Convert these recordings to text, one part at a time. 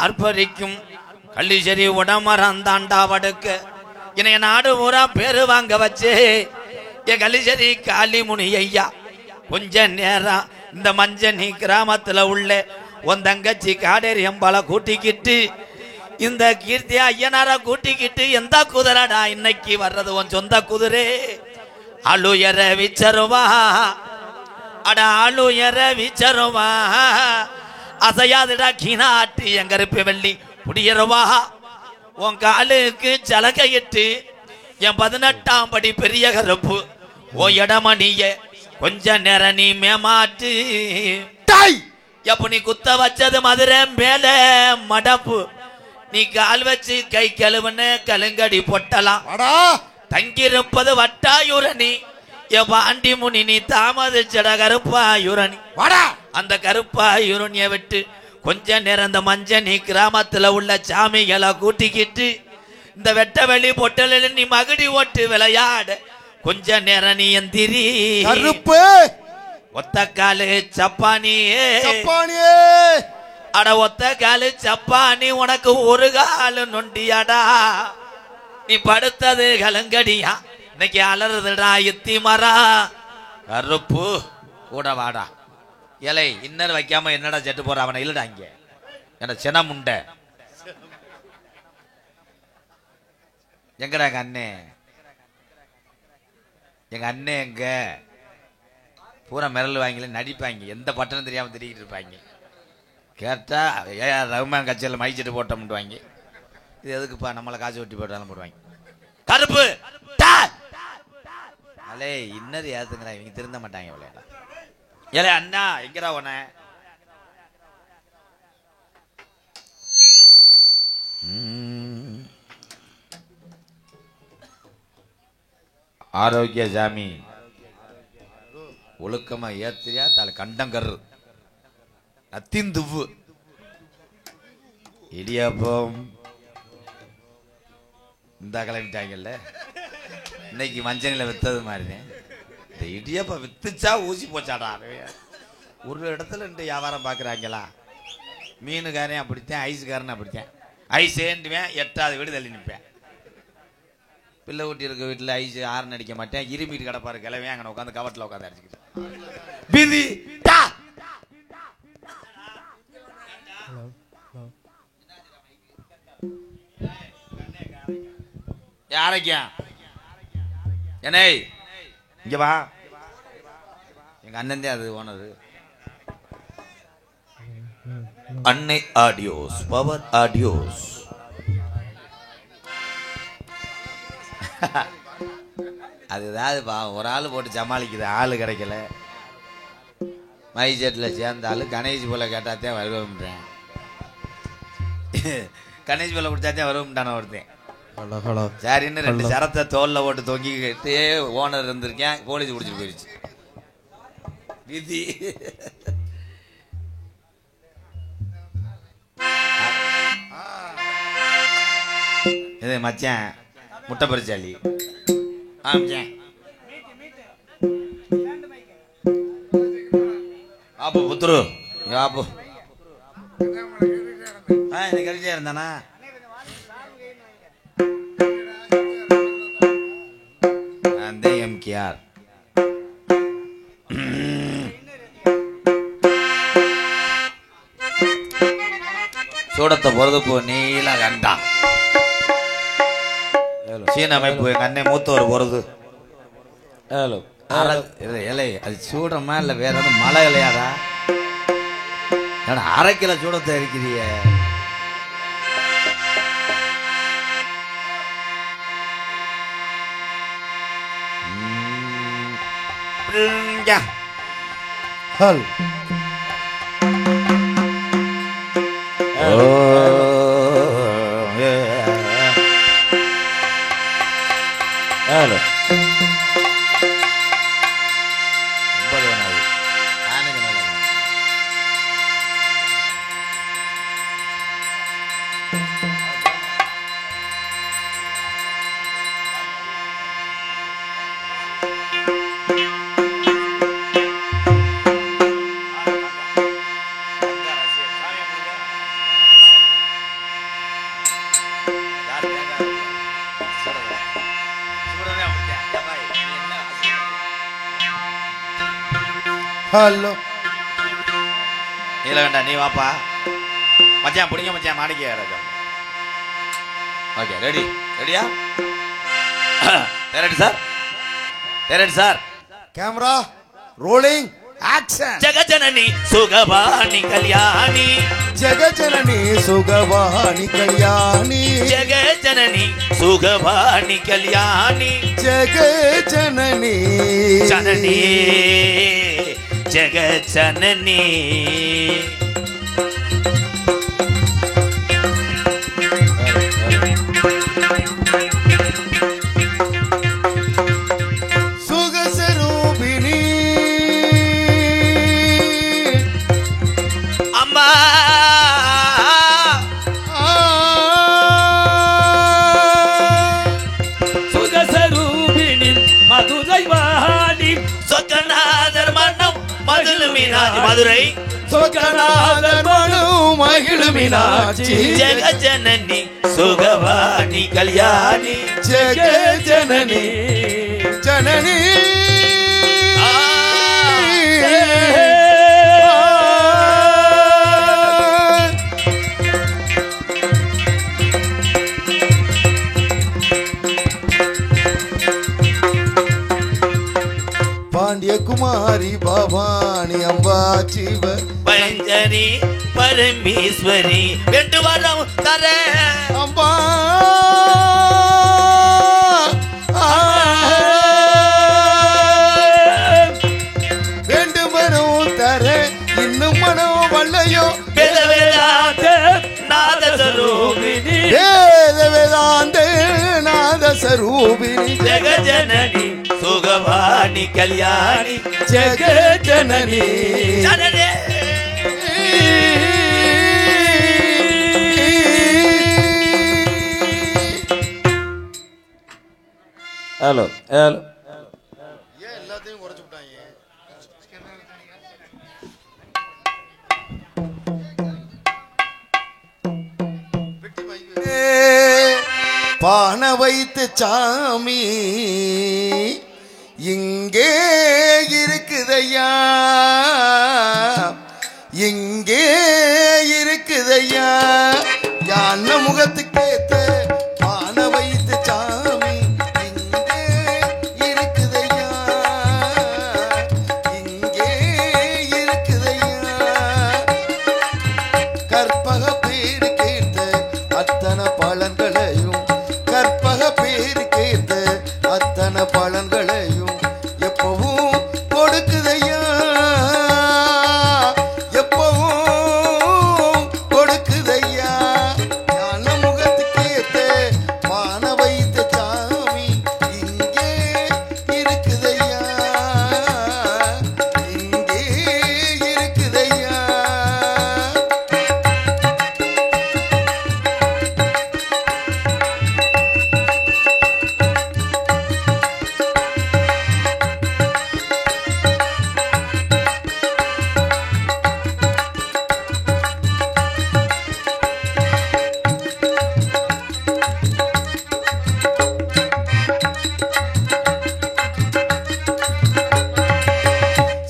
ஆர்ப்பரிக்கும் கள்ளிச்சேரி உடமரந்தாண்டா வடுக்க என்னைய நாடு ஊரா பேரு வாங்க வச்சு என் கள்ளிச்சேரி காளிமுனி ஐயா கொஞ்ச நேரம் இந்த மஞ்சனி கிராமத்துல உள்ள உன் தங்கச்சி காடேரி அம்பால கூட்டிக்கிட்டு இந்த கீர்த்தி ஐயனார கூட்டிக்கிட்டு எந்த குதிரடா இன்னைக்கு வர்றது உன் சொந்த குதிரை அழுயர விச்சருவா அட அழுயர விச்சருவா அசையாதுடா கீனாட்டி எங்க இருப்ப வெள்ளி குடியருவா உன் காலுக்கு சலகையிட்டு என் 18ஆம் படி பெரிய கருப்பு ஓ இடமணிய கொஞ்ச நேரம் நீ மேமாட்டு எப்ப நீ குத்த வச்சது மதுரை மேல மடப்பு நீ கால் வச்சு கை கழுவுன கலுங்கடி பொட்டலாம் தங்கியிருப்பது வட்டாயுரணி என் பாண்டி முனி நீ தாமதிச்சட கருப்பாயுரணி அந்த கருப்பாயுரணிய விட்டு கொஞ்ச நேரம் இந்த மஞ்சனி கிராமத்துல உள்ள சாமிகளை கூட்டிக்கிட்டு இந்த வெட்ட வெளி பொட்டல நீ மகுடி ஓட்டு விளையாட கொஞ்ச நேரம் நீ எந்திரி கருப்பு ஒத்த காலு சப்பானி அட ஒத்த காலு சப்பானி உனக்கு ஒரு காலு நொண்டியாடா நீ படுத்தது கலங்கடியா இன்னைக்கு அலறுதுடா எத்தி மரா கருப்பு கூட வாடா ஏலை இன்னர் வைக்காம என்னடா செட்டு போற அவனை இல்லடா இங்க என்ன சின முண்டை எங்கடா எங்க அண்ணே எங்க பூரா மிரல் வாங்கல நடிப்பாங்க எந்த பட்டணம் தெரியாம திரிக்கிட்டு இருப்பாங்க கேட்டா ஏஆர் ரகுமான் கட்சியில் மைச்செட்டு போட்டோம்ட்டுவாங்க இது எதுக்குப்பா நம்மளை காசு ஒட்டி போட்டாலும் போடுவாங்க கருப்பு அலே இன்னது ஏத்துங்கிறா இவங்க திருந்த மாட்டாங்க விளையாடா ஏலே அண்ணா எங்கடா உன ஆரோக்கிய சாமி ஒழுக்கமா ஏத்திரியா தலை கண்டங்கரு நத்திந்துவு இடியாப்பம் இந்த கிளம்பிட்டாங்கல்ல இன்னைக்கு மஞ்சனில வித்தது மாதிரி இந்த இடியாப்பம் வித்துச்சா ஊசி போச்சாடா ஒரு இடத்துல ரெண்டு வியாபாரம் பார்க்குறாங்களா மீனுக்காரன் அப்படித்தான் ஐஸுக்காரன் அப்படித்தான் ஐஸ் ஏண்டுவேன் 8வது வீடு தள்ளி நிற்பேன் பிள்ளை ஊட்டி இருக்க வீட்டில் ஐஸ் ஆறுன்னு அடிக்க மாட்டேன் இருமிட்டு கிடப்பாரு கிளவே அங்கே உட்காந்து கவட்டில் உட்காந்து அடிச்சுக்கிட்டு பிதி யாரைக்கா என்னை இங்க வா எங்க அண்ணன் அது ஓனரு அன்னை ஆடியோஸ் பவர் ஆடியோஸ் அதுதான் ஒரு ஆள் போட்டு சமாளிக்குது ஆளு கிடைக்கல மைஜெட்டில் சேர்ந்தாலும் கணேஷ் போல கேட்டாத்தே வருவேன்றேன் கணேஷ் போல பிடிச்சாத்தே வருவேன்ட்டான ஒருத்தன் சரின்னு 2 சரத்தை தோல்ல போட்டு தொங்கிக்கிட்டே ஓனர் இருந்திருக்கேன் போலீஸ் பிடிச்சிட்டு போயிடுச்சு விதி இது மச்சான் முட்டை பறிச்சாலி ஆப்பு புத்துரு ஆப்பு இன்னைக்கு கழிச்சா இருந்தானா அந்த எம்கேஆர் சூடத்தை பொறுப்பு நீல கண்டா சீன அமைப்பு எங்க அண்ணன் மூத்தவர் போறது இலை அது சூடமா இல்ல வேற எதுவும் மழை இல்லையாடா 1/2 கிலோ சூடத்தை இருக்கிறிய ஹலோ ஹலோ நீலகண்டா நீ வாப்பா மச்சான் பிடிங்க மச்சான் மாணிக்க ராஜா. ஓகே ரெடி ரெடியா? Ready sir, ready sir. Camera rolling action. ஜெகஜனனி சுகவாணி கல்யாணி, ஜெகஜனனி சுகவாணி கல்யாணி, ஜெகஜனனி சுகவாணி கல்யாணி, ஜெகஜனனி ஜனனி ஜெகஜனனி. சுகஸ்வரூபிணி அம்மா சுகஸ்வரூபிணி மதுரை வாணி, சொக்கநாதர் மன்னம் மதுரை மீனாட்சி, மதுரை சொக்கநாதர் மனம் மகிழ் மீனாட்சி, ஜெகஜனனி சுகவாணி கல்யாணி, ஜெகஜனனி ஜனனி. பாண்டியகுமாரி பவானி அம்பா சிவ பஞ்சரி பரமேஸ்வரி வெண்டு வரம் தர அம்பா வேண்டும் வரும் தர இன்னும் மனம் வல்லையோ வேத வேதாந்த நாதஸ்வரூபிணி, வேத வேதாந்த நாதஸ்வரூபிணி, ஜெகஜனனி சுகவாணி கல்யாணி, ஜெகஜனனி ஜனனி. Hello hello. ஏன் எல்லாத்தையும் உடைச்சு விட்டாங்க? பான வைத்த சாமி இங்கே இருக்குதையா, இங்கே இருக்குதையா, யான முகத்துக்கேத்த பான வைத்த சாமி இங்கே இருக்குதையா, இங்கே இருக்குதையா, கற்பக பேரு கேட்ட அத்தனை பலன்களையும், கற்பக பேரு கேட்ட அத்தனை பலன்களையும் எப்பவும் கொடுக்குதையா, எப்பவும் கொடுக்குதையா, ஞான முகத்துக்கேத்த பான வைத்த சாமி இங்கே இருக்குதையா, இங்கே இருக்குதையா.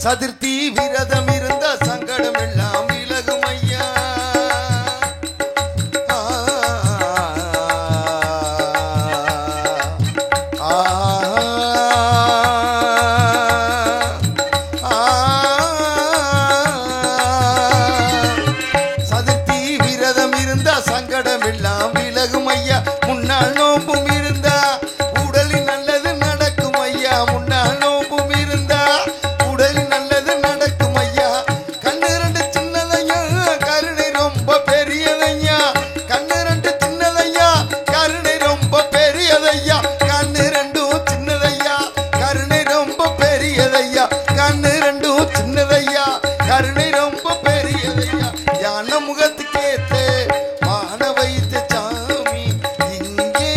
சதுர்த்தி விரதம் இருந்த சங்கடம் எல்லாம் விலகும் ஐயா, சதுர்த்தி விரதம் இருந்தா சங்கடம் எல்லாம் விலகும் ஐயா, முன்னாள் நோம்பும் இருந்தா உடலில் நல்லது நடக்கும் ஐயா, முன்னாள் நோம்பும் இருந்தா உடலில் நல்லது நடக்கும் ஐயா, கண்ணு ரெண்டு சின்னதையா கருணை ரொம்ப பெரியதையா, கண்ணு ரெண்டு சின்னதையா கருணை ரொம்ப பெரியதையா, கண்ணு ரெண்டும் சின்னதையா கருணை ரொம்ப பெரியதையா, கண்ணு ரெண்டும் சின்னதையா கருணை ரொம்ப பெரியதையா, யான முகத்துக்கேத்த மான வைத்த சாமி இங்கே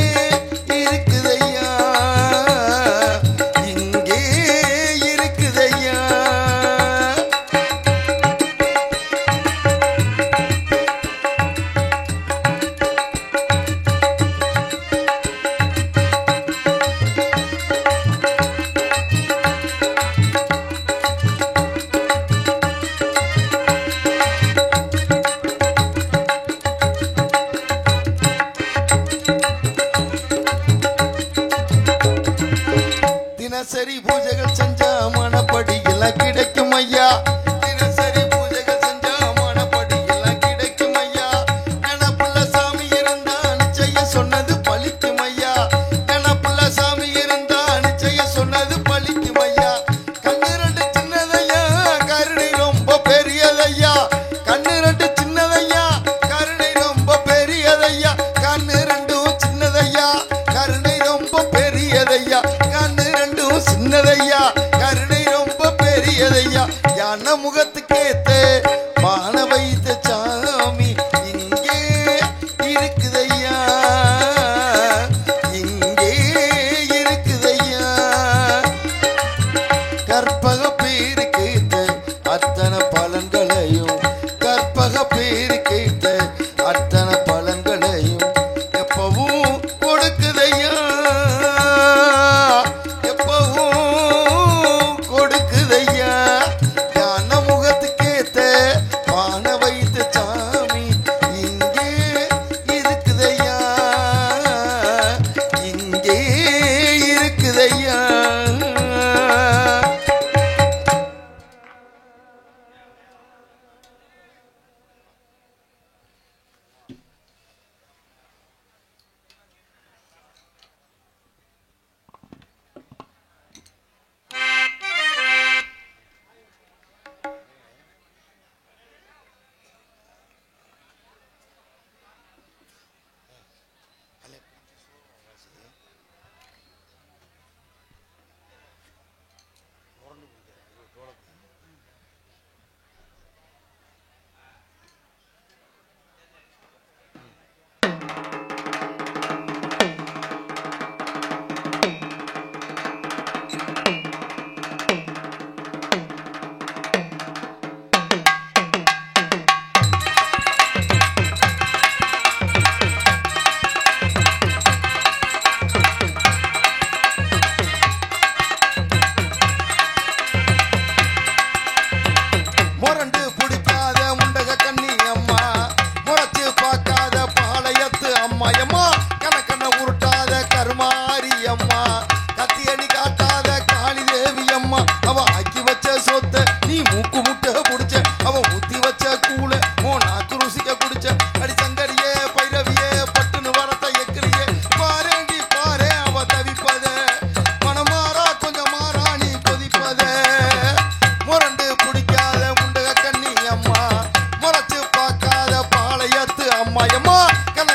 அம்மா எம்மா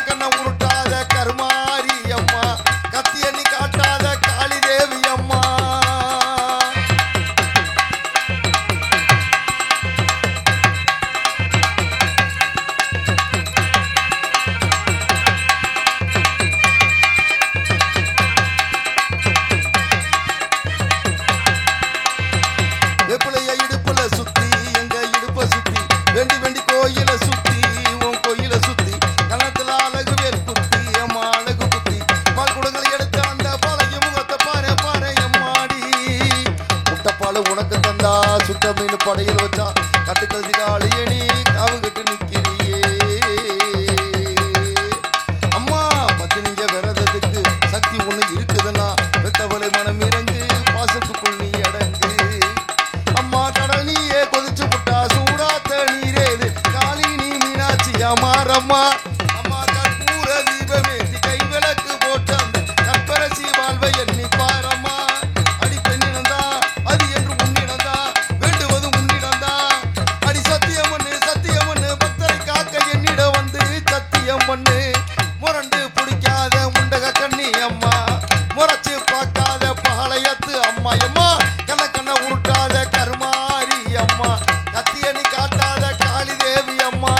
கண்ண உருட்டாத கருமாரி அம்மா கத்தி எண்ணி காட்டாத காளி தேவி அம்மா வெப்பிலைய இடுப்புல சுத்தி எங்க இடுப்ப சுத்தி வெண்டி வெண்டி கோயில சுத்தி உன் கோயில சுத்தி கணத்துல அழகு வேல் குத்தி அம்மா அழகு குத்தி பால் குடங்களை எடுத்து அந்த பழைய முகத்தை பாரு பாரு எம்மாடி முட்டைப்பால் உனக்கு தந்தா சுட்ட மீன் படையில் வச்சா கட்டுக்கல்தி காளியணி காவுகிட்டு நிக்கிறியே அம்மா பத்து நீங்க விரதத்துக்கு சக்தி ஒண்ணு இருக்குதுன்னா பெத்தவளை மனம் இறங்கு பாசத்துக்குள் நீ அடங்கு அம்மா கடல் நீயே கொதிச்சு புட்டா சூடாத்த நீரேது காளி நீ மீனாட்சியா மாறம்மா அம்மா கற்பூர தீபமேத்தி கை விளக்கு போட்டு அந்த கற்பரசி வாழ்வை எண்ணி பாரம்மா அடி பெண்ணினந்தா அது என்று முன்னிடந்தா வேண்டுவது முன்னிடந்தா அடி சத்தியமண்ணு பக்தரை காக்க என்னிட வந்து சத்தியம் பண்ணு முரண்டு பிடிக்காத முண்டக கண்ணி அம்மா முறைச்சு பார்க்காத பாளையத்து அம்மா எம்மா கண்ண உருட்டாத கருமாரி அம்மா கத்தியணி காட்டாத காளி தேவி அம்மா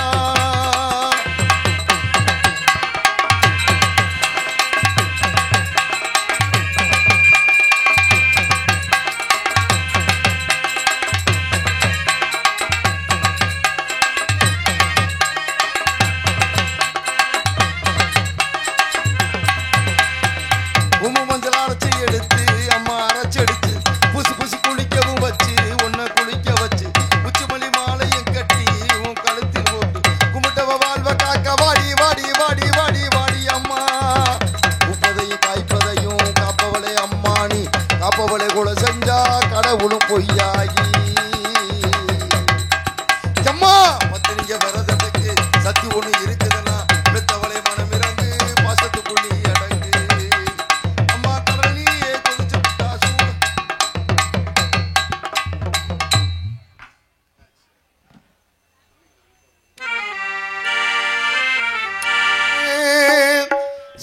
உம்மு மஞ்சள் அரைச்சி எடுத்து அம்மா அரைச்செடுத்து புசு புசு குளிக்கவும் வச்சு உன்னை குளிக்க வச்சு உச்சிமலி மாலையும் கட்டி உன் கழுத்தில் போட்டு கும்பிட்டவ வாழ்வ காக்க வாடி வாடி வாடி வாடி வாடி அம்மா உப்பதையும் காய்ப்பதையும் காப்பவளே அம்மா நீ காப்பவளை கூட செஞ்சா கடவுளும் பொய்யாகி அம்மா மத்த நீங்க விரதத்துக்கு சக்தி ஒண்ணு இருக்குதுன்னா பெத்தவளை மனம் இறங்கு பாசத்துக்குள் நீ அடங்கு அம்மா கடல் நீயே கொதிச்சு விட்டா சூடு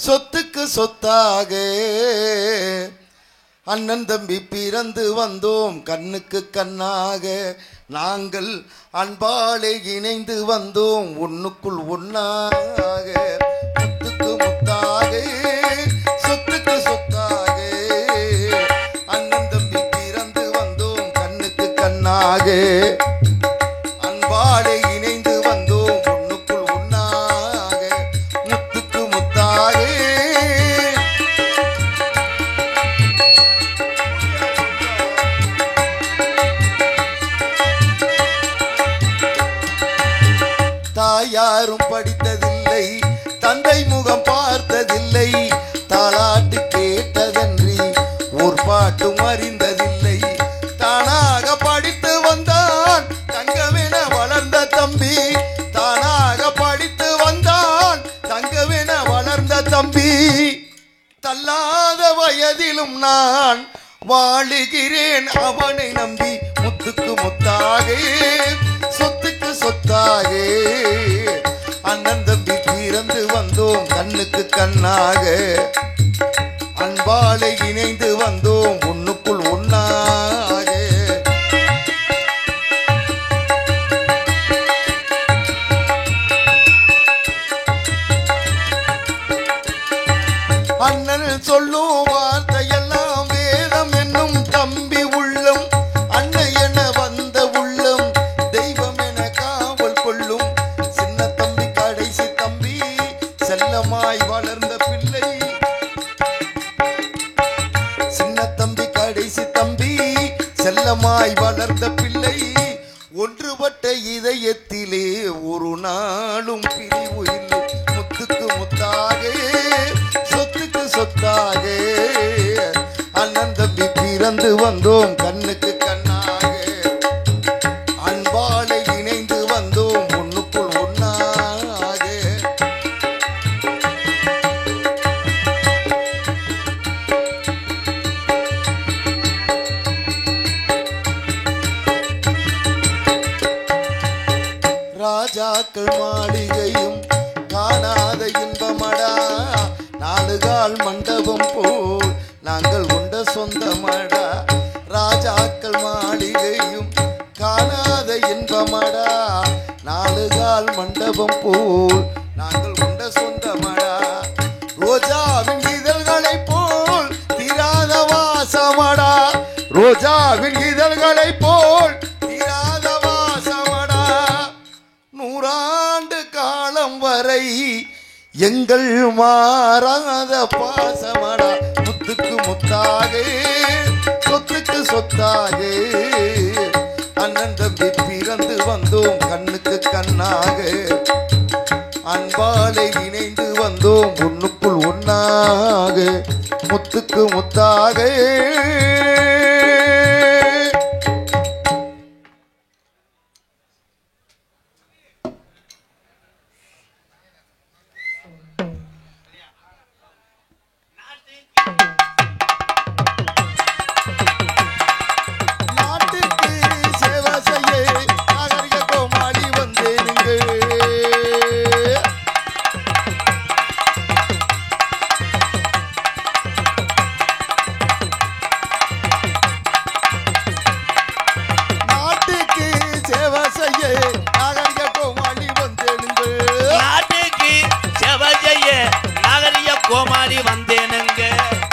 சொத்துக்கு சொத்தாக அண்ணன் தம்பி பிறந்து வந்தோம் கண்ணுக்கு கண்ணாக நாங்கள் அன்பாலே இணைந்து வந்தோம் ஒண்ணுக்குள் ஒன்னாக முத்துக்கு முத்தாக சொத்துக்கு சொத்தாக அண்ணன் தம்பி பிறந்து வந்தோம் கண்ணுக்கு கண்ணாக அன்பாலே இணைந்து வந்தோம் ஒண்ணுக்குள் ஒன்னாக முத்துக்கு முத்தாக தாயாரும் படித்ததில்லை தந்தை முகம் பார்த்ததில்லை தாலாட்டு கேட்டதன்றி ஒரு பாட்டும் அறிந்ததில்லை தானாக படித்து வந்தான் தங்கமென வளர்ந்த தம்பி தானாக படித்து வந்தான் தங்கமென வளர்ந்த தம்பி தள்ளாத வயதிலும் நான் வாழுகிறேன் அவனை நம்பி முத்துக்கு முத்தாக சொத்துக்கு சொத்தாக அண்ணன் தம்பி பிறந்து வந்தோம் கண்ணுக்கு கண்ணாக அன்பாலை இணைந்து வந்தோம் ஒண்ணுக்குள் ஒன்னாக அண்ணன் சொல்லும் வார்த்தையெல்லாம் வேதம் என்னும் தம்பி உள்ளம் அன்னை என வந்த உள்ளம் தெய்வம் என காவல் கொள்ளும் சின்ன தம்பி கடைசி தம்பி செல்லமாய் வளர்ந்த பிள்ளை சின்ன தம்பி கடைசி தம்பி செல்லமாய் வளர்ந்த பிள்ளை ஒன்றுபட்ட இதயத்திலே ஒரு நாளும் பிரிவு இல்லை முத்துக்கு முத்தாக சொத்துக்கு சொத்தாக அண்ணன் தம்பி பிறந்து வந்தோம் கண்ணுக்கு கண்ணாக அன்பாலை இணைந்து வந்தோம் ஒண்ணுக்குள் ஒன்னாக ராஜாக்கள் மாளிகையும் எங்கள் மாறாத பாசமடா முத்துக்கு முத்தாக சொத்துக்கு சொத்தாக அண்ணன் தம்பி பிறந்து வந்தோம் கண்ணுக்கு கண்ணாக அன்பாலை இணைந்து வந்தோம் ஒண்ணுக்குள் ஒன்னாக முத்துக்கு முத்தாக கோமாளி வந்தேனுங்க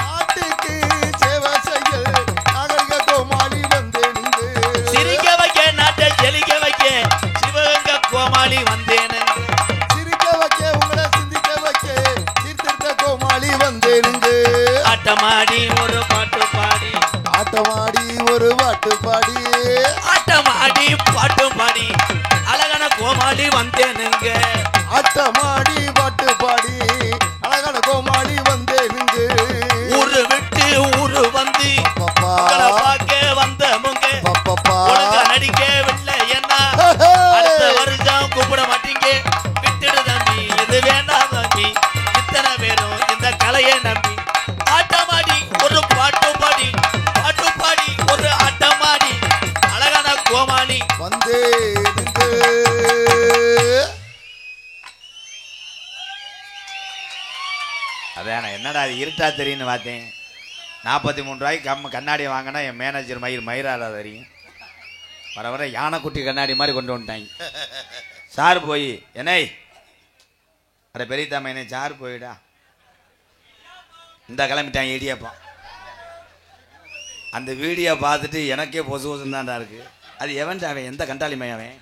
நாட்டுக்கு சேவை செய்ய நாகரிக கோமாளி வந்தேனுங்க சிரிக்க வைக்க நாட்டை செலிக்க வைக்க சிவகங்க கோமாளி வந்தேனுங்க சிரிக்க வைக்க உங்களை சிந்திக்க வைக்க தீர்த்திருத்த கோமாளி வந்தேனுங்க ஆட்டமாடி ஒரு பாட்டு பாடி ஆட்டமாடி ஒரு பாட்டு பாடி ஆட்டமாடி பாட்டு பாடி அழகான கோமாளி வந்தேனுங்க ஆட்டமாடி பாட்டு பாடி அழகான கோமாளி வந்தேனுங்க ஊரு விட்டு ஊரு வந்து உங்களை பார்க்க வந்தமுங்க ஒழுங்கா நடிக்கவில்லை என்ன அடுத்த வருஷம் கூப்பிட மாட்டீங்க விட்டுடு தம்பி இது வேண்டாம் தம்பி இத்தனை பேரும் இந்த கலையை நம்பி ஆட்டமாடி ஒரு பாட்டு பாடி பாட்டு பாடி ஒரு ஆட்டமாடி அழகான கோமாளி வந்தேனுங்க அதான் என்னடா அது இருட்டா தெரியுன்னு பார்த்தேன் 43 ரூபாய்க்கு கண்ணாடி வாங்கினா என் மேனேஜர் மயிராடா தெரியும் வர வர யானைக்குட்டி கண்ணாடி மாதிரி கொண்டு வந்துட்டாங்க சார் போய் என்னை அட பெரிய தாமையனே சார் போயிடா இந்த கிளம்பிட்டாங்க இடியப்பம் அந்த வீடியோ பார்த்துட்டு எனக்கே பொசு பொசுன்னு தான்டா இருக்கு அது எவன் அவன் எந்த கண்டாளி மையவன்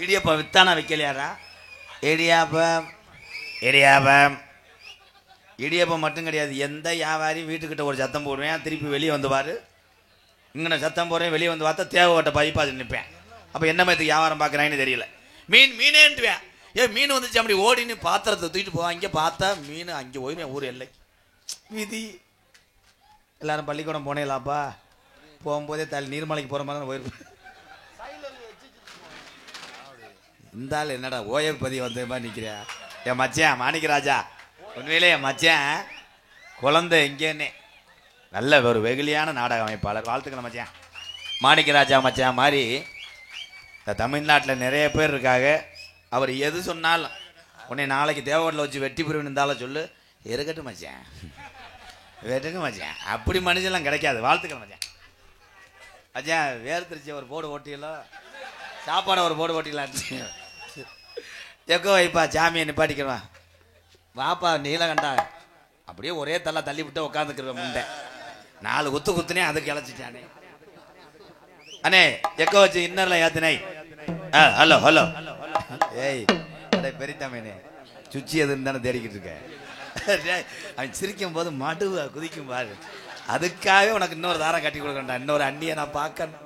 இடியப்பம் வித்தானா வைக்கலையாரா இடியாப்பம் இடியாப்பம் இடியப்பம் மட்டும் கிடையாது எந்த வியாபாரி வீட்டுக்கிட்ட ஒரு சத்தம் போடுவேன் திருப்பி வெளியே வந்துவார் இங்கே சத்தம் போடுறேன் வெளியே வந்து பார்த்தா தேவைப்பட்ட பைப்பாச்சு நிற்பேன் அப்போ என்ன மாதிரி வியாபாரம் பார்க்குறாங்கன்னு தெரியல மீனேன்ட்டுவேன் மீன் வந்துச்சு அப்படி ஓடின்னு பாத்திரத்தை தூக்கிட்டு போவான் இங்கே பார்த்தா மீன் அங்கே போய் ஊர் எல்லை விதி எல்லாரும் பள்ளிக்கூடம் போனேலாப்பா போகும்போதே நீர்மலைக்கு போகிற மாதிரி தான் போயிருப்பேன் இந்த ஆள் என்னடா ஓய்வு பதிவு வந்த மாதிரி நிற்கிறேன் என் மச்சான் மாணிக்கராஜா உண்மையிலே என் மச்சான் குழந்தை எங்கேன்னே நல்ல ஒரு வெகுளியான நாடக அமைப்பாளர் வாழ்த்துக்கள் மச்சான் மாணிக்கராஜா மச்சான் மாதிரி இந்த தமிழ்நாட்டில் நிறைய பேர் இருக்காங்க அவர் எது சொன்னாலும் உன்னை நாளைக்கு தேவகோட்டில் வச்சு வெட்டி பிரிவு இருந்தாலும் சொல்லு இருக்கட்டும் மச்சான் வெட்டுங்க மச்சான் அப்படி மனுஷெல்லாம் கிடைக்காது வாழ்த்துக்கள் மச்சான் மச்சான் வேர்த்திருச்சி ஒரு போடு ஓட்டியலோ சாப்பாடை ஒரு போடு ஓட்டிலாம் எக்கோ வைப்பா சாமியை நிப்பாட்டிக்கிறவா வாப்பா நீலகண்டா அப்படியே ஒரே தள்ளி விட்டு உட்காந்துக்கிறவன் முண்டை 4 குத்து குத்துனே அதுக்கு இழைச்சிட்டானே அண்ணே எக்கோ வச்சு இன்னர்ல ஏத்துனே ஹலோ ஹலோ ஏய் பெரியத்தம்மனே சுச்சி எதுன்னு தானே தேடிக்கிட்டு இருக்க அவன் சிரிக்கும் போது மடுவா குதிக்கும் பாரு அதுக்காகவே உனக்கு இன்னொரு தாரம் கட்டி கொடுக்கண்டா இன்னொரு அண்ணியை நான் பார்க்கணும்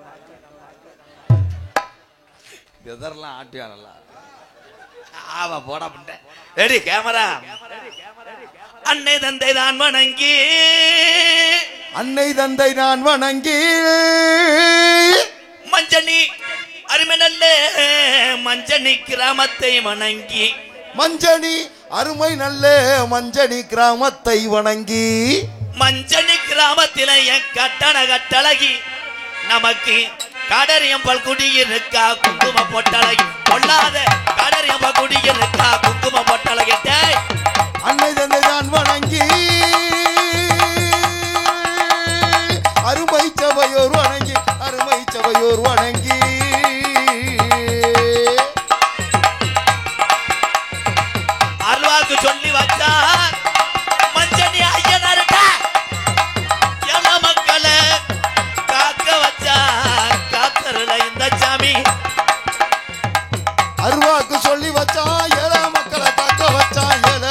இதெல்லாம் ஆட்டியானல்ல ஆமா போடா பண்ணிட்டேன் ரெடி கேமரா அன்னை தந்தை நான் வணங்கி அன்னை தந்தை நான் வணங்கி மஞ்சனி அருமை நல்ல மஞ்சனி கிராமத்தை வணங்கி மஞ்சனி அருமை நல்ல மஞ்சனி கிராமத்தை வணங்கி மஞ்சனி கிராமத்தில என் கட்டழகி நமக்கு காடரியம்பல் குடியிருக்கா குங்கும பொட்டழகி பொல்லாத காடரியம்பல் குடியிருக்கா குங்கும பொட்டழகிட்ட அன்னை தந்தை நான் வணங்கி அருமை சபையோர் வணங்கி அருமை சபையோர் வணங்கி அருவாக்கு சொல்லி வச்சார் மஞ்சனி ஐயனார்ட்ட என மக்களை காக்க வச்சார் காத்தருள இந்த சாமி அருவாக்கு சொல்லி வச்சா ஏழ மக்களை காக்க வச்சா ஏழ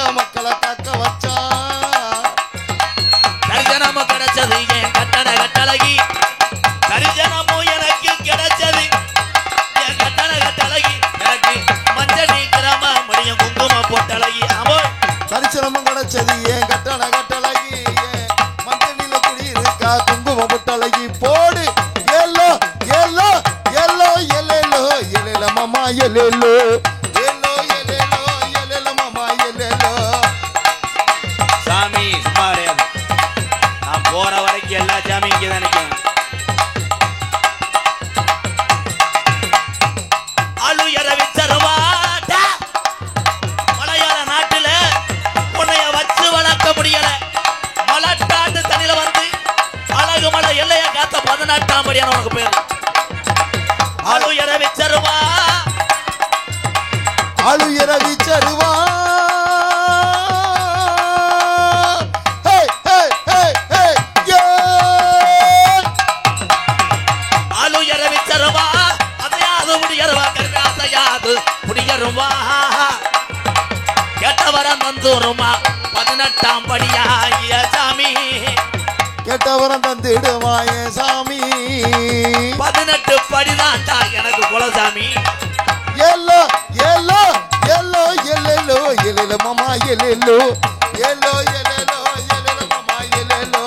தரிசனமும் கிடைச்சது ஏன் கட்டழகி ஏன் மஞ்சளில குடியிருக்கா குங்குமம் புட்டழகி போடு எல்லோ எல்லோ எல்லோ எல்லோ எல்லோ மாமா எல்லோ எல்லோ எல்லோ எல்லோ மாமா எல்லோ. சாமி சும்மா கிடையாது. நான் போற வரைக்கும் எல்லா சாமி இங்கே தான் நிற்கும். அழுயர விச்சருவாட்டா மலையாள நாட்டுல உன்னைய வச்சு வளர்க்க முடியல. மலட்டாண்டு தண்ணியில வந்து அழகு மலை எல்லைய காத்த 18ஆம் படியான உனக்கு பேர். அழுயர விச்சருவா அழுயர விச்சருவா அழுயர விச்சருவா அதையாது முடியருவா கருகாசையாது முடியருவா கெட்டவரம் தந்துருமா 18ஆம் படியாகிய சாமி கெட்டவரம் தந்திடுவாய சாமி 18 படிதான்டா எனக்கு குலசாமி. எல்லோ எல்லோ எல்லோ எல்லோ எல்லோ மாமா எல்லோ எல்லோ எல்லோ எல்லோ மாமா எல்லோ.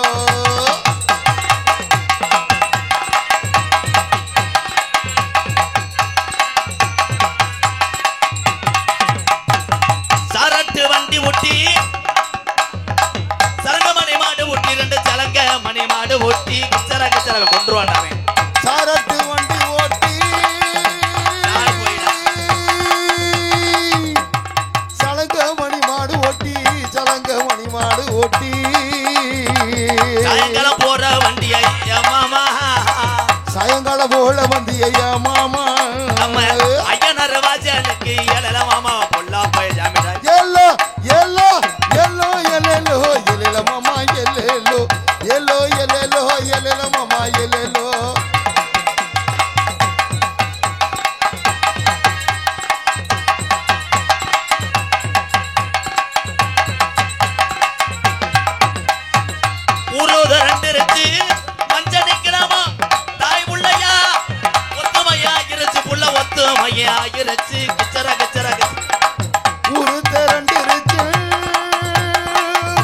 சரட்டு வண்டி ஊட்டி சரங்கமணி மாடு ஊட்டி 2 சலங்க மணி மாடு ஊட்டி கிச்சர கிச்சர கொண்டுருவாண்டாமே. சாரட்டு வண்டி ஓட்டி சலங்க மணி மாடு ஓட்டி சலங்க மணி மாடு ஓட்டி சாயங்காலம் போற வண்டி ஐயா மாமா சாயங்காலம் போல வண்டி ஐயா மாமா நம்ம ஐயனார் வாசலுக்கு ஏழல மாமா பொல்லா போய் ஜாமிடா. எல்லோ எல்லோ எல்லோ எல்லோ எல்லோ மாமா எல்லோ எல்லோ எல்லோ எல்லோ மாமா எல்லோ. ஊரோத 2 இருக்கு மஞ்ச நிக்கலாமா தாய் புள்ளையா ஒத்துமையா இருச்சு புள்ள ஒத்துமையா இருச்சு கிச்சர கிச்சர ஊரு திரண்டிருச்சு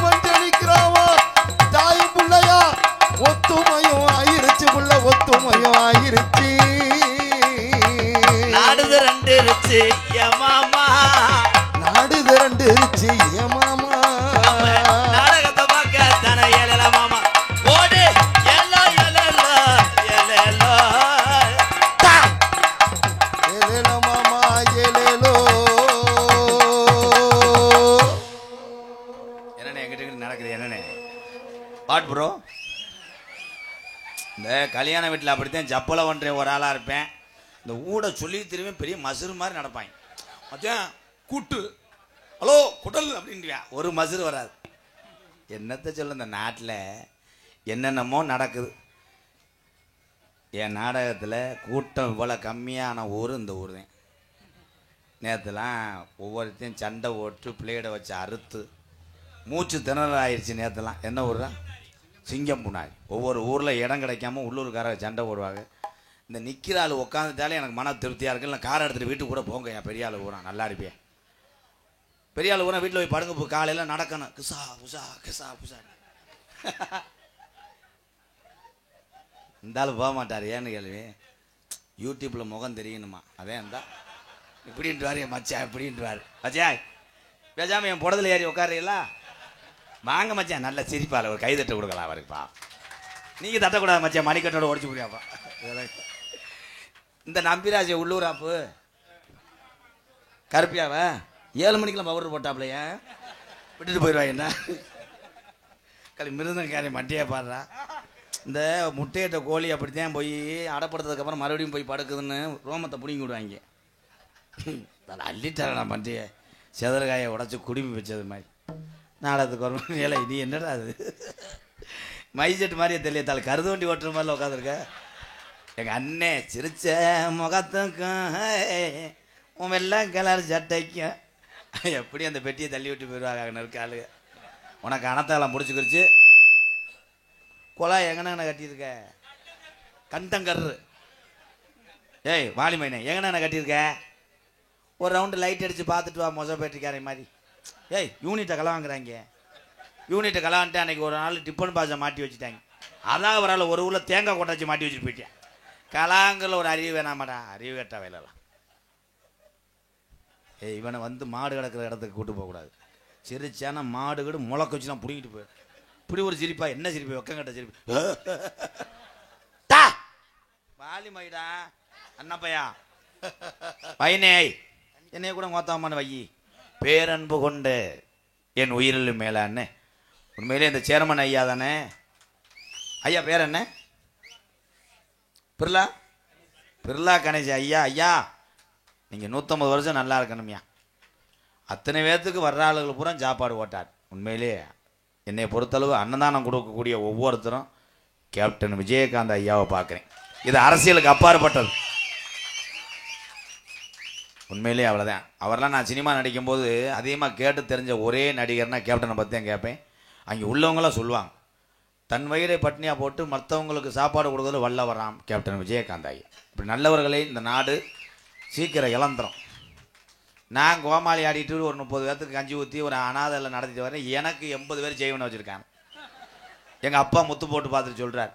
மஞ்சளிக்கிறாவா தாய் புள்ளையா ஒத்துமையும் ஆயிருச்சு புள்ள ஒத்துமையும் ஆயிருச்சு. நாடுது 2 இருச்சு என் மாமா நாடு திரண்டிருச்சு ஏ மாமா நாடகத்தை பார்க்க தானே ஏழல மாமா ஓடு எல்லோ எல்லோ எல்லோ எலேலோ மாமா எலேலோ. என்னண்ணே எங்கிட்ட நடக்குது என்னண்ணே வாட் ப்ரோ. இந்த கல்யாண வீட்டில் அப்படித்தான் ஜப்பலை ஒன்றே ஒரு ஆளாக இருப்பேன். இந்த ஊட சொல்லி திரும்பி பெரிய மசுறு மாதிரி நடப்பாங்க. மச்சான் கூட்டு ஹலோ குடல் அப்படின்ட்டுவேன். ஒரு மசுறு வராது. என்னத்தை சொல்ல இந்த நாட்டில் என்னென்னமோ நடக்குது. என் நாடகத்தில் கூட்டம் இவ்வளோ கம்மியான ஊர் இந்த ஊர் தான். நேற்றுலாம் ஒவ்வொருத்தையும் சண்டை ஓட்டு பிளேடை வச்சு அறுத்து மூச்சு திணறல் ஆயிடுச்சு. நேற்றுலாம் என்ன ஊர்னா சிங்கம் புனாய். ஒவ்வொரு ஊரில் இடம் கிடைக்காம உள்ளூர்காரங்க சண்டை போடுவாங்க. இந்த நிற்கிற ஆள் உட்காந்துட்டாலே எனக்கு மன திருப்தியாக இருக்குது. இல்லை காரை எடுத்துகிட்டு வீட்டுக்கு கூட போங்க. என் பெரிய ஆள் ஊரா நல்லா இருப்பேன். பெரிய ஆள் ஊரா வீட்டில் போய் படுங்க காலையில் நடக்கணும் கிசா புசா கிசா புசா. இந்த ஆள் போக மாட்டார். ஏன்னு கேள்வி யூடியூப்பில் முகம் தெரியணுமா. அதே இருந்தா இப்படின்ட்டுவார் என் மச்சா இப்படின்ட்டுவார். மச்சா பேசாமல் என் புடத்தில் ஏறி உட்காருங்களா வாங்க மச்சான். நல்ல சிரிப்பால் ஒரு கைதட்ட கொடுக்கலாம் அவருக்குப்பா. நீங்கள் தட்டக்கூடாது மச்சான். மணிக்கட்டோட உடச்சு முடியாப்பா. இந்த நம்பிராஜ உள்ளூராப்பு கருப்பியாவ 7 மணிக்கெல்லாம் பவுடர் போட்டாப்லையா விட்டுட்டு போயிடுவாங்க. என்ன களி மிருதங்காரி மட்டையா பாடுறா. இந்த முட்டையிட்ட கோழி அப்படித்தான் போய் அடப்படுத்ததுக்கப்புறம் மறுபடியும் போய் படுக்குதுன்னு ரோமத்தை பிடிங்கி விடுவாங்க. அள்ளிட்டாரா மட்டையை செதற்காயை உடச்சி குடிமி வச்சது மாதிரி நாடகத்துக்கு வரும். ஏழை நீ என்னடா அது மைசெட் மாதிரியே தெரியத்தாள் கருது வண்டி ஓட்டுற மாதிரில உட்காந்துருக்க. எங்கள் அண்ணே சிரிச்ச முகத்துக்கும் உன் வெள்ளை கலர் சட்டைக்கும் எப்படி அந்த பெட்டியை தள்ளி விட்டு போயிடுவாங்க இருக்க ஆளுங்க. உனக்கு அனத்தாலாம் முடிச்சுக்கிடுச்சு. குழாய் எங்கண்ணா கட்டியிருக்க கண்டங்கரு. ஏய் வாலிமைனே எங்கண்ணா கட்டியிருக்க ஒரு ரவுண்டு லைட் அடித்து பார்த்துட்டு வா மொச பேட்டரிக்காரை மாதிரி. ஏய் யூனிட்டை கலவாங்கிறாங்க. யூனிட்டை கலவான்ட்டு அன்றைக்கி ஒரு நாள் டிஃபன் பாக்ஸை மாட்டி வச்சுட்டாங்க. அதான் அவரால் ஒரு ஊரில் தேங்காய் கொட்டாச்சி மாட்டி வச்சுட்டு போயிட்டேன். கலாங்கில் ஒரு அறிவு வேணாமாடா, அறிவு கேட்டா வேலைலாம். ஏய் இவனை வந்து மாடு கிடக்கிற இடத்துக்கு கூட்டு போகக்கூடாது. சிரிச்சானா மாடு கிட்ட முளக்க வச்சுலாம் பிடிக்கிட்டு போயிடு. இப்படி ஒரு சிரிப்பா, என்ன சிரிப்பு, வெக்கங்கட்ட சிரிப்பு. வாலி மயிடா அண்ணப்பையா வைனே என்னைய கூட மொத்தமான வையி. பேரன்பு கொண்டு என் உயிரில் மேலான்னு. உண்மையிலே இந்த சேர்மன் ஐயா தானே ஐயா? பேர் என்ன? பிர்லா பிர்லா கணேஷ் ஐயா. ஐயா நீங்கள் 150 வருஷம் நல்லா இருக்கணும்யா. அத்தனை பேர்த்துக்கு வர்ற ஆளுகள் பூரா சாப்பாடு ஓட்டார். உண்மையிலே என்னை பொறுத்தளவு அன்னதானம் கொடுக்கக்கூடிய ஒவ்வொருத்தரும் கேப்டன் விஜயகாந்த் ஐயாவை பார்க்குறேன். இது அரசியலுக்கு அப்பாற்பட்டது. உண்மையிலே அவ்வளோதான். அவரெல்லாம் நான் சினிமா நடிக்கும்போது அதிகமாக கேட்டு தெரிஞ்ச ஒரே நடிகர்னா கேப்டனை பற்றி தான் கேட்பேன். அங்கே உள்ளவங்களாம் சொல்லுவாங்க, தன் வயிறை பட்னியாக போட்டு மற்றவங்களுக்கு சாப்பாடு கொடுக்குறது வல்லவராம் கேப்டன் விஜயகாந்த் ஐயா. இப்படி நல்லவர்களை இந்த நாடு சீக்கிரம் இழந்துரும். நான் கோமாளி ஆடிட்டு ஒரு 30 பேர்த்துக்கு கஞ்சி ஊற்றி ஒரு அனாதையில் நடத்திட்டு வரேன். எனக்கு 80 பேர் ஜெய்வனை வச்சுருக்காங்க. எங்கள் அப்பா முத்து போட்டு பார்த்துட்டு சொல்கிறார்,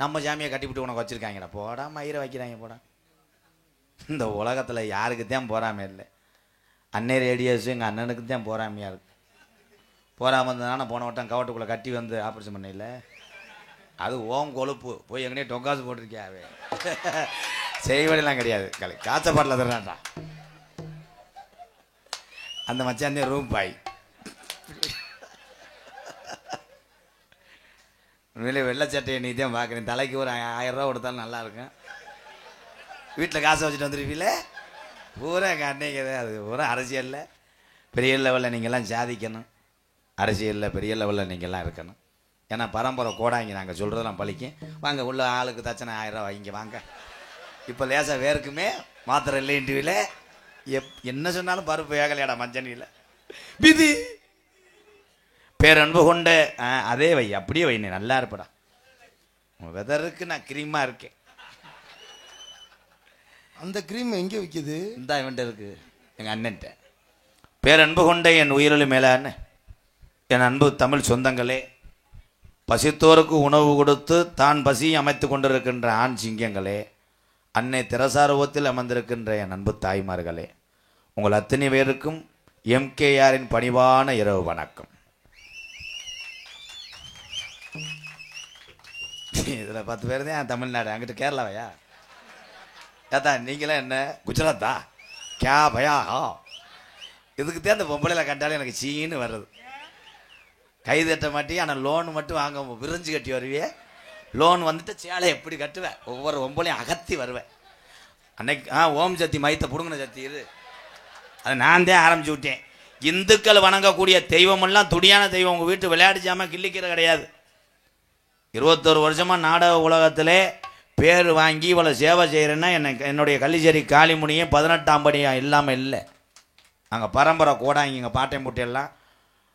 நம்ம சாமியை கட்டிவிட்டு உனக்கு வச்சுருக்காங்கடா. போடா மயிரை வைக்கிறாங்க போடா. இந்த உலகத்தில் யாருக்கு தான் போறாமே இல்லை. அன்னை ரேடியோஸும் எங்கள் அண்ணனுக்கு தான் போறாமையாக இருக்கு. போறாமல் இருந்ததுனா போன வட்டம் கவட்டுக்குள்ளே கட்டி வந்து ஆப்ரேஷன் பண்ணல. அது ஓம் கொழுப்பு போய் எங்கனே டொங்காசு போட்டிருக்கியாவே. செய்வதெல்லாம் கிடையாது. காய்ச்சப்பாட்டில் தர்றான்டா அந்த மச்சாந்தே ரூம் பாய். உண்மையிலே வெள்ளச்சட்டையை நீ தான் பார்க்குறேன். தலைக்கு ஒரு 1000 ரூபா கொடுத்தாலும் நல்லா இருக்கும். வீட்டில் காசை வச்சுட்டு வந்துருப்பீங்களே பூரா எங்கள் அன்னைக்கு. அது பூரா அரசியலில் பெரிய லெவலில் நீங்கள்லாம் சாதிக்கணும். அரசியலில் பெரிய லெவலில் நீங்கள்லாம் இருக்கணும். ஏன்னா பரம்பரை கோடாங்க நாங்கள் சொல்கிறதெல்லாம் பழிக்கும். வாங்க உள்ள ஆளுக்கு தச்சனை 1000 ரூபா வாங்கி வாங்க. இப்போ லேசாக வேர்க்குமே மாத்திரை இல்லை இன்டர்வியூவில். என்ன சொன்னாலும் பருப்பு வேகலையாடா மஞ்சனியில் விதி. பேரன்பு கொண்ட அதே வை, அப்படியே வைனே நல்லா இருப்படா. வெதருக்கு நான் கிரீமாக இருக்கேன். அந்த கிரீம் எங்கே விற்கிது? இந்த இவன்ட்ட இருக்கு, எங்கள் அண்ணன்ட்ட. பேரன்பு கொண்ட என் உயிரில் மேலான்னு என் அன்பு தமிழ் சொந்தங்களே, பசித்தோருக்கு உணவு கொடுத்து தான் பசி அமைத்து கொண்டிருக்கின்ற ஆண் சிங்கங்களே, அன்னை திரசாரூபத்தில் அமர்ந்திருக்கின்ற என் அன்பு தாய்மார்களே, உங்கள் அத்தனை பேருக்கும் எம்கேஆரின் பணிவான இரவு வணக்கம். இதில் 10 பேர் தான் தமிழ்நாடு, அங்கிட்டு கேரளாவையா? ஏத்தா நீங்களாம் என்ன குஜராத்தா? கே பயா? இதுக்கு தான் அந்த பொம்பளையில் கண்டாலும் எனக்கு சீன்னு வர்றது. கை தட்ட மாட்டி, ஆனால் லோன் மட்டும் வாங்க விரிஞ்சு கட்டி வருவே. லோன் வந்துட்டு சேலை எப்படி கட்டுவேன், ஒவ்வொரு பொம்பளையும் அகத்தி வருவேன். அன்னைக்கு ஓம் சக்தி மைத்தை பிடுங்கின சக்தி இது, அதை நான் தான் ஆரம்பிச்சு விட்டேன். இந்துக்கள் வணங்கக்கூடிய தெய்வமெல்லாம் துடியான தெய்வம். உங்கள் வீட்டு விளையாடிச்சாமல் கிள்ளிக்கிற கிடையாது. 21 வருஷமாக நாடக உலகத்திலே பேர் வாங்கி இவ்வளோ சேவை செய்கிறேன்னா என்னுடைய கள்ளிச்சேரி காளிமுனியும் 18ஆம் படியும் இல்லாமல் இல்லை. அங்கே பரம்பரை கோடாங்க எங்கள் பாட்டை முட்டையெல்லாம்.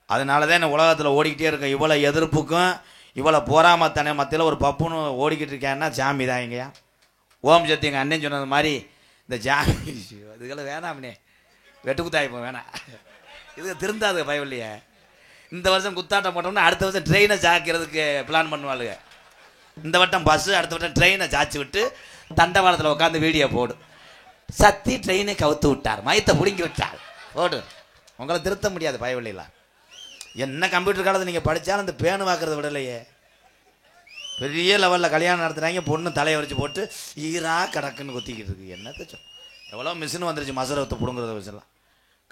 அதனால தான் இந்த உலகத்தில் ஓடிக்கிட்டே இருக்கேன். இவ்வளோ எதிர்ப்புக்கும் இவ்வளோ போராமத்தனை மத்தியில் ஒரு பப்புன்னு ஓடிக்கிட்டு இருக்கேன்னா சாமி தான் இங்கேயா. ஓம் சக்தி எங்கள் அண்ணன் சொன்னது மாதிரி இந்த சாமி இதுக்கெல்லாம் வேணாம்னே, வெட்டுக்குத்தாய்ப்போம் வேணாம். இதுக்கு திருந்தாது பயவில்லையே. இந்த வருஷம் குத்தாட்டம் போட்டோம்னா அடுத்த வருஷம் ட்ரெயினை சாக்கிறதுக்கு பிளான் பண்ணுவாளுங்க. இந்த வட்டம் பஸ்ஸு, அடுத்த வட்டம் ட்ரெயினை சாய்ச்சி விட்டு தண்டவாளத்தில் உட்காந்து வீடியோ போடு. சத்தி ட்ரெயினை கவுத்து விட்டார், மயத்தை பிடுங்கி விட்டார் போடு. உங்களை திருத்த முடியாது பயவில்லைலாம். என்ன கம்ப்யூட்டர் காலத்தில் நீங்கள் படித்தாலும் இந்த பேனு வாக்குறத விடலையே. பெரிய லெவலில் கல்யாணம் நடத்துகிறாங்க, பொண்ணு தலையை வரைச்சி போட்டு ஈரா கடக்குன்னு கொத்திக்கிட்டு இருக்கு. என்னத்த எவ்வளோ மிஷின் வந்துருச்சு மசரத்தை பிடுங்குறத வச்சுலாம்.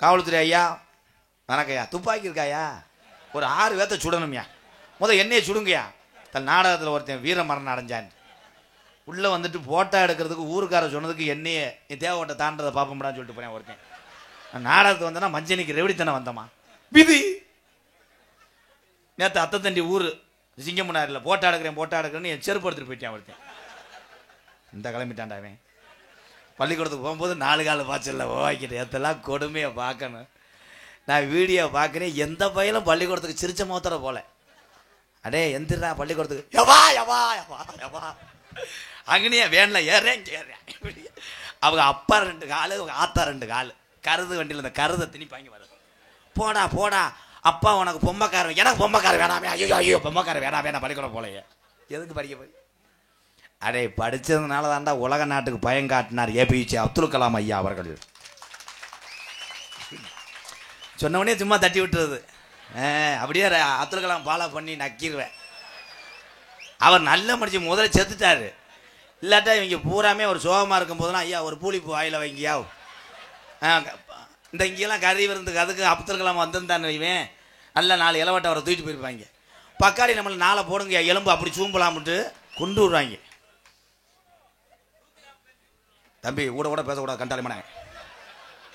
காவல்துறை ஐயா வணக்கம்யா. துப்பாக்கி இருக்காயா? ஒரு 6 பேர்த்த சுடணும்யா. என்னையை சுடுங்கய்யா. நாடகத்தில் ஒருத்தன் வீர மரணம் அடைஞ்சான். உள்ளே வந்துட்டு போட்டோ எடுக்கிறதுக்கு ஊருக்கார சொன்னதுக்கு என்னையே நீ தேவைப்பட்ட தாண்டதை பார்ப்போம்டான்னு சொல்லிட்டு போகிறேன் ஒருத்தன். நாடகத்துக்கு வந்தேன்னா மஞ்சனிக்கு ரெவடித்தனை வந்தம்மா விதி. நேற்று அத்தை தண்டி ஊர் சிங்கமுனாரில் போட்டோ எடுக்கிறேன்னு என் செருப்பு எடுத்துட்டு போயிட்டேன் ஒருத்தன். இந்த கிளம்பிட்டாண்டாவே. பள்ளிக்கூடத்துக்கு போகும்போது 4 கால பாய்ச்சல்ல ஓவாக்கிட்டு எத்தெல்லாம் கொடுமையை பார்க்கணும். நான் வீடியோ பார்க்குறேன். எந்த பையனும் பள்ளிக்கூடத்துக்கு சிரிச்ச முகத்தோட போல. அடே எந்திரா பள்ளிக்கூடத்துக்கு எவா எவா எவா எவா அங்கனையே வேனில் ஏறேன். அவங்க அப்பா 2 காலு, அவங்க ஆத்தா 2 காலு. கருது வண்டியில் இந்த கருதை திணிப்பாங்க வருது. போடா போடா, அப்பா உனக்கு பொம்மைக்காரன், எனக்கு பொம்மைக்காரன் வேணாமே, ஐயோ ஐயோ பொம்மைக்காரன் வேணாமே, நான் படிக்கணும் போலையே. எதுக்கு படிக்க போய்? அடே படித்ததுனால தாண்டா உலக நாட்டுக்கு பயம் காட்டினார் ஏபிஜே அப்துல் கலாம் ஐயா அவர்கள். சொன்னவனே சும்மா தட்டி விட்டுறது. அப்படியே அப்துல் கலாம் ஃபாலோ பண்ணி நக்கிடுவேன். அவர் நல்ல மனுஷன், முதல்ல செத்துட்டாரு. இல்லாட்டா இவங்க பூராமே ஒரு சோகமாக இருக்கும் போதெல்லாம், ஐயா ஒரு பூலிப்பு வாயில் வைங்கியா, இந்த இங்கெல்லாம் கறி விருந்துக்கு அதுக்கு அப்துல் கலாம் வந்திருந்தான்னு வைவேன், நல்லா 4 இலவட்டை அவரை தூக்கிட்டு போயிருப்பாங்க. பக்காடி நம்மளை 4 போடுங்க எலும்பு அப்படி சூம்பலாம்ட்டு கொண்டு விடுவாங்க. தம்பி கூட கூட பேசக்கூடாது, கண்டாலிமான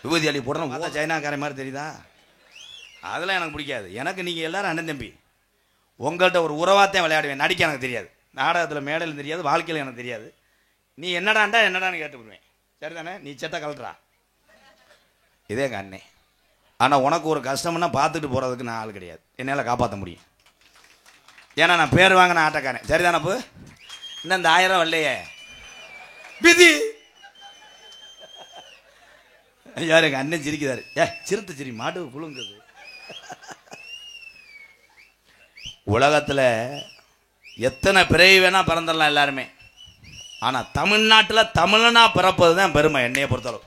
விபூதி அள்ளி போடணும். பார்த்தா சைனாக்கார மாதிரி தெரியுதா? அதெல்லாம் எனக்கு பிடிக்காது. எனக்கு நீங்கள் எல்லாரும் அண்ணன் தம்பி. உங்கள்கிட்ட ஒரு உறவாத்தையும் விளையாடுவேன். நடிக்க எனக்கு தெரியாது, நாடகத்தில் மேடையில் தெரியாது, வாழ்க்கையில் எனக்கு தெரியாது. நீ என்னடாண்டா என்னடான்னு கேட்டுவிடுவேன். சரிதானே? நீ செத்த கலட்டுறா, இதே அண்ணே. ஆனால் உனக்கு ஒரு கஷ்டம்னா பார்த்துட்டு போகிறதுக்கு நான் ஆள் கிடையாது, என்னால் காப்பாற்ற முடியும். ஏன்னா நான் பேர் வாங்கின ஆட்டக்காரன். சரிதானப்பு? இன்னும் இந்த 1000 வரலையே விதி. யார் எங்கள் அண்ணன் சிரிக்கிறாரு. சிறுத்தை சிரி மாடு குழுங்குது. உலகத்தில் எத்தனை பிறவி வேணா பிறந்துடலாம் எல்லாருமே. ஆனால் தமிழ்நாட்டில் தமிழனா பிறப்பது தான் பெருமை என்னையை பொறுத்தளவு.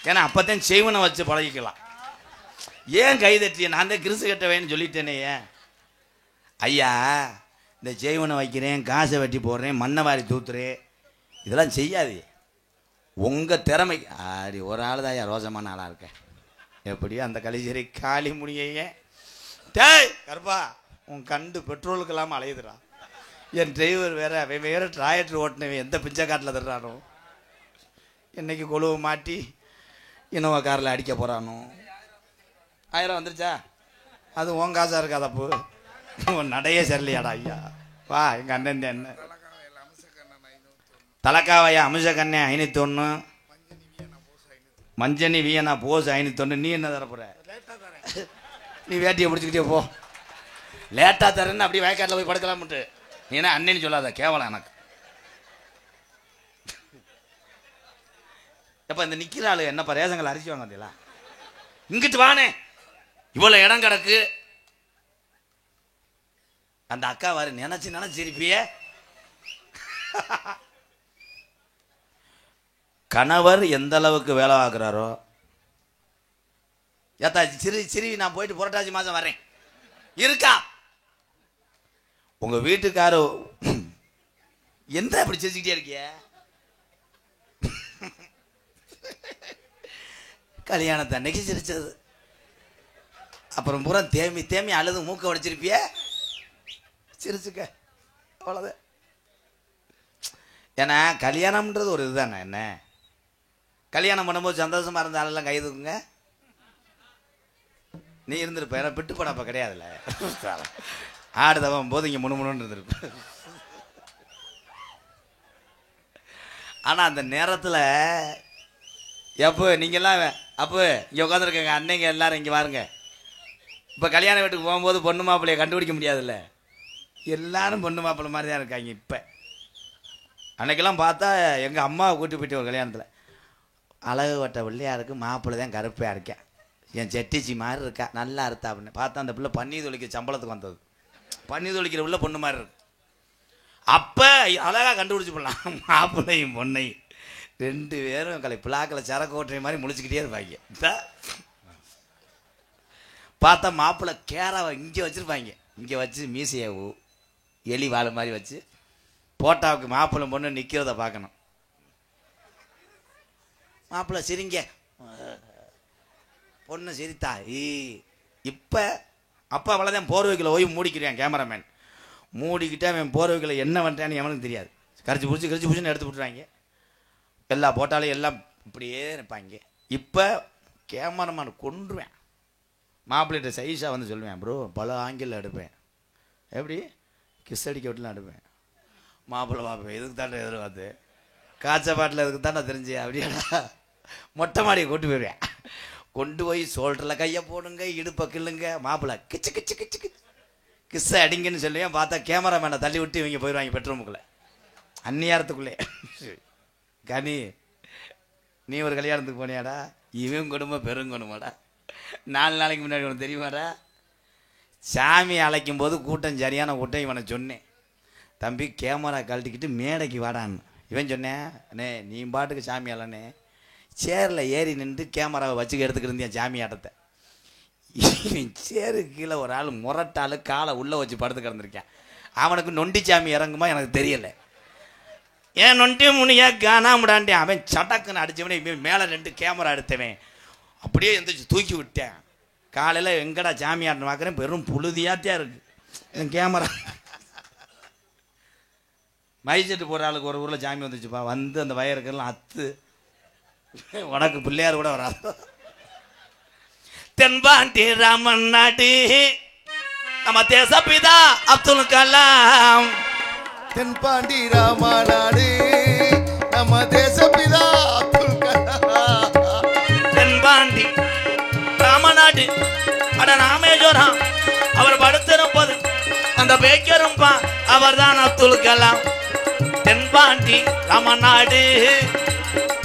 ஏன்னா அப்போத்தான் செய்வனை வச்சு பழகிக்கலாம். ஏன் கைதட்டிய? நான் தான் கிறிசு கட்டவேன்னு சொல்லிட்டேனே. ஏன் ஐயா இந்த செய்வனை வைக்கிறேன், காசை வெட்டி போடுறேன், மண்ணை வாரி தூத்துறேன், இதெல்லாம் செய்யாது. உங்கள் திறமை ஆடி ஒரு ஆள் தான் ரோசமான ஆளாக இருக்கேன். எப்படியோ அந்த கலிசரி காளி முடிய டேய் கருப்பா உன் கண்டு பெட்ரோலுக்கு இல்லாமல் அலையுதுடா. என் டிரைவர் வேற, அவன் வேறு டிராக்டர் ஓட்டினவன் எந்த பிஞ்சைக்காட்டில் தர்றானோ, என்னைக்கு கொழுவை மாட்டி இனோவா காரில் அடிக்க போகிறானோ. 1000 வந்துருச்சா? அது உன் காசாக இருக்காதப்பு. உன் நடையே சரிலையாடா ஐயா. வா எங்கள் அண்ணன் என்ன தலக்காவையா அமிஷ கண்ணே 501, மஞ்சனி வியனா போஸ் 501. நீ என்ன தரப்புற? நீ வேட்டியை பிடிச்சிக்கிட்டே போ. லேட்டாக தரேன்னு அப்படியே வயக்காட்டில் போய் படுக்கலாம்ட்டு. நீ என்ன அண்ணன்னு சொல்லாத, கேவலம் எனக்கு. எப்போ இந்த நிற்கிற ஆளு என்னப்பா ரேசங்களை அரிசி வாங்க வந்தீங்களா? இங்கிட்டு வானே, இவ்வளோ இடம் கிடக்கு. அந்த அக்கா வாரு நினைச்சு நினைச்சிருப்பிய. கணவர் எந்த அளவுக்கு வேலை பார்க்குறாரோ. ஏத்தா சிரி நான் போயிட்டு புரட்டாசி மாதம் வரேன் இருக்கா? உங்க வீட்டுக்காரு எந்த அப்படி சிரிச்சுக்கிட்டே இருக்கிய? கல்யாணத்தை அன்னைக்கு சிரிச்சது, அப்புறம் பூரா தேமி தேமி அழுது மூக்க உடைச்சிருப்பிய. சிரிச்சுக்க, அவ்வளோதான். ஏன்னா கல்யாணம்ன்றது ஒரு இதுதானே. என்ன கல்யாணம் பண்ணும்போது சந்தோஷமா இருந்த ஆளெல்லாம் கை தூக்குங்க. நீ இருந்திருப்ப, ஏன்னா பிட்டு படம் அப்போ கிடையாதுல்ல. ஆடுதவன் போது இங்கே முணுமுணுன்னு இருந்திருப்ப. ஆனால் அந்த நேரத்தில் எப்போ நீங்கள்லாம் அப்போ இங்கே உட்காந்துருக்கங்க அன்னைங்க எல்லாரும் இங்கே பாருங்க. இப்போ கல்யாண வீட்டுக்கு போகும்போது பொண்ணு மாப்பிள்ளையை கண்டுபிடிக்க முடியாதுல்ல, எல்லாரும் பொண்ணு மாப்பிள்ளை மாதிரி தான் இருக்காங்க. இப்போ அன்னைக்கெல்லாம் பார்த்தா எங்கள் அம்மாவை கூட்டி போயிட்டு ஒரு கல்யாணத்தில் அழகு வட்ட வெள்ளையாருக்கு மாப்பிள்ளை தான் கருப்பையாக இருக்கேன், என் செட்டிச்சி மாதிரி இருக்கா, நல்லா இருந்தா அப்படின்னு பார்த்தா அந்த பிள்ளை பன்னீர் தொழிக்கிற சம்பளத்துக்கு வந்தது. பன்னீர் தொழிக்கிற உள்ள பொண்ணு மாதிரி இருக்கு. அப்போ அழகாக கண்டுபிடிச்சி போடலாம் மாப்பிள்ளையும் பொண்ணையும். 2 பேரும் பிளாக்கில் சரக்கு ஓட்டுற மாதிரி முழிச்சுக்கிட்டே இருப்பாங்க. பார்த்தா மாப்பிள்ளை கேராவை இங்கே வச்சுருப்பாங்க, இங்கே வச்சு மீசையை எலி வாழை மாதிரி வச்சு போட்டாவுக்கு மாப்பிள்ளை பொண்ணு நிற்கிறத பார்க்கணும். மாப்பிள்ளை சிரிங்க, பொண்ணு சிரித்தா இப்போ அப்போ அவ்வளோதான். போர்வைக்கில் ஓய்வு மூடிக்கிறான் கேமராமேன். மூடிக்கிட்டே அவன் போர்வைக்கில் என்ன பண்ணுறான்னு எவனுக்கு தெரியாது. கரைச்சி பிடிச்சின்னு எடுத்து விட்டுறாங்க. எல்லா போட்டாலையும் எல்லாம் இப்படியே இருப்பாங்க. இப்போ கேமராமேன் கொண்டுருவேன். மாப்பிள்ளைகிட்ட சைஸாக வந்து சொல்லுவேன், ப்ரோ பல ஆங்கிளில் எடுப்பேன், எப்படி கிஸ் அடிக்க விட்டுலாம் எடுப்பேன். மாப்பிள்ளை பார்ப்பேன், இதுக்கு தாண்டா எதிர்பார்த்து காய்ச்ச பாட்டில் இதுக்கு தாண்டா தெரிஞ்சு அப்படியாடா மொட்டை மாடியை கொண்டு போயிடுவேன். கொண்டு போய் சோல்டரில் கையை போடுங்க, இடுப்பை கிள்ளுங்க, மாப்பிள்ளை கிச்சு கிச்சு கிச்சு கிச்சு கிஸ்ஸை அடிங்கன்னு சொல்லுவேன். பார்த்தா கேமராமேனை தள்ளி விட்டு இவங்க போயிடுவாங்க பெட்ரூமுக்குள்ளே, அந்நியாரத்துக்குள்ளே. கனி நீ ஒரு கல்யாணத்துக்கு போனியாடா, இவன் கொடுமை பெருங்கொடுமாடா. 4 நாளைக்கு முன்னாடி உனக்கு தெரியுமாடா, சாமி அழைக்கும் போது கூட்டம் சரியான கூட்டம். இவனை சொன்னேன், தம்பி கேமரா கழட்டிக்கிட்டு மேடைக்கு வாடான்னு. இவன் சொன்னேன், அண்ணே நீ பாட்டுக்கு சாமி அலண்ணே சேரில் ஏறி நின்று கேமராவை வச்சுக்க எடுத்துக்கிட்டு இருந்தேன் சாமி ஆட்டத்தை. சேரு கீழே ஒரு ஆள் முரட்டாள் காலை உள்ளே வச்சு படுத்து கிடந்திருக்கேன். அவனுக்கு நொண்டி சாமி இறங்குமா எனக்கு தெரியலை. ஏன் நொண்டி முனியா காணாமடான்ட்டே அவன் சடக்குன்னு அடித்தவனே. இவன் மேலே 2 கேமரா எடுத்தவன் அப்படியே எந்திரிச்சு தூக்கி விட்டேன். காலையில் எங்கடா சாமி ஆட்டணும் பார்க்குறேன், பெரும் புழுதியாத்தியா இருக்கு என் கேமரா. மைசெட்டு போகிற ஆளுக்கு ஒரு ஊரில் சாமி வந்துச்சுப்பா, வந்து அந்த வயறுக்கெல்லாம் அத்து உனக்கு பிள்ளையார் கூட வராது. தென்பாண்டி ராமன் நாடு நம்ம தேசப்பிதா அப்துல் கலாம். தென்பாண்டி ராமநாடு நம்ம தேசப்பிதா அப்துல் கலாம். தென்பாண்டி ராமநாடு அட ராமேஸ்வரம் அவர் படுத்திருப்பது அந்த பேக்கரும்பா அவர் தான் அப்துல் கலாம். தென்பாண்டி ராமநாடு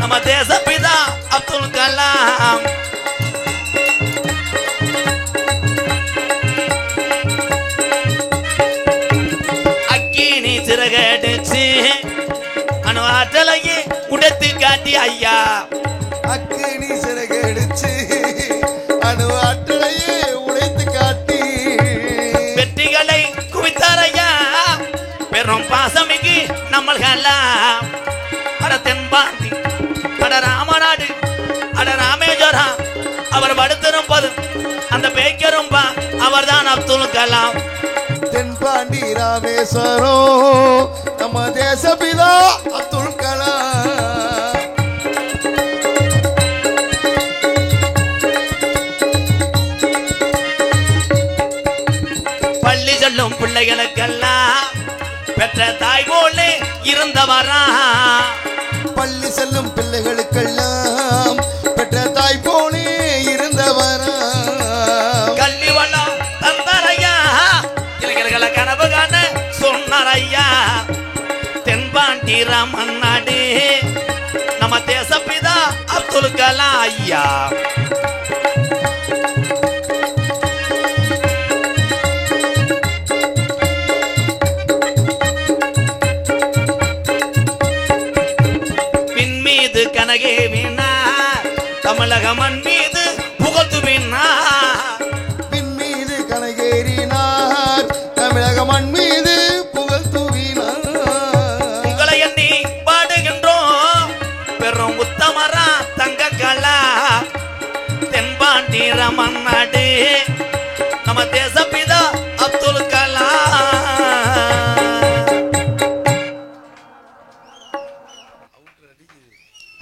நம்ம தேசப்பிதா அப்துல் கலாம். அக்கினி சிறகடிச்சு அணு ஆற்றலையே உடைத்து காட்டி ஐயா. அக்கினி சிறகடிச்சு அணு ஆற்றலையே உடைத்து காட்டி வெற்றிகளை குவித்தாரையா பெரும் பாசமிகு நம்மள்கெல்லாம். அட தென்பாண்டி அட ராமநாடு அட ராமேஸ்வரம் அவர் படுத்திருப்பது அந்த பேக்கரும்பா அவர் தான் அப்துல் கலாம். தென்பாண்டி ராமேஸ்வரம் நம்ம தேசப்பிதா அப்துல் கலாம். பள்ளி சொல்லும் பிள்ளைகளுக்கெல்லாம் பெற்ற தாய் போலே இருந்தவரா. பள்ளி செல்லும் பிள்ளைகளுக்கெல்லாம் பெற்ற தாய் போலே இருந்தவரா. கல்வி வளம் தந்தாரையா இளைஞர்களை கனவு காண சொன்னாரையா. தென்பாண்டி ராமன் நாடு நம்ம தேசப்பிதா அப்துல் கலாம் ஐயா. பின்மீது கனகே வீணா தமிழக மண் மீது புகழ்த்து வீணா. பின்மீது கனகேறினார் தமிழக மண் மீது புகழ் தூவினார். உங்களை எண்ணி பாடுகின்றோம் பெரும் உத்தமரா தங்க கலா. தென்பாண்டி ராமன் நாடு நம்ம தேசப்பிதா அப்துல் கலாம்.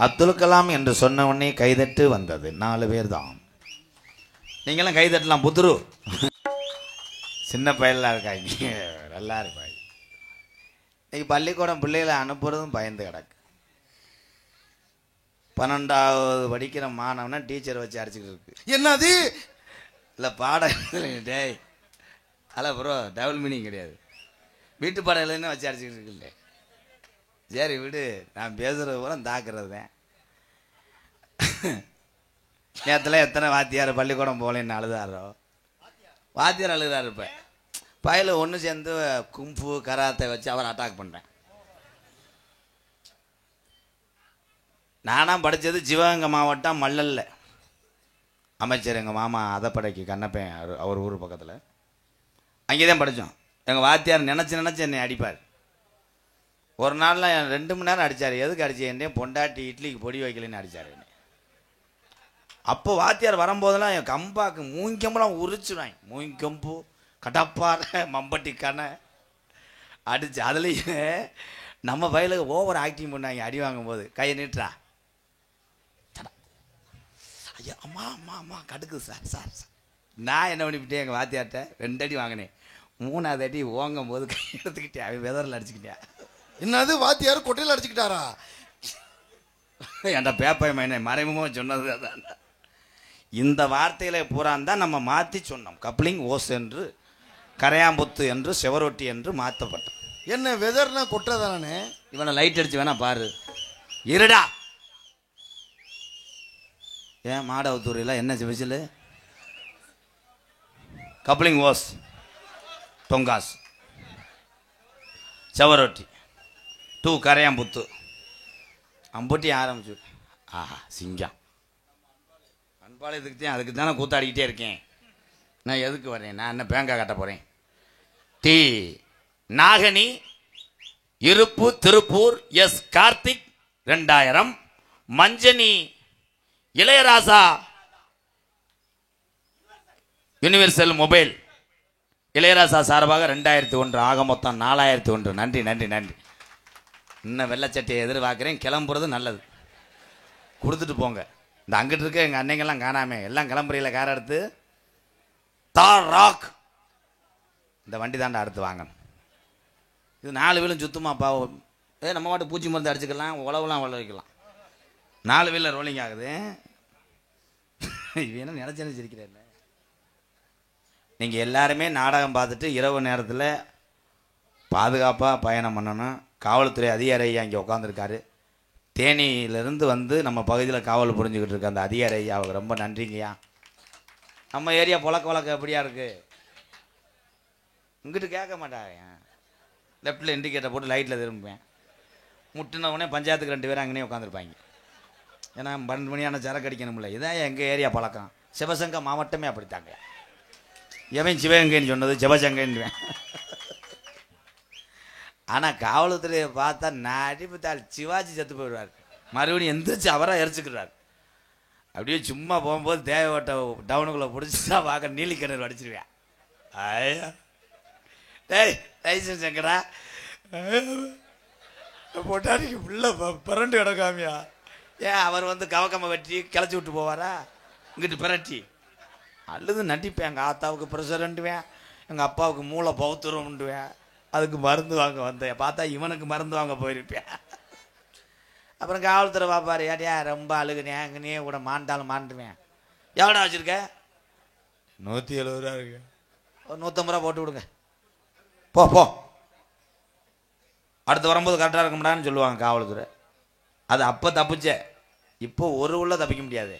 அப்துல் கலாம் என்று சொன்ன உடனே கைதட்டு வந்தது 4 பேர் தான். நீங்களும் கைதட்டலாம். புத்துரு சின்ன பையலாம் இருக்காங்க, நல்லா இருப்பாங்க. இன்னைக்கு பள்ளிக்கூடம் பிள்ளைகளை அனுப்புறதும் பயந்து கிடக்கு. 12வது படிக்கிற மாணவனா டீச்சர் வச்சு அடிச்சுக்கிட்டு இருக்கு. என்னது இல்லை பாடம் டேய் அல்ல ப்ரோ, டபுள் மீனிங் கிடையாது. வீட்டு பாடம் இல்லைன்னு வச்சு அடிச்சுக்கிட்டு இருக்குல்ல. சரி விடு, நான் பேசுறது பூரா தாக்குறது தான். நேரத்தில் எத்தனை வாத்தியார் பள்ளிக்கூடம் போகலன்னு அழுதாரோ. வாத்தியார் அழுகிறாரு. இப்போ பையில ஒன்று சேர்ந்து கும்பு கராத்தை வச்சு அவர் அட்டாக் பண்ணுறேன். நானாக படித்தது சிவகங்கை மாவட்டம் மல்லல்ல. அமைச்சர் எங்கள் மாமா அதப்படைக்கு கண்ணப்பேன், அவர் ஊர் பக்கத்தில். அங்கே தான் படித்தோம். எங்கள் வாத்தியார் நினச்சி என்னை அடிப்பார். ஒரு நாளில் 2 மணி நேரம் அடித்தார். எதுக்கு அடிச்சேன்? பொண்டாட்டி இட்லிக்கு பொடி வைக்கலன்னு அடித்தார் என்னை. அப்போ வாத்தியார் வரும்போதெல்லாம் என் கம்பாக்கு மூங்கம்பெல்லாம் உரிச்சுடுவாங்க. மூங்கம்பு கடப்பாறை மம்பட்டி கணை அடிச்சு. அதுலேயே நம்ம வயலுக்கு ஓவர் ஆக்டிங் பண்ணாங்க. அடி வாங்கும் போது கையை நீட்டுறா, ஐயா அம்மா அம்மா அம்மா கடுக்குது சார் சார் சார். நான் என்ன பண்ணிவிட்டேன், எங்கள் வாத்தியார்கிட்ட 2 அடி வாங்கினேன். 3வது அடி ஓங்கும் போது கை எடுத்துக்கிட்டேன். அவன் வெதரில் அடிச்சுக்கிட்டேன். என்னது வாத்தியார் கொட்டையில் அடிச்சுக்கிட்டாரா? என்கிட்ட பேப்பர் மைனை மறைமுகமாக சொன்னது அதான். இந்த வார்த்தையில பூரா தான் நம்ம மாற்றி சொன்னோம். கப்ளிங் ஓஸ் என்று, கரையாம்புத்து என்று, செவரொட்டி என்று மாற்றப்பட்டோம். என்ன வெதர்னா கொட்டை தானே? இவனை லைட் அடிச்சு வேணா பாரு. இருடா. ஏன் மாடவத்தூரில் என்ன விசில்? கப்ளிங் ஓஸ், தொங்காஸ், செவரொட்டி, 2 கரையாம்புத்து, அம்புட்டி ஆரம்பிச்சு. ஆஹா சிங்கம். அன்பாளையத்துக்கு தான், அதுக்கு தானே கூத்தாடிக்கிட்டே இருக்கேன். நான் எதுக்கு வரேன்? நான் என்ன பேங்கா கட்ட போகிறேன்? டி நாகனி, இருப்பு, திருப்பூர், எஸ் கார்த்திக் 2000. மஞ்சனி இளையராசா யூனிவர்சல் மொபைல் இளையராசா சார்பாக 2001. ஆக மொத்தம் 4001. நன்றி நன்றி நன்றி. இன்னும் வெள்ளச்சட்டையை எதிர்பார்க்குறேன். கிளம்புறது நல்லது, கொடுத்துட்டு போங்க. இந்த அங்கிட்டு இருக்க எங்கள் அன்னைங்கெல்லாம் காணாமே, எல்லாம் கிளம்புறையில் கார் எடுத்து தார் ராக் இந்த வண்டி தாண்டா அடுத்து வாங்கணும். இது 4 வீலும் சுத்தமாக பாவம். நம்ம மாட்டு பூச்சி மருந்து அடிச்சுக்கலாம், உழவுலாம் உழ வைக்கலாம். 4 வீலில் ரோலிங் ஆகுது. இது என்ன நினச்சி நினச்சிருக்கிறேன். நீங்கள் எல்லாருமே நாடகம் பார்த்துட்டு இரவு நேரத்தில் பாதுகாப்பாக பயணம் பண்ணணும். காவல்துறை அதிகாரி ஐயா இங்கே உட்காந்துருக்காரு. தேனியிலேருந்து வந்து நம்ம பகுதியில் காவல் புரிஞ்சுக்கிட்டு இருக்க அந்த அதிகாரி ஐயா, அவருக்கு ரொம்ப நன்றிங்கய்யா. நம்ம ஏரியா வழக்கம் எப்படியா இருக்குது? இங்கிட்டு கேட்க மாட்டாங்க. லெஃப்ட்டில் இண்டிகேட்டர் போட்டு லைட்டில் திரும்புவேன். முட்டினவுடனே பஞ்சாயத்துக்கு 2 பேரும் அங்கேயே உட்காந்துருப்பாங்க. ஏன்னா 12 மணியான சரக்கு அடிக்கணும்ல. இதான் எங்கள் ஏரியா பழக்கம். சிவசங்க மாவட்டமே அப்படித்தாங்க. எவன் சிவகங்கைன்னு சொன்னது சிவசங்கைன்னுவேன். ஆனால் காவல்துறையை பார்த்தா நடிப்புத்தாள் சிவாஜி செத்து போயிடுவார். மறுபடியும் எந்திரிச்சு அவராக எரிச்சுக்கிறார். அப்படியே சும்மா போகும்போது தேவைப்பட்ட டவுனுக்குள்ளே பிடிச்சிட்டா பார்க்க நீலிக்கிணறு அடிச்சிருவேன். ஐயா டேய் லைசன்ஸ் எங்கடா? பொட்டாட்டிக்கு உள்ள பரண்டு கிடக்காமியா? ஏன் அவர் வந்து கவக்கம்மை வெட்டி கிளச்சி விட்டு போவாரா? இங்கிட்டு பிரட்டி அல்லது நடிப்பேன். எங்கள் ஆத்தாவுக்கு ப்ரெஷர்ன்ட்டுவேன், எங்கள் அப்பாவுக்கு மூளை பௌத்துரும்ன்ட்டுவேன். அதுக்கு மருந்து வாங்க வந்தேன். பார்த்தா இவனுக்கு மருந்து வாங்க போயிருப்பேன். அப்புறம் காவல்துறை பார்ப்பாரு. ஏட்டியா ரொம்ப அழுகுனேன், அங்கனே கூட மாண்டாலும் மாண்டுவேன். எவ்வளோ வச்சுருக்க? 170 ரூபா இருக்கு. ஒரு 150 ரூபா போட்டு விடுங்க. போ போ, அடுத்து வரும்போது கரெக்டாக இருக்கும்டான்னு சொல்லுவாங்க காவல்துறை. அது அப்போ தப்பிச்சே. இப்போ ஒரு உள்ள தப்பிக்க முடியாது.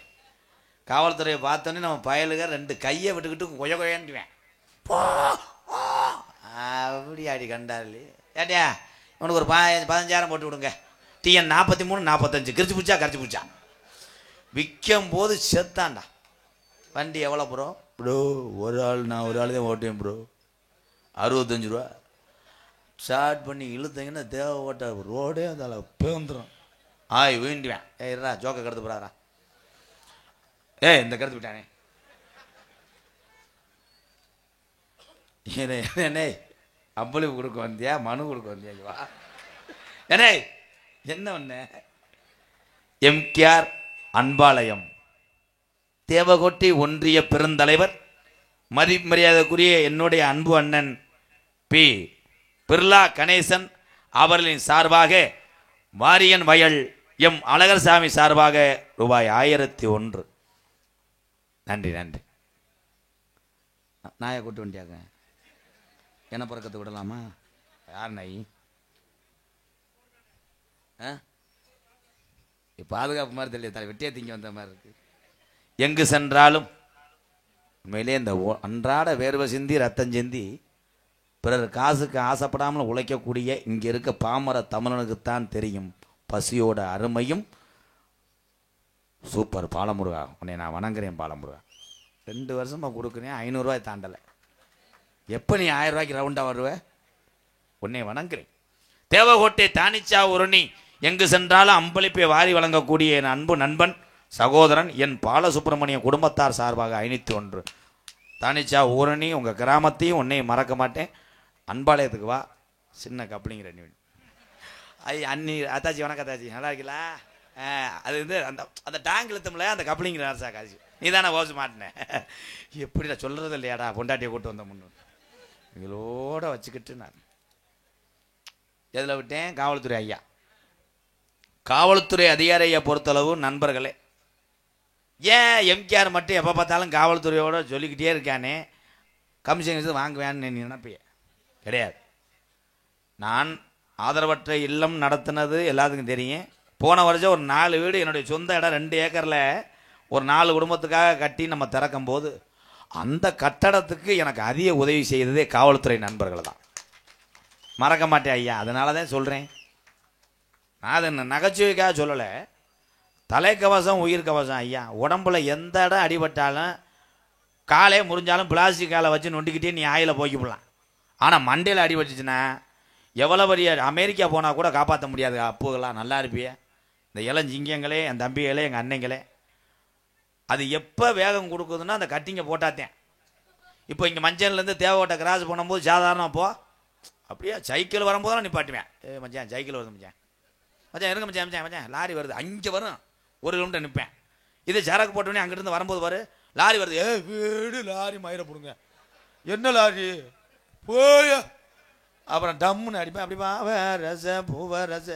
காவல்துறையை பார்த்தோன்னே நம்ம பயலுக 2 கையை விட்டுக்கிட்டு கொய கொயன்ட்டுவேன். போ அப்படி ஆடி கண்டாரு. ஏட்டியா உனக்கு ஒரு 15,000 போட்டு விடுங்க. TN 43 45 கிரிச்சு பூச்சா கரிச்சு பூச்சா. விற்கும் போது செத்தாண்டா. வண்டி எவ்வளோ ப்ரோ? ப்ரோ நான் ஒரு ஆள் தான் ஓட்டுவேன் ப்ரோ. 65 ரூபா. ஸ்டார்ட் பண்ணி இழுத்தீங்கன்னா தேவை ஓட்ட ரோடே அதில் பேந்துடும். வீண்டுவேன். இருடா ஜோக்கை கருத்து போடாதா. இந்த கருத்து விட்டானே. என்னே அம்பளிப்பு கொடுக்க வந்தியா, மனு கொடுக்க வந்தியா? வா என்னே என்ன ஒன்று. எம்கேஆர் அன்பாலயம் தேவகோட்டை ஒன்றிய பெருந்தலைவர் மரியாதைக்குரிய என்னுடைய அன்பு அண்ணன் பி பிர்லா கணேசன் அவர்களின் சார்பாக வாரியன் வயல் எம் அழகர்சாமி சார்பாக ரூபாய் 1001. நன்றி நன்றி. நாயை கூட்டு வண்டியாங்க. என்ன பறக்கத்தை விடலாமா? யார் நாய்? பாதுகாப்பு மாதிரி தெரியல, வெட்டியே திங்க வந்த மாதிரி இருக்கு. எங்கு சென்றாலும் உண்மையிலே இந்த அன்றாட வேர்வை சிந்தி ரத்தம் சிந்தி பிறர் காசுக்கு ஆசைப்படாமல் உழைக்கக்கூடிய இங்கே இருக்க பாமர தமிழனுக்குத்தான் தெரியும் பசியோட அருமையும். சூப்பர் பாலமுருகா, உன்னை நான் வணங்குறேன் பாலமுருகா. 2 வருஷமாக கொடுக்குறேன், 500 ரூபாய் தாண்டலை. எப்போ நீ 1000 ரூபாய்க்கு ரவுண்டாக வருவேன்? உன்னை வணங்குறேன். தேவகோட்டை தானிச்சா உருணி எங்கு சென்றாலும் அம்பளிப்பை வாரி வழங்கக்கூடிய என் அன்பு நண்பன் சகோதரன் என் பாலசுப்ரமணிய குடும்பத்தார் சார்பாக 501. தானிச்சா ஊரணி உங்கள் கிராமத்தையும் உன்னையும் மறக்க மாட்டேன். அன்பாலயத்துக்கு வா, சின்ன கப்ளிங் ரெண்டு. அண்ணி அத்தாச்சி வணக்கம் அத்தாச்சி, நல்லா இருக்கீங்களா? அது வந்து அந்த அந்த டேங்க் இழுத்தமில்ல, அந்த கப்ளிங் ராசா காட்சி நீ தானே ஓசு மாட்டினேன். எப்படி நான் சொல்கிறது இல்லையாடா, பொண்டாட்டியை கூட்டு வந்த முன்னு இவங்களோட வச்சுக்கிட்டு நான் எதில் விட்டேன்? காவல்துறை ஐயா. காவல்துறை அதிகாரியை பொறுத்தளவு நண்பர்களே, ஏன் எம்கேஆர் மட்டும் எப்போ பார்த்தாலும் காவல்துறையோட சொல்லிக்கிட்டே இருக்கானே, கமிஷன் வாங்குவேன்னு நீ நினைப்பைய கிடையாது. நான் ஆதரவற்ற இல்லம் நடத்தினது எல்லாத்துக்கும் தெரியும். போன வருஷம் ஒரு 4 வீடு என்னுடைய சொந்த இடம் 2 ஏக்கரில் ஒரு 4 குடும்பத்துக்காக கட்டி நம்ம திறக்கும் போது அந்த கட்டடத்துக்கு எனக்கு அதிக உதவி செய்ததே காவல்துறை நண்பர்கள் தான். மறக்க மாட்டேன் ஐயா. அதனால தான் சொல்கிறேன். நான் அதை நகைச்சுவைக்காக சொல்லலை. தலைக்கவசம் உயிர் கவசம் ஐயா. உடம்புல எந்த இடம் அடிபட்டாலும் காலே முறிஞ்சாலும் பிளாஸ்டிக் காலை வச்சு நொண்டிக்கிட்டே நீ ஆயில போய்க்கிடலாம். ஆனால் மண்டையில் அடிபட்டுச்சுன்னா எவ்வளோ பெரிய அமெரிக்கா போனால் கூட காப்பாற்ற முடியாது. அப்புகளாம் நல்லா இருப்பிய. இந்த இளஞ்சிங்கங்களே, என் தம்பிகளே, எங்கள் அன்னைங்களே, அது எப்போ வேகம் கொடுக்குதுன்னா அந்த கட்டிங்கை போட்டாத்தேன். இப்போ இங்கே மஞ்சள்லேருந்து தேவைப்பட்ட கிராஸ் பண்ணும்போது சாதாரணம் போ, அப்படியே சைக்கிள் வரும்போது தான் நிப்பாட்டுவேன். மச்சான் சைக்கிள் வருது மச்சான், மச்சான் இருங்க மச்சான், மச்சான் மச்சான் லாரி வருது, அங்கே வரும் 1 கிலோமீட்டர் நிற்பேன். இது சரக்கு போட்டோன்னே அங்கிருந்து வரும்போது பாரு லாரி வருது, வீடு லாரி மயிரை போடுங்க, என்ன லாரி போய் அப்புறம் டம்முன்னு அடிப்பேன். அப்படிப்பா ரச பூவ ரச,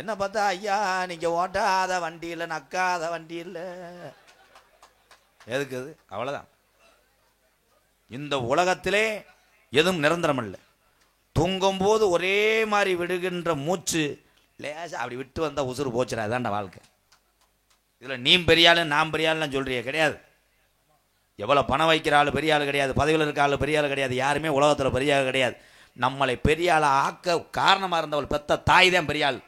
என்ன பார்த்தா ஐயா நீங்கள் ஓட்டாத வண்டி இல்லை, நக்காத வண்டி இல்லை, எதுக்கு அது? அவ்வளோதான். இந்த உலகத்திலே எதுவும் நிரந்தரம் இல்லை. தூங்கும்போது ஒரே மாதிரி விடுகின்ற மூச்சு லேசா அப்படி விட்டு வந்தால் உசுறு போச்சுடா. அதான்டா வாழ்க்கை. இதில் நீ பெரிய ஆளு நான் பெரிய ஆளுன்னு சொல்கிறிய கிடையாது. எவ்வளோ பணம் வைக்கிற ஆள் பெரிய ஆள் கிடையாது, பதவியில் இருக்க ஆள் பெரிய ஆள் கிடையாது, யாருமே உலகத்தில் பெரிய ஆள் கிடையாது. நம்மளை பெரிய ஆளை ஆக்க காரணமாக இருந்தவள் பெத்த தாய் தான் பெரிய ஆள்.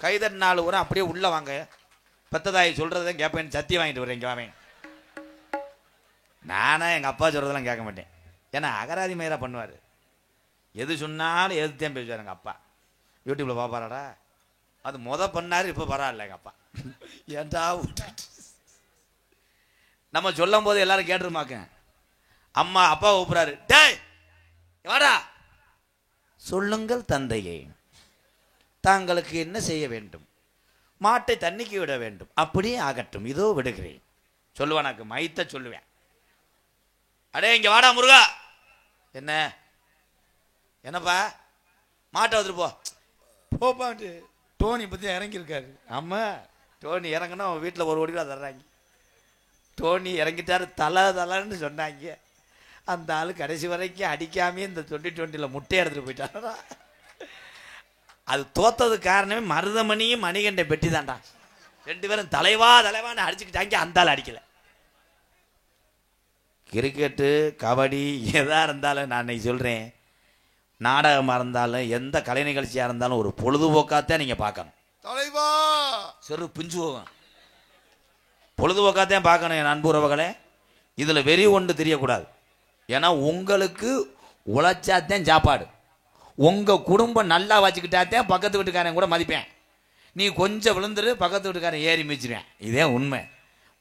கைதட்டினாலும் கூட அப்படியே உள்ள வாங்க, பெத்த தாய் சொல்கிறதான் கேட்பேன், சத்தியம் வாங்கிட்டு வரேன். இங்கே வாங்க. நானே எங்கள் அப்பா சொல்கிறதெல்லாம் கேட்க மாட்டேன். ஏன்னா அகராதி மயிரா பண்ணுவார். எது சொன்னாலும் எதுத்தான் பேசுவார் எங்கள் அப்பா. யூடியூப்பில் பார்ப்பாராடா, அது பண்ணார், இப்போ பரவாயில்ல எங்கள் அப்பா. ஏன்டா நம்ம சொல்லும் போது எல்லாரும் கேட்டுருமாக்க. அம்மா அப்பா கூப்பிட்றாரு, டேய் வாடா, சொல்லுங்கள் தந்தையே, தாங்களுக்கு என்ன செய்ய வேண்டும்? மாட்டை தண்ணிக்கு விட வேண்டும். அப்படியே ஆகட்டும், இதோ விடுகிறேன் சொல்லுவேன். எனக்கு மைத்த சொல்லுவேன். அடே இங்கே வாடா முருகா. என்ன என்னப்பா? மாட்டை வந்துட்டு போப்பான்ட்டு டோனி பற்றி இறங்கியிருக்காரு. ஆமாம், டோனி இறங்கினா அவன் வீட்டில் 1 கோடி ரூபா தர்றாங்க. டோனி இறங்கிட்டாரு தலைன்னு சொன்னாங்க. அந்த ஆள் கடைசி வரைக்கும் அடிக்காமே இந்த 2020 முட்டையை எடுத்துகிட்டு போயிட்டாரா. அது தோத்தது காரணமே மருதமணியும் மணிகண்டை பெட்டி தான்டா. 2 பேரும் தலைவான்னு அடிச்சுக்கிட்டாங்க. அந்த ஆள் அடிக்கலை. கிரிக்கெட்டு கபடி எதாக இருந்தாலும் நான் இன்னைக்கு சொல்கிறேன், நாடகமாக இருந்தாலும் எந்த கலை நிகழ்ச்சியாக இருந்தாலும் ஒரு பொழுதுபோக்காத்தான் நீங்கள் பார்க்கணும். தலைவா சிறு பிஞ்சு போகும், பொழுதுபோக்காத்தான் பார்க்கணும் என் அன்பு உறவுகளே. இதில் வெறி ஒன்று தெரியக்கூடாது. ஏன்னா உங்களுக்கு உழைச்சாத்தான் சாப்பாடு. உங்கள் குடும்பம் நல்லா வச்சுக்கிட்டாத்தான் பக்கத்து வீட்டுக்காரன் கூட மதிப்பேன். நீ கொஞ்சம் விழுந்துரு, பக்கத்து வீட்டுக்காரன் ஏறி மிச்சிருவேன். இதே உண்மை.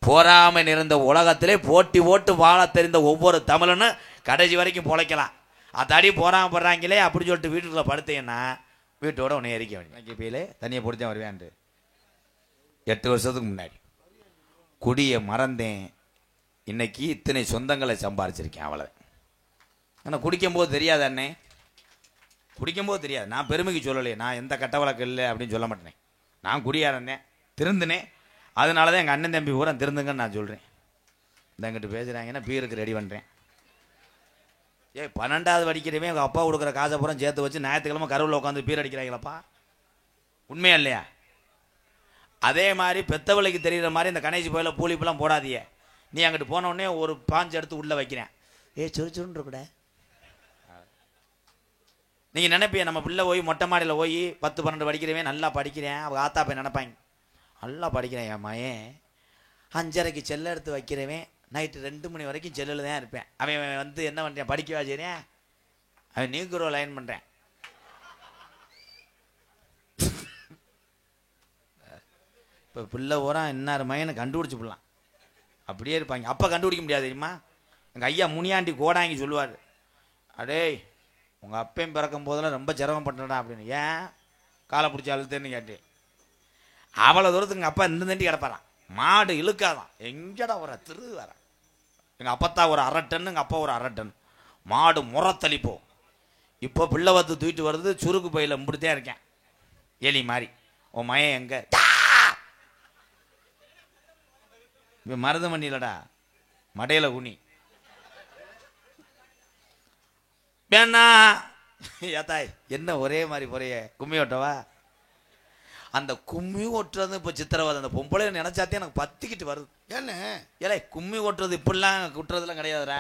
போராமை நிறைந்த உலகத்திலே போட்டி போட்டு வாழ தெரிந்த ஒவ்வொரு தமிழனும் கடைசி வரைக்கும் பொழைக்கலாம். அத்தாடி போறாங்களே அப்படி சொல்லிட்டு வீட்டுக்குள்ள படுத்தீங்கன்னா வீட்டோட உன்னை எரிக்க வேண்டிய பையிலே தண்ணியை பிடிச்சா வருவேன்ட்டு 8 வருஷத்துக்கு முன்னாடி குடியை மறந்தேன். இன்னைக்கு இத்தனை சொந்தங்களை சம்பாரிச்சிருக்கேன். அவ்வளோ. ஆனால் குடிக்கும்போது தெரியாது அண்ணே, குடிக்கும்போது தெரியாது. நான் பெருமைக்கு சொல்லலையே, நான் எந்த கட்ட வழக்கு இல்லை அப்படின்னு சொல்ல மாட்டேனே. நான் குடியாரந்தேன், திருந்தினேன். அதனால தான் எங்கள் அண்ணன் தம்பி பூரா திருந்துங்கன்னு நான் சொல்கிறேன். இந்த எங்கிட்ட பேசுகிறாங்கன்னா பீருக்கு ரெடி பண்ணுறேன். 12வது படிக்கிறவே எங்கள் அப்பா கொடுக்குற காசை பூரா சேர்த்து வச்சு ஞாயிற்றுக்கிழமை கருவில் உட்காந்து பீர் அடிக்கிறாங்களப்பா. உண்மையா இல்லையா? அதே மாதிரி பெத்தவளைக்கு தெரிகிற மாதிரி இந்த கணேசி போயில பூலிப்பெல்லாம் போடாதீங்க. நீ அங்கிட்டு போனோடனே ஒரு பாஞ்சு எடுத்து உள்ளே வைக்கிறேன். சுறுச்சுருன்னு இருக்கக்கூட. நீங்கள் நினைப்பீங்க நம்ம பிள்ளை போய் மொட்டை மாடியில் போய் 10-12 படிக்கிறவே நல்லா படிக்கிறேன். அவங்க ஆத்தா போய் நினைப்பாங்க, நல்லா படிக்கிறேன் என் மயன் 5:30க்கு செல்லை எடுத்து வைக்கிறவன் நைட்டு 2 மணி வரைக்கும் செல்லில் தான் இருப்பேன். அவன் வந்து என்ன பண்ணுறேன், படிக்கவா செய்கிறேன், அவன் நீக்குறோ லைன் பண்ணுறேன். இப்போ பிள்ளை பூரா இன்னார் மயனை கண்டுபிடிச்சி போடலாம். அப்படியே இருப்பாங்க. அப்போ கண்டுபிடிக்க முடியாது தெரியுமா? எங்கள் ஐயா முனியாண்டி கோடாங்கி சொல்லுவார், அடே உங்கள் அப்பையும் பிறக்கும் போதெல்லாம் ரொம்ப சிரமம் பண்ணுறா அப்படின்னு. ஏன் காலை பிடிச்சி அழுத்தேன்னு கேட்டு அவ்வளோ தூரத்துக்கு எங்கள் அப்பா இந்த தண்டி கிடப்பாரான். மாடு இழுக்காதான். எங்கடா ஒரு திரு வர. எங்கள் அப்பத்தா ஒரு 1/2 டன், எங்கள் அப்பா ஒரு 1/2 டன். மாடு முறத்தளிப்போம். இப்போ பிள்ளை வத்து தூக்கிட்டு வருது, சுருக்கு பையில் முடித்தே இருக்கேன் எலி மாதிரி. உன் மயம் எங்க? இப்போ மருதமணி இல்லடா, மடையில குனி வேணா. ஏத்தாய் என்ன ஒரே மாதிரி போறிய கும்மி ஓட்டவா? அந்த கும்மி ஓட்டுறது இப்போ சித்திரவதை. அந்த பொம்பளை நினைச்சாத்தே எனக்கு பத்திக்கிட்டு வருது. என்ன ஏலே கும்மி ஓட்டுறது இப்படிலாம் குட்டுறதுலாம் கிடையாதுடா.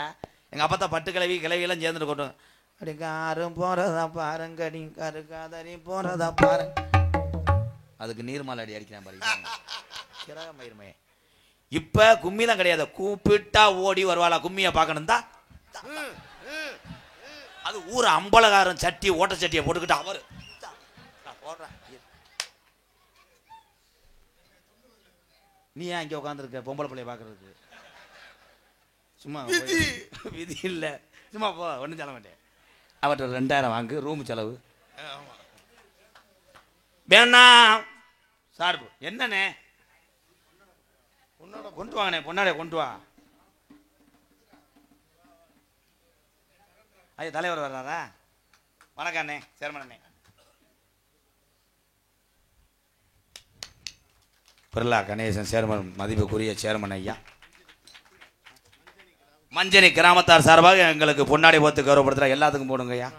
எங்கள் அப்பா தான் பட்டு கிளவியெல்லாம் சேர்ந்துட்டு கொட்டுவோம். அப்படி காரும் போகிறதா பாருங்கடி கருக்காதரி போகிறதா பாருங்க. அதுக்கு நீர்மாலை அடி அடிக்கிறேன் பாருங்க மயிருமே. இப்போ கும்மிலாம் கிடையாது. கூப்பிட்டா ஓடி வருவாளா கும்மியை பார்க்கணும் தான். அது ஊர் அம்பலகாரன் சட்டி ஓட்ட சட்டியை போட்டுக்கிட்டு அவர் போடுறேன். நீ ஏன் இங்கே உட்காந்துருக்க பொம்பளை பிள்ளைய பார்க்கறதுக்கு? சும்மா விதி இல்லை. சும்மா போ, ஒன்றும் சொல்ல மாட்டேன். அவர்கிட்ட 2000 வாங்கு, ரூம் செலவு வேணா. சார் என்னண்ணே கொண்டு வாங்கண்ணே, பொன்னாடே கொண்டு வா. ஐயா தலைவர் வர்றாரா? வணக்கம் அண்ணே, சேர்மன் அண்ணே. பிர்லா கணேசன் சேர்மன், மதிப்புக்குரிய சேர்மன் ஐயா. மஞ்சனி கிராமத்தார் சார்பாக எங்களுக்கு பொன்னாடி போத்து கௌரவப்படுத்துற எல்லாத்துக்கும் போடுங்க ஐயா.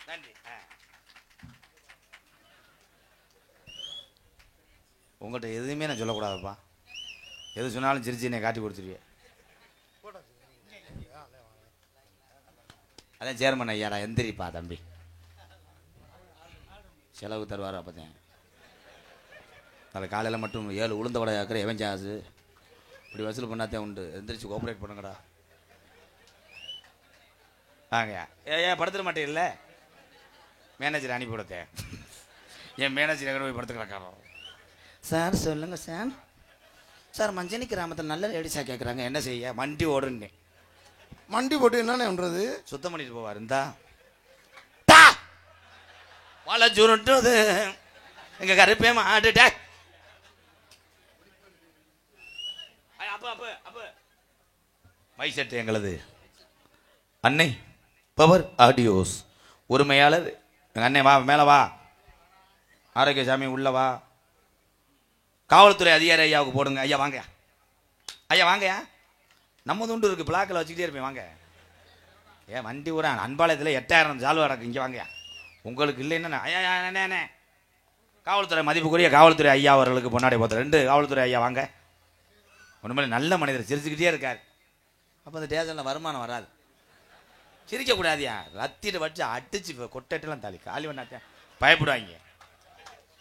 நன்றி. உங்கள்கிட்ட எதுவுமே நான் சொல்லக்கூடாதுப்பா. எது சொன்னாலும் சிரிச்சு என்னை காட்டி கொடுத்துருவேன். அதான் சேர்மன் ஐயாடா, எந்திரிப்பா தம்பி. செலவு தருவார். அப்போதான் நாளை காலையில் மட்டும் 7 உளுந்த வடை ஆக்கிற எவன் ஜாஸு இப்படி வசூல் பண்ணாதே உண்டு. எந்திரிச்சு கோஆப்ரேட் பண்ணுங்கடா. வாங்கய்யா. ஏன் படுத்துட மாட்டேன்? மேனேஜர் அனுப்பி விடத்தேன். என் மேனேஜர் எங்கே போய் படுத்துக்கிறாக்காரோ. சார் சொல்லுங்க சார். சார் மஞ்சனி கிராமத்தில் நல்ல லேடிஸாக கேட்குறாங்க, என்ன செய்ய? மண்டி ஓடுன்னு. மண்டி போட்டு என்னென்ன பண்றது? சுத்தம் பண்ணிட்டு போவார். இருந்தா வாழை சுருட்டுது எங்க கருப்பே மாட்டுட்டே. மைசெட் எங்களது அன்னை பவர் ஆடியோஸ் உரிமையாளர் எங்க அண்ணே. வா மேல வா. ஆரோக்கியசாமி உள்ள வா. காவல்துறை அதிகாரி ஐயாவுக்கு போடுங்க. ஐயா வாங்க. ஐயா வாங்கயா. நம்ம துண்டு இருக்கு, பிளாக்கில் வச்சுக்கிட்டே இருப்பேன். வாங்க. ஏன் வண்டி ஊரா அன்பாளையத்தில் 8000 ஜால்வா நடக்கு. இங்கே வாங்கயா. உங்களுக்கு இல்லைன்னா ஐயா அண்ணே. காவல்துறை மதிப்புக்குரிய காவல்துறை ஐயா அவர்களுக்கு பொன்னாடி போத்த 2 காவல்துறை ஐயா வாங்க. ஒன்றுமே நல்ல மனிதர், சிரிச்சுக்கிட்டே இருக்கார். அப்போ அந்த ஸ்டேஷனில் வருமானம் வராது. சிரிக்கக்கூடாதியா. ரத்திட்டு வச்சு அடிச்சு கொட்டட்டெல்லாம் தாலி காலி பண்ணாத்தே பயப்படுவாங்க.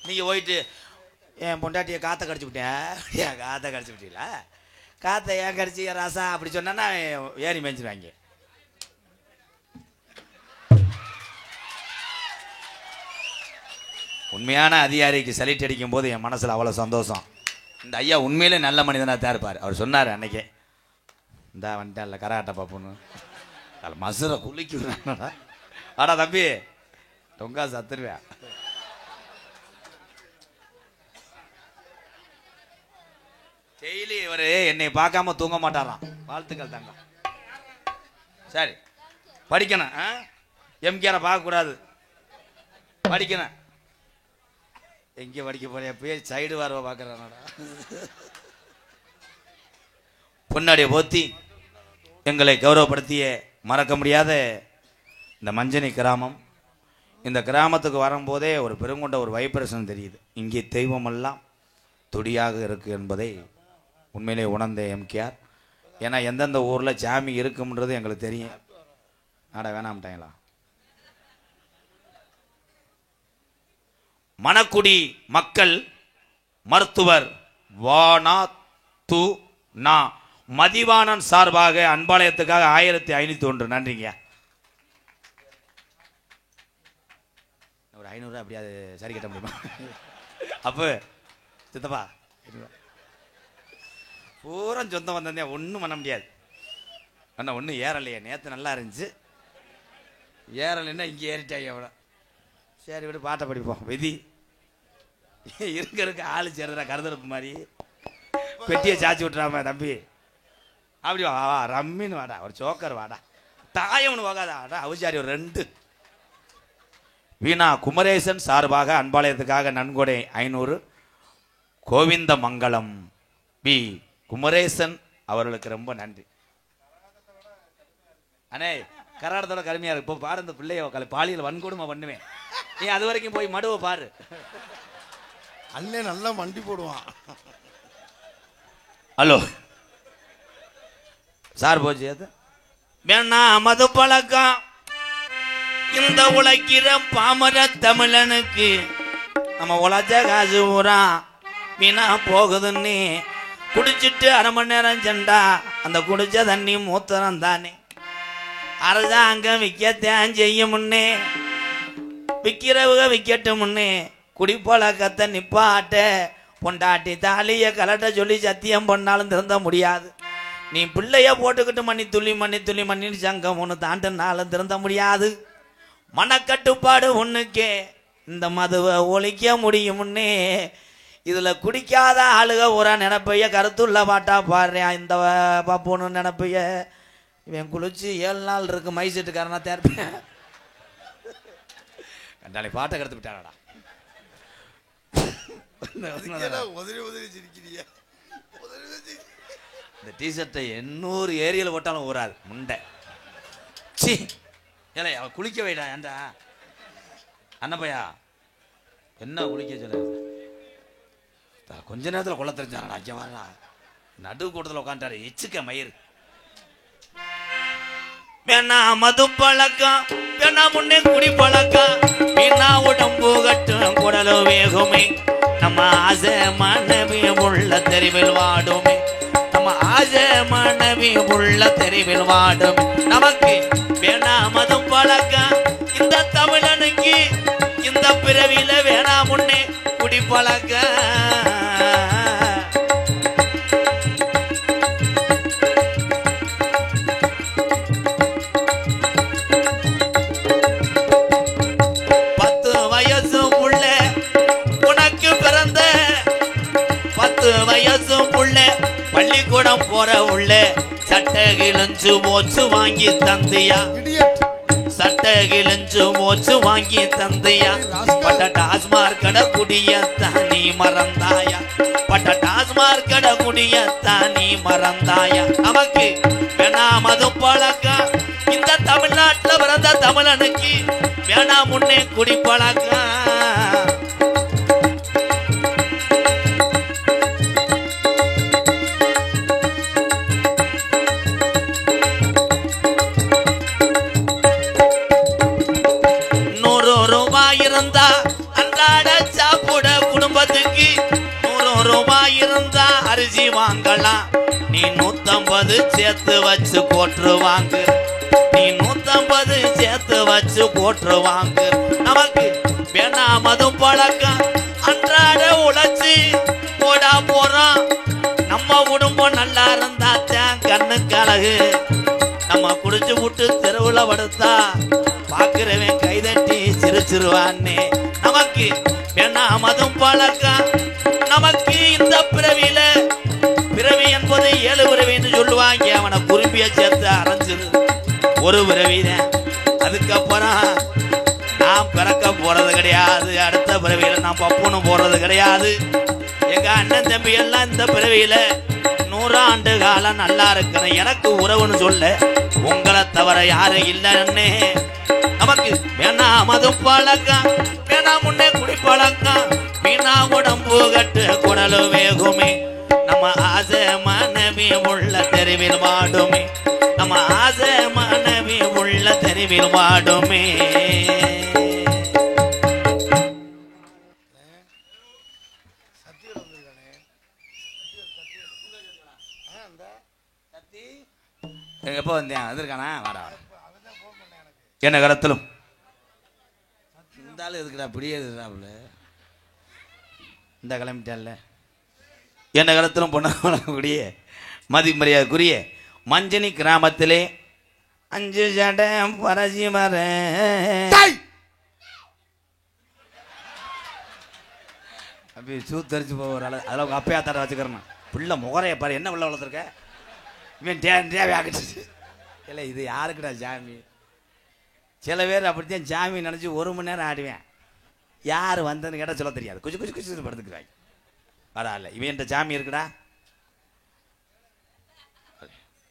நீங்கள் போயிட்டு என் பொண்டாட்டியை காற்றை கடிச்சு விட்டேன். ஏன் காற்றை கடிச்சு விட்டீங்களா? காற்றை ஏன் கடிச்சு ரசா அப்படி சொன்னா ஏறி மேய்ச்சிருவாங்க. உண்மையான அதிகாரிக்கு சலிட் அடிக்கும் போது என் மனசில் அவ்வளோ சந்தோஷம். இந்த ஐயா உண்மையிலே நல்ல மனிதனாக தான் இருப்பார். அவர் சொன்னார் அன்னைக்கே, இந்த வந்துட்டான்ல கராட்டை பாப்புன்னு அதில் மசுரை குளிக்கிறாடா. ஆடா தம்பி தொங்கா சத்துருவேன். டெய்லி இவர் என்னை பார்க்காம தூங்க மாட்டாராம். வாழ்த்துக்கள் தங்க. சரி படிக்கணும். எம்கேரை பார்க்கக்கூடாது, படிக்கணும். எங்கே படிக்க போறேன்? போய் சைடு வாரவ பார்க்குறானடா. பொன்னாடியை போத்தி எங்களை கௌரவப்படுத்திய மறக்க முடியாத இந்த மஞ்சனி கிராமம். இந்த கிராமத்துக்கு வரும்போதே ஒரு பெருங்கொண்ட ஒரு வைப்ரேஷன் தெரியுது. இங்கே தெய்வமெல்லாம் துடியாக இருக்கு என்பதை உண்மையிலே உணர்ந்த எம்கேஆர். ஏன்னா எந்தெந்த ஊரில் சாமி இருக்கும்ன்றது எங்களுக்கு தெரியும். ஆட வேணாம்ட்டாங்களா? மணக்குடி மக்கள் மருத்துவர் வானா து நா மதிவாணன் சார்பாக அன்பாளையத்துக்காக 1501. நன்றிங்க. ஒரு 500 அப்படியே சரி கட்ட முடியுமா? அப்போ சித்தப்பா பூரா சொந்தம் வந்தே ஒன்றும் பண்ண முடியாது. அண்ணா ஒன்றும் ஏறலையே. நேற்று நல்லா இருந்துச்சு, ஏறலைன்னா இங்கே ஏறிட்டாங்க அவ்வளோ. சரி விட்டு பாட்டை படிப்போம். விதி இருக்க ஆளு சேர்றா கருதரப்பு மாதிரி பெட்டியை சாச்சி விட்டுறாம தம்பி. அப்படி வா வா ரம்மின்னு வாடா. ஒரு சோக்கர் வாடா. தாயம்னு போகாதா வாடா. அவுச்சாரி ஒரு 2. வீணா குமரேசன் சார்பாக அன்பாளையத்துக்காக நன்கொடை 500. கோவிந்த மங்கலம் பி குமரேசன் அவர்களுக்கு ரொம்ப நன்றி. அண்ணே கராடத்தோட கருமையா இருக்கு. இப்போ பாரு இந்த பிள்ளைய பாலியல் வன்கொடுமை பண்ணுவேன். நீ அது வரைக்கும் போய் மடுவை பாரு. அண்ணே நல்லா மண்டி போடுவான். ஹலோ சார் போச்சு. அது வேணா மது பழக்கம் இந்த உழைக்கிற பாமர தமிழனுக்கு நம்ம உழைச்ச காசு ஊரா வீணா போகுதுன்னு குடிச்சிட்டு 1/2 மணி நேரம் செண்டா அந்த குடிச்ச தண்ணி மூத்திரம் தானே. அரசாங்கம் விற்கத்தான் செய்யும் முன்னே, விற்கிறவங்க விற்கட்டும் முன்னே குடிப்பழக்கத்தை நிப்பாட்ட பொண்டாட்டி தாலியை கலட்ட சொல்லி சத்தியம் பண்ணாலும் திருந்த முடியாது. நீ பிள்ளைய போட்டுக்கிட்டு மண்ணி துள்ளி மண்ணின்னு சங்கம் ஒன்று தாண்டினாலும் திருந்த முடியாது. மனக்கட்டுப்பாடு ஒன்றுக்கே இந்த மதுவை ஒழிக்க முடியும்னே. இதில் குடிக்காத ஆளுக ஒரு நினைப்பைய கருத்துள்ள பாட்டா பாடுறேன். இந்த பாப்போன்னு நினைப்பைய இவன் குளிச்சு 7 நாள் இருக்கு மைசெட்டுக்காரனா தேர்ப்பேன். கண்டாலே பாட்டை கருத்து விட்டாடா. இந்த டிஷர்ட்டை 800 ஏரியில் போட்டாலும் ஊறாது முண்டை. சி ஏலே அவ குளிக்க வைடா. ஏண்டா அண்ணப்பையா என்ன குளிக்க சொல்ல? கொஞ்ச நேரத்தில் கொள்ள தெரிஞ்சாடா. ஐயா வரா நடு கூட்டத்தில் உட்காந்துட்டாரு எச்சுக்க மயிர். வேணா மது பழக்கம் வேணா முன்னே குடி பழக்கம் வீணா உடம்பு கட்டும் குடலு வேகுமே. நம்ம ஆசை மனைவி உள்ள தெருவில் வாடுமே. நம்ம ஆசை மனைவி உள்ள தெருவில் வாடுமே. நமக்கு வேணா மது பழக்கம் இந்த தமிழனுக்கு இந்த பிறவியில வேணா முன்னே குடி பழக்கம். பள்ளிக்கூடம் போற உள்ள சட்டை கிழிஞ்சு மோச்சு வாங்கி தந்தியா. சட்டை கிழிஞ்சு மோச்சு வாங்கி தந்தியா. பட்ட டாஸ்மார் கடை குடியத்தான் நீ மறந்தாயா. பட்ட டாஸ்மார் கடை குடியத்தான் நீ மறந்தாயா. நமக்கு வேணா மது பழக்கம் இந்த தமிழ்நாட்டுல பிறந்த தமிழனுக்கு வேணா முன்னே குடி பழக்கம். இருந்தா அன்றாட சாப்பிட குடும்பத்துக்கு 100 ரூபாய் இருந்தா அரிசி வாங்கலாம். நீ 150 சேர்த்து வச்சு கோற்று வாங்கு. நீ 150 சேர்த்து வச்சு கோற்று வாங்கு. நமக்கு வேணா மது பழக்கம் அன்றாட உழைச்சி போடா போறோம். நம்ம குடும்பம் நல்லா இருந்தா தான் கண்ணுக்கு அழகு. நம்ம குடிச்சு விட்டு தெருவுல படுத்தா பாக்குறவன் கைதட்டி சிரிச்சிருவானே. நமக்கு வேணா மது பழக்கம். நமக்கு இந்த பிறவியில பிறவி என்பது 7 பிறவின்னு சொல்லுவாங்க. அவனை குறும்பிய சேர்த்து அரைஞ்சிரு ஒரு பிறவிதான். அதுக்கப்புறம் நான் பிறக்க போறது கிடையாது. அடுத்த பிறவியில நான் பப்புன்னு போறது கிடையாது. எங்க அண்ணன் தம்பி எல்லாம் இந்த பிறவியில 100 ஆண்டு காலம் நல்லா இருக்கணும். எனக்கு உறவுன்னு சொல்ல உங்களை தவிர யாரும் இல்லைன்னு. நமக்கு வேணா மது பழக்கம் வேணா முன்னே குடி பழக்கம் வீணா உடம்பு கட்டு குடலு வேகுமே. நம்ம ஆசை மனைவி உள்ள தெருவில் வாடுமே. நம்ம ஆசை மனைவி உள்ள தெருவில் வாடுமே. எப்போ வந்தேன் வந்திருக்கானா வாடா. என்ன கடத்தலும் இருந்தாலும் எதுக்குடா பிடியாதுல இந்த கிளம்பிட்டால. என்ன கடத்தலும் பொண்ணக்கூடிய மதி மரியாதைக்குரிய மஞ்சனி கிராமத்திலே 5 ஜடை பரசி வர அப்படி சூத்தரிச்சு போகிற அதில் உங்கள் அப்பையா தடை வச்சுக்கிறேன். பிள்ளை முகரைய பாரு என்ன பிள்ளை வளர்த்துருக்க. இவன் தேவை ஆகிடுச்சு. இல்லை இது யாருக்குடா சாமி. சில பேர் அப்படித்தான் சாமி நினச்சி 1 மணி நேரம் ஆடுவேன். யார் வந்ததுன்னு கேட்டால் சொல்ல தெரியாது. குச்சி குச்சி குச்சி படுத்துக்கிறாங்க. வரல இவன் சாமி இருக்குடா.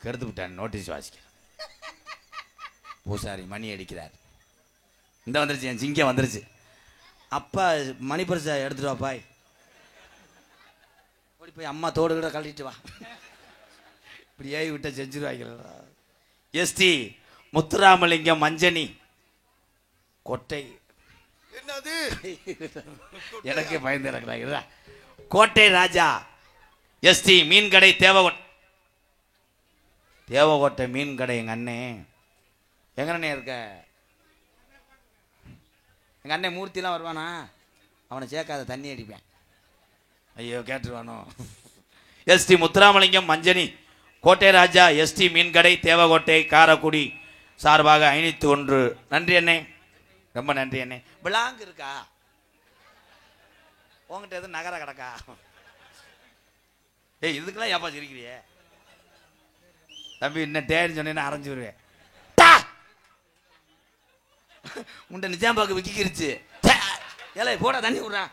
கெடுத்து விட்டான். நோட்டீஸ் வாசிக்க பூசாரி மணி அடிக்கிறார். இந்த வந்துருச்சு, என் சிங்கம் வந்துருச்சு. அப்பா மணிப்பரிசை எடுத்துட்டு வாப்பாய், ஓடி போய் அம்மா தோடு கூட கழட்டிட்டு வா. இப்படி ஏவி விட்ட செஞ்சிருவாங்களா. எஸ்டி முத்துராமலிங்கம் மஞ்சனி கோட்டை. என்னது? எனக்கே பயந்து இருக்கிறாங்க. கோட்டை ராஜா எஸ்டி மீன் கடை தேவகோட்டை மீன் கடை. எங்க அண்ணே எங்கண்ணே இருக்க? எங்க அண்ணன் மூர்த்திலாம் வருவானா? அவனை சேர்க்காத, தண்ணி அடிப்பேன். ஐயோ கேட்டுருவானோ. எஸ்டி முத்துராமலிங்கம் மஞ்சனி கோட்டை ராஜா எஸ்டி மீன் கடை தேவகோட்டை காரக்குடி சார்பாக 501. நன்றி அண்ணே, ரொம்ப நன்றி அண்ணே. விளாங்கு இருக்கா உங்ககிட்ட? எதுவும் நகர கிடக்கா? ஏய் இதுக்கெல்லாம் ஏப்பா சிரிக்கிறியே தம்பி? இன்னும் டேன்னு சொன்னேன்னா அரைஞ்சு வருவேன். உண்ட நிஜாம்பாக்கு விக்கிருச்சு. ஏலே போடா, தண்ணி விடுறா.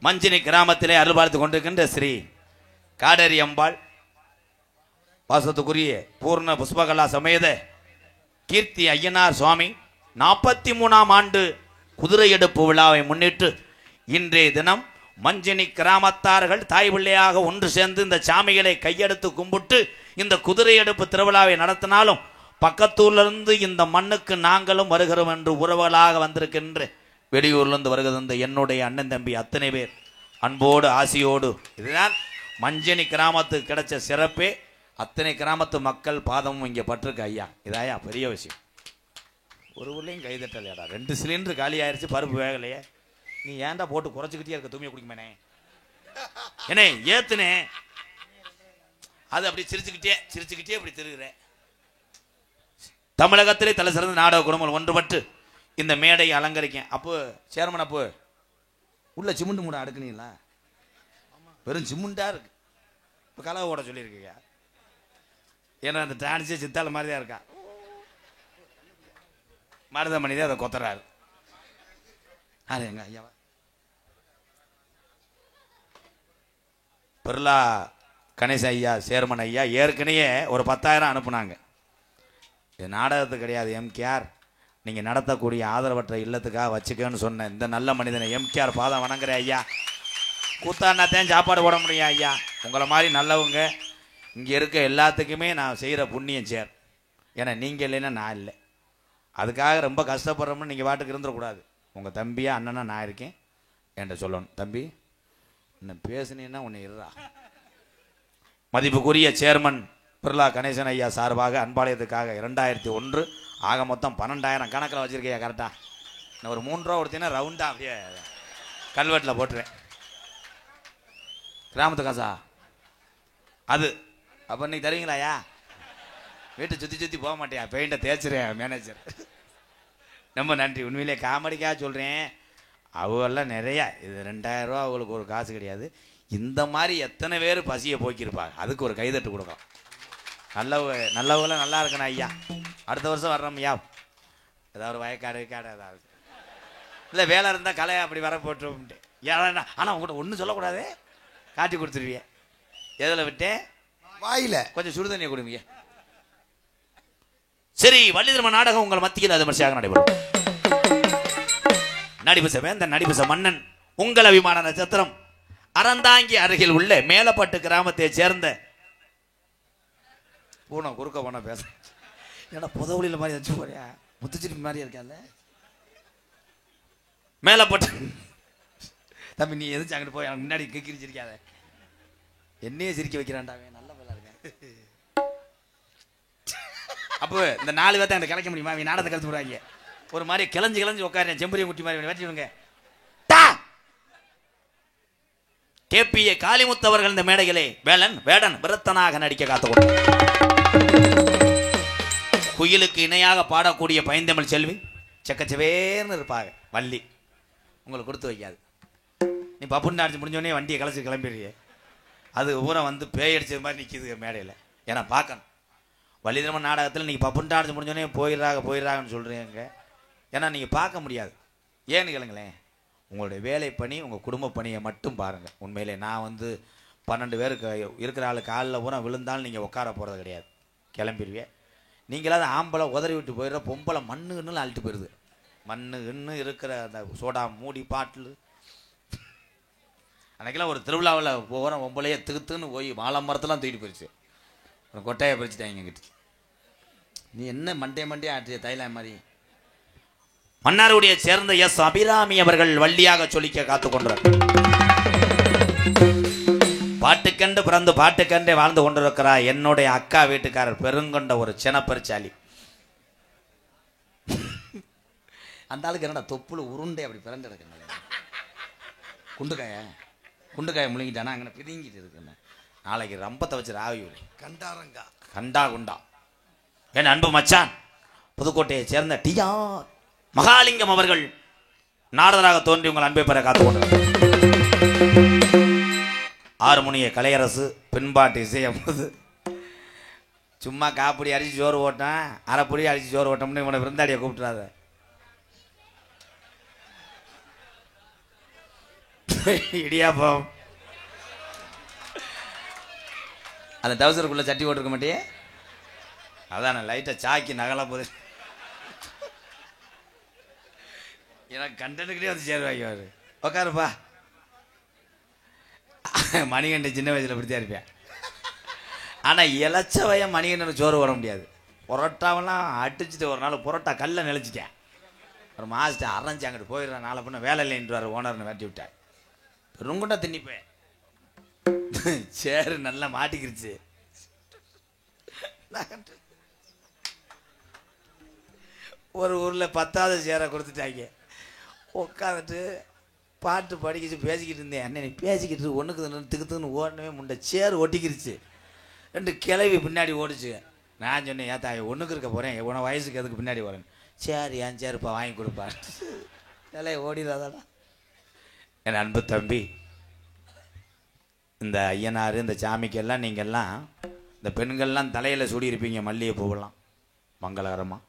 மஞ்சினி கிராமத்திலே அருள்பார்த்து கொண்டிருக்கின்ற ஸ்ரீ காடேரி அம்பாள் பாசத்துக்குரிய பூர்ண புஷ்பகலா சமேத கீர்த்தி ஐயனார் சுவாமி 43ஆம் ஆண்டு குதிரை எடுப்பு விழாவை முன்னிட்டு இன்றைய தினம் மஞ்சினி கிராமத்தார்கள் தாய் பிள்ளையாக ஒன்று சேர்ந்து இந்த சாமிகளை கையெடுத்து கும்பிட்டு இந்த குதிரை எடுப்பு திருவிழாவை நடத்தினாலும் பக்கத்தூர்லிருந்து இந்த மண்ணுக்கு நாங்களும் வருகிறோம் என்று உறவுகளாக வந்திருக்கின்ற வெளியூர்லேருந்து வருகிறது என்னுடைய அண்ணன் தம்பி அத்தனை பேர் அன்போடு ஆசையோடு. இதுதான் மஞ்சனி கிராமத்துக்கு கிடைச்ச சிறப்பே. அத்தனை கிராமத்து மக்கள் பாதமும் இங்கே பட்டிருக்கு ஐயா. இதாயா பெரிய விஷயம். ஒரு ஊர்லேயும் கைதட்டலையாடா. 2 சிலிண்டர் காலி ஆயிடுச்சு, பருப்பு வேகலையே. நீ ஏன்டா போட்டு குறைச்சிக்கிட்டே இருக்க? தூமியை குடிக்குமேனே என்னே ஏத்துனே. அது அப்படி சிரிச்சுக்கிட்டே அப்படி திருகிறேன். தமிழகத்திலே தலை சிறந்த நாடக குடும்பங்கள் ஒன்றுபட்டு இந்த மேடையை அலங்கரிக்கேன். அப்போ சேர்மன் அப்போ உள்ள சிமுண்டு மூட அடுக்குனீங்களா? வெறும் சிமுண்டா இருக்கு. இப்போ கலவை ஓட சொல்லியிருக்கீங்க. ஏன்னா அந்த டான்ஸே சித்தால மாதிரி தான் இருக்கா. மருதமணி தான் அதை கொத்துறாரு. அது எங்க ஐயாவா பிர்லா கணேச ஐயா சேர்மன் ஐயா ஏற்கனவே ஒரு 10,000 அனுப்புனாங்க. இது நாடகத்துக்கு கிடையாது, எம்கேஆர் நீங்கள் நடத்தக்கூடிய ஆதரவற்ற இல்லத்துக்காக வச்சுக்கன்னு சொன்ன இந்த நல்ல மனிதனை எம்கேஆர் பாதம் வணங்குறேன் ஐயா. கூத்தாண்டாத்தான் சாப்பாடு போட முடியும் ஐயா. உங்களை மாதிரி நல்லவங்க இங்கே இருக்க எல்லாத்துக்குமே நான் செய்கிற புண்ணியம் சேர். ஏன்னா நீங்கள் இல்லைன்னா நான் இல்லை. அதுக்காக ரொம்ப கஷ்டப்படுறோம்னு நீங்கள் பாட்டுக்கு இருந்துடக்கூடாது. உங்கள் தம்பியா அண்ணனா நான் இருக்கேன் என்கிட்ட சொல்லணும். தம்பி என்ன பேசுனீன்னா உன்னை இருறா. மதிப்புக்குரிய சேர்மன் பிர்லா கணேசன் ஐயா சார்பாக அன்பாலயத்துக்காக 2001 ஆக மொத்தம் 12,000 கணக்கில் வச்சுருக்கையா கரெக்டாக. நான் ஒரு 3 ரூபா கொடுத்தீங்கன்னா ரவுண்டாக அப்படியே கல்வெட்டில் போட்டுருவேன். கிராமத்து காசா அது. அப்போ இன்னைக்கு தருவீங்களாயா? வீட்டை சுற்றி போக மாட்டியா? பெயிண்டை தேய்ச்சிருவேன் மேனேஜர். ரொம்ப நன்றி. உண்மையிலே காமெடிக்காக சொல்கிறேன். அவெல்லாம் நிறையா. இது 2,000 ரூபா அவங்களுக்கு ஒரு காசு கிடையாது. இந்த மாதிரி எத்தனை பேர் பசியை போக்கியிருப்பாங்க. அதுக்கு ஒரு கைதட்டு கொடுக்கலாம். நல்லவங்கள நல்லா இருக்கணும் ஐயா. அடுத்த வருஷம் வர்றோம் ஐயா. ஏதாவது ஒரு வயக்காடு ஏதாவது இல்லை வேலை இருந்தால் கலை அப்படி வர போட்டுருவோம்ட்டு. ஏன்னா ஆனால் உங்கள்கிட்ட ஒன்றும் சொல்லக்கூடாது, காட்டி கொடுத்துருவியே. எதில் விட்டேன்? வாயில கொஞ்சம் சுடுதண்ணியை கொடுங்க. சரி, வள்ளிதர்ம நாடகம் உங்கள் மத்தியில் அது மரிசியாக நடைபெறும். நடிபச வேந்தன் நடிபச மன்னன் உங்கள் அபிமான நட்சத்திரம் அறந்தாங்கி அருகில் உள்ள மேலப்பட்டு கிராமத்தை சேர்ந்த பூனை குறுக்க போன பேச. ஏன்னா புதவுளியில் மாதிரி வச்சு போறியா? முத்துச்சிருப்பி மாதிரி இருக்கால. மேலப்பட்டு தம்பி நீ எதிர்த்து அங்கிட்டு போய் எனக்கு முன்னாடி கிரிச்சிருக்காத. என்னையே சிரிக்க வைக்கிறான்டாவே. நல்ல வேலை இருக்கேன். அப்போ இந்த 4 பேர்த்த அங்கே கிடைக்க முடியுமா? அவங்க நாடகத்தை கழிச்சு போடுவாங்க. ஒரு மாதிரி கிளஞ்சு உட்காரு. செம்பரிய முட்டி மாதிரி வெட்டிடுங்க. கேபிஏ காளிமுத்து அவர்கள் இந்த மேடைகளே வேடன் விரத்தனாக நடிக்க காத்துக்கொண்டு குயிலுக்கு இணையாக பாடக்கூடிய பைந்தமிழ் செல்வி செக்கச்சவேர்னு இருப்பாங்க. வள்ளி உங்களுக்கு கொடுத்து வைக்காது. நீ பப்புன்னு அடிச்சு முடிஞ்சோடனே வண்டியை கலைச்சி கிளம்பிடுறியே. அது ஊரை வந்து பேய் அடிச்சது மாதிரி நிற்கிது மேடையில். ஏன்னா பார்க்கணும். வள்ளிதர்மன் நாடகத்தில் நீங்கள் பப்புன்னு அடிச்சு முடிஞ்சோடனே போயிடுறாங்கன்னு சொல்கிறீங்க. ஏன்னா நீங்கள் பார்க்க முடியாது. ஏன்னு கேளுங்களேன். உங்களுடைய வேலை பணி, உங்கள் குடும்ப பணியை மட்டும் பாருங்கள். உண்மையிலே நான் வந்து 12 பேருக்கு இருக்கிற ஆள் காலில் பூரா விழுந்தாலும் நீங்கள் உட்கார போகிறது கிடையாது. கிளம்பிடுவேன். நீங்களாவது ஆம்பளை உதறி விட்டு போயிடுற, பொம்பளை மண்ணுன்னு அள்ளிட்டு போயிடுது. மண்ணுன்னு இருக்கிற அந்த சோடா மூடி பாட்டில். அன்றைக்கெல்லாம் ஒரு திருவிழாவில் போகிற பொம்பளையே திகுத்துன்னு போய் வாழை மரத்தெல்லாம் தூக்கிட்டு போயிடுச்சு. கொட்டையை பறிச்சுட்டாங்க கிட்ட. நீ என்ன மண்டே ஆற்றிய தைலா மாதிரி. மன்னாருடைய சேர்ந்த எஸ் அபிராமி அவர்கள் வள்ளியாக சொல்லிக்க காத்து கொண்டார். பாட்டுக்கண்டு பிறந்து பாட்டுக்கண்டே வாழ்ந்து கொண்டிருக்கிறார் என்னுடைய அக்கா வீட்டுக்காரர் பெருங்கொண்ட ஒரு சினப்பரிச்சாலி. அந்த ஆளுக்கு என்னடா தொப்புல உருண்டை அப்படி பிறந்து கிடக்குங்க. குண்டுக்காயை முழுங்கிட்டானா அங்கே பிதுங்கிட்டு இருக்குண்ணே. நாளைக்கு ரம்பத்தை வச்சு ராவி கண்டாரங்கா கண்டா குண்டா. என் அன்பு மச்சான் புதுக்கோட்டையை சேர்ந்த டிஆர் மகாலிங்கம் அவர்கள் நாரதராக தோன்றி உங்கள் அன்பை பெற காத்துக்கொண்டார். ஆறுமுனிய கலையரசு பின்பாட்டு இசையம்போது சும்மா காப்படி அடிச்சு சோறு ஓட்டான், அரைப்பொடி அடிச்சு சோறு ஓட்டோம்னு இவனை விருந்தாடியை கூப்பிட்டுறாத. இடியாப்பம் அந்த டவுசருக்குள்ள சட்டி போட்டிருக்க மாட்டியே, அதான் லைட்டை சாக்கி நகலா போது. எனக்கு கண்டனுக்கிட்டே வந்து சேருவாங்க. அவரு உக்காருப்பா. மணிகண்ட சின்ன வயசுல இப்படித்தான் இருப்பேன். ஆனா இலச்சவைய மணிகண்டனுக்கு சோறு போட முடியாது. புரோட்டாவெல்லாம் அடிச்சுட்டு ஒரு நாள் புரோட்டா கல்ல நினைச்சிட்டேன். ஒரு மாஸ்டர் அரைஞ்சி அங்கிட்டு போயிடுறேன். நாளை பண்ண வேலை இல்லைன்றாரு ஓனர்னு வெட்டி விட்டேன். பெருங்குண்டா தின்னிப்பேன். சேரு நல்லா மாட்டிக்கிருச்சு. ஒரு ஊரில் 10வது சேரை கொடுத்துட்டாங்க. உட்காந்துட்டு பாட்டு படிக்கிச்சு பேசிக்கிட்டு இருந்தேன். அண்ணன் நீ பேசிக்கிட்டு ஒன்றுக்கு திக்குத்துன்னு ஓடனவே முண்டை சேர் ஒட்டிக்கிருச்சு. 2 கிளவி பின்னாடி ஓடிச்சு. நான் சொன்னேன் ஏன் தாய் ஒன்றுக்கு இருக்க போகிறேன், உன வயசுக்கு எதுக்கு பின்னாடி வரேன். சரி ஏன் சேருப்பா வாங்கி கொடுப்பான். வேலையை ஓடிடாதாடா. என் அன்பு தம்பி, இந்த ஐயனார் இந்த சாமிக்கெல்லாம் நீங்கள்லாம் இந்த பெண்கள்லாம் தலையில் சூடியிருப்பீங்க மல்லிகை பூவெல்லாம் மங்களகரமாக.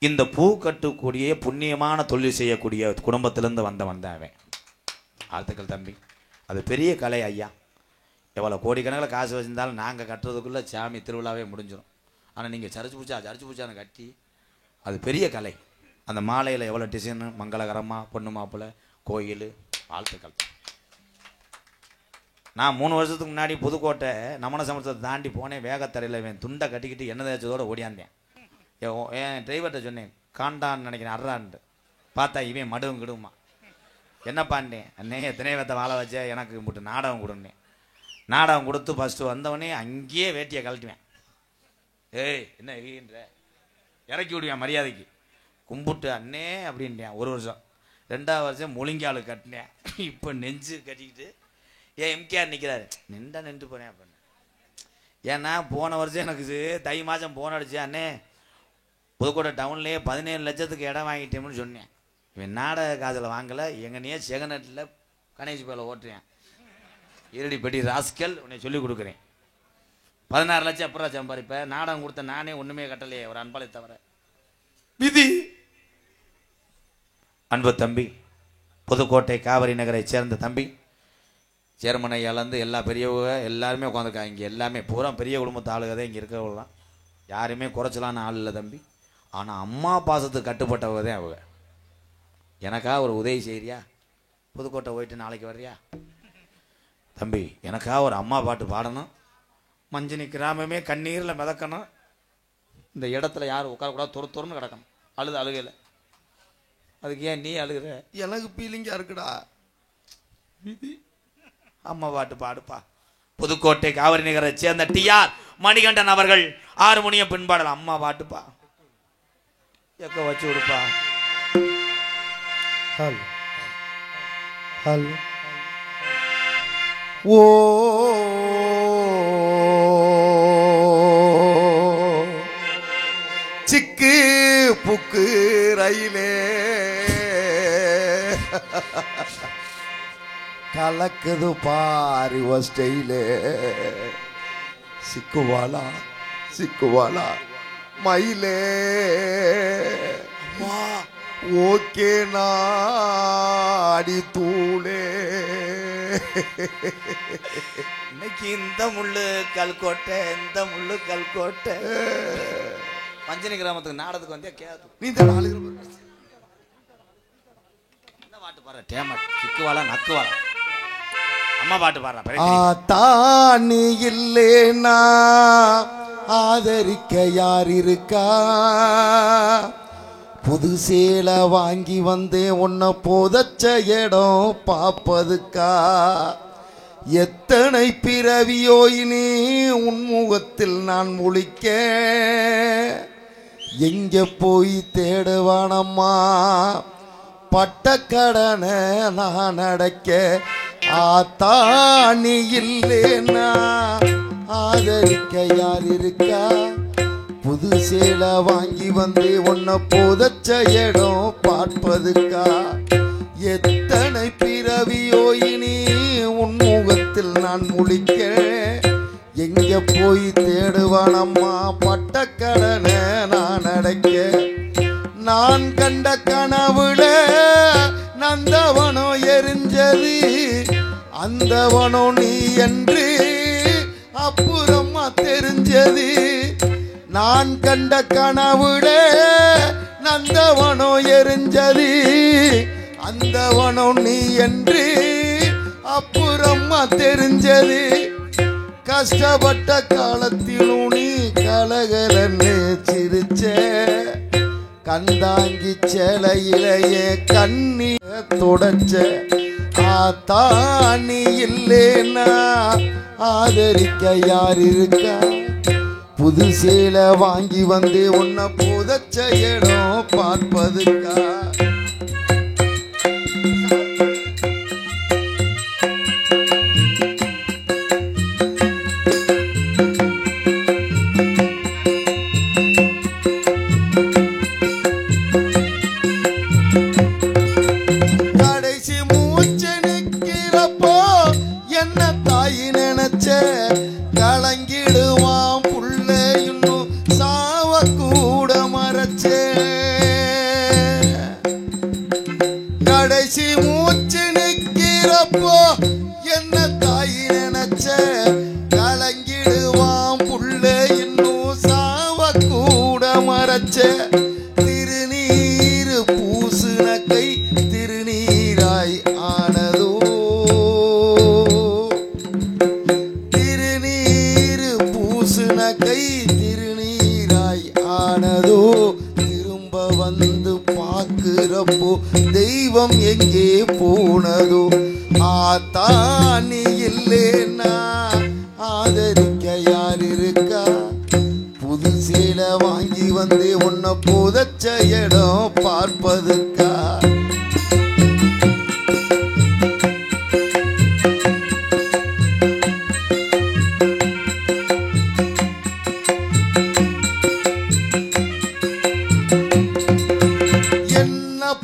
இந்த பூ கட்டக்கூடிய புண்ணியமான தொழில் செய்யக்கூடிய குடும்பத்திலேருந்து வந்தவன் தான் அவன். வாழ்த்துக்கள் தம்பி. அது பெரிய கலை ஐயா. எவ்வளோ கோடிக்கணக்கில் காசு வச்சுருந்தாலும் நாங்கள் கட்டுறதுக்குள்ளே சாமி திருவிழாவே முடிஞ்சிடும். ஆனால் நீங்கள் சர்ச்சு பூச்சான்னு கட்டி அது பெரிய கலை. அந்த மாலையில் எவ்வளோ டிசைனு மங்களகரமாக பொண்ணு மாப்பிள்ளை கோயில். வாழ்த்துக்கள். நான் 3 வருஷத்துக்கு முன்னாடி புதுக்கோட்டை நமன சமரசத்தை தாண்டி போனேன். வேகத்தரையில் இவன் துண்டை கட்டிக்கிட்டு என்ன தேய்ச்சதோடு ஓடியாந்தேன். என் டிரைவர்கிட்ட சொன்னேன் காண்டான்னு நினைக்கிறேன் அர்றான்ட்டு. பார்த்தா இவன் மடுவும் கிடுமா. என்னப்பான்னேன் அண்ணே எத்தனை பேத்த வாழை வச்ச எனக்கு போட்டு நாடகம் கொடுன்னேன். நாடகம் கொடுத்து ஃபஸ்ட்டு வந்தவனே அங்கேயே வேட்டியை கழட்டுவேன். ஏய் என்ன என்ற இறக்கி விடுவேன் மரியாதைக்கு. கும்பிட்டு அண்ணே அப்படின்ட்டேன். 1 வருஷம். 2வது வருஷம் முழுங்காலு கட்டினேன். இப்போ நெஞ்சு கட்டிக்கிட்டு ஏன் எம்கேஆர் நிற்கிறாரு நின்று போனேன் அப்படின்னு. ஏன்னா போன வருஷம் எனக்கு தை மாதம் போன் அடிச்சு அண்ணே புதுக்கோட்டை டவுன்லேயே 17 லட்சத்துக்கு இடம் வாங்கிட்டேன்னு சொன்னேன். இவன் நாடக காதில் வாங்கலை. எங்கனையே செகநட்டில் கணேஷ் பேல ஓட்டுறேன். இருடி பெட்டி ராஸ்கல் உன்னை சொல்லிக் கொடுக்குறேன். 16 லட்சம் அப்புறம் சம்பாதிப்பேன். நாடகம் கொடுத்த நானே ஒன்றுமே கட்டலையே ஒரு அன்பாலை தவிர. விதி. அன்பு தம்பி புதுக்கோட்டை காவிரி நகரை சேர்ந்த தம்பி சேர்மனையாலேருந்து எல்லா பெரியவங்க எல்லாருமே உட்காந்துருக்காங்க. இங்கே எல்லாமே பூரா பெரிய குடும்பத்து ஆளுகதே இங்கே இருக்கிறவங்க தான். யாருமே குறைச்சலான ஆள் இல்லை தம்பி. ஆனால் அம்மா பாசத்துக்கு கட்டுப்பட்டவங்க தான் அவங்க. எனக்கா ஒரு உதவி செய்கிறியா? புதுக்கோட்டை போயிட்டு நாளைக்கு வர்றியா தம்பி? எனக்கா ஒரு அம்மா பாட்டு பாடணும். மஞ்சனி கிராமமே கண்ணீரில் மிதக்கணும். இந்த இடத்துல யாரும் உட்காரக்கூடாது. துருன்னு கிடக்கணும். அழுகையில். அதுக்கு ஏன் நீ அழுகிற? எனக்கு ஃபீலிங்கா இருக்குடா. அம்மா பாட்டு பாடுப்பா. புதுக்கோட்டை காவிரி நகரை சேர்ந்த டிஆர் மணிகண்டன் அவர்கள் ஆறுமுனிய பின்பாடல். அம்மா பாட்டுப்பா எக்க வச்சு விடுப்பா. ஓ சிக்கு புக்கு ரயிலே கலக்குது பாரி ஸ்டைலே. சிக்குவாலா மயிலே ஓகே நாடி தூளே. இன்னைக்கு இந்த முள்ளு கல்கோட்டை பஞ்சனி கிராமத்துக்கு நாடத்துக்கு வந்தே கேது நீ இந்த 4 என்ன பாட்டு பாடுற டேமட் சிக்குவாளா நக்குவாளா அம்மா பாட்டு பாடுற ஆத்தானி இல்லேனா ஆதரிக்க யார் இருக்கா புது சேலை வாங்கி வந்தேன் உன்னை போதச்ச இடம் பாப்பதுக்கா எத்தனை பிறவியோ இனி உன்முகத்தில் நான் முழிக்க எங்க போய் தேடுவானம்மா பட்டக்கடனை நான் அடைக்க ஆத்தானி இல்லேனா ஆதரிக்க யார் இருக்கா புது சேலை வாங்கி வந்து உன்னை போதச்ச இடம் பார்ப்பதுக்கா எத்தனை பிறவியோ இனி உன்முகத்தில் நான் முழிக்க எங்க போய் தேடுவானம்மா பட்டக்கடனை நான் அடைக்க நான் கண்ட கனவுல நந்தவனோ எரிஞ்சது அந்தவனோ நீ என்று அப்புறமா தெரிஞ்சது நான் கண்ட கனவுல நந்தவனோ எரிஞ்சது அந்தவனோ நீ என்று அப்புறமா தெரிஞ்சது கஷ்டப்பட்ட காலத்திலும் நீ கலகலன்னு சிரிச்ச கண்டாங்கி சேலையிலேயே கண்ணீர தொடச்ச ஆத்தானி இல்லேனா ஆதரிக்க யார் இருக்கா புது சேலை வாங்கி வந்து உன்னை புதச்ச இடம் பார்ப்பதுக்கா கலங்கிடுவான் புள்ள இன்னும் சாவ கூட மறைச்சே கடைசி மூச்சு நிக்கிறப்போ என்ன தாய் நினைச்ச கலங்கிடுவான் புள்ள இன்னும் சாவ கூட மறைச்ச திருநீரு பூசுன கை திருநீராய் ஆனதோ கை திருநீராய் ஆனதோ திரும்ப வந்து பார்க்கிறப்போ தெய்வம் எங்கே போனதோ ஆத்தானி இல்லேனா ஆதரிக்க யார் இருக்கா புது சேலை வாங்கி வந்து உன்னை புதச்ச இடம் பார்ப்பதுக்கா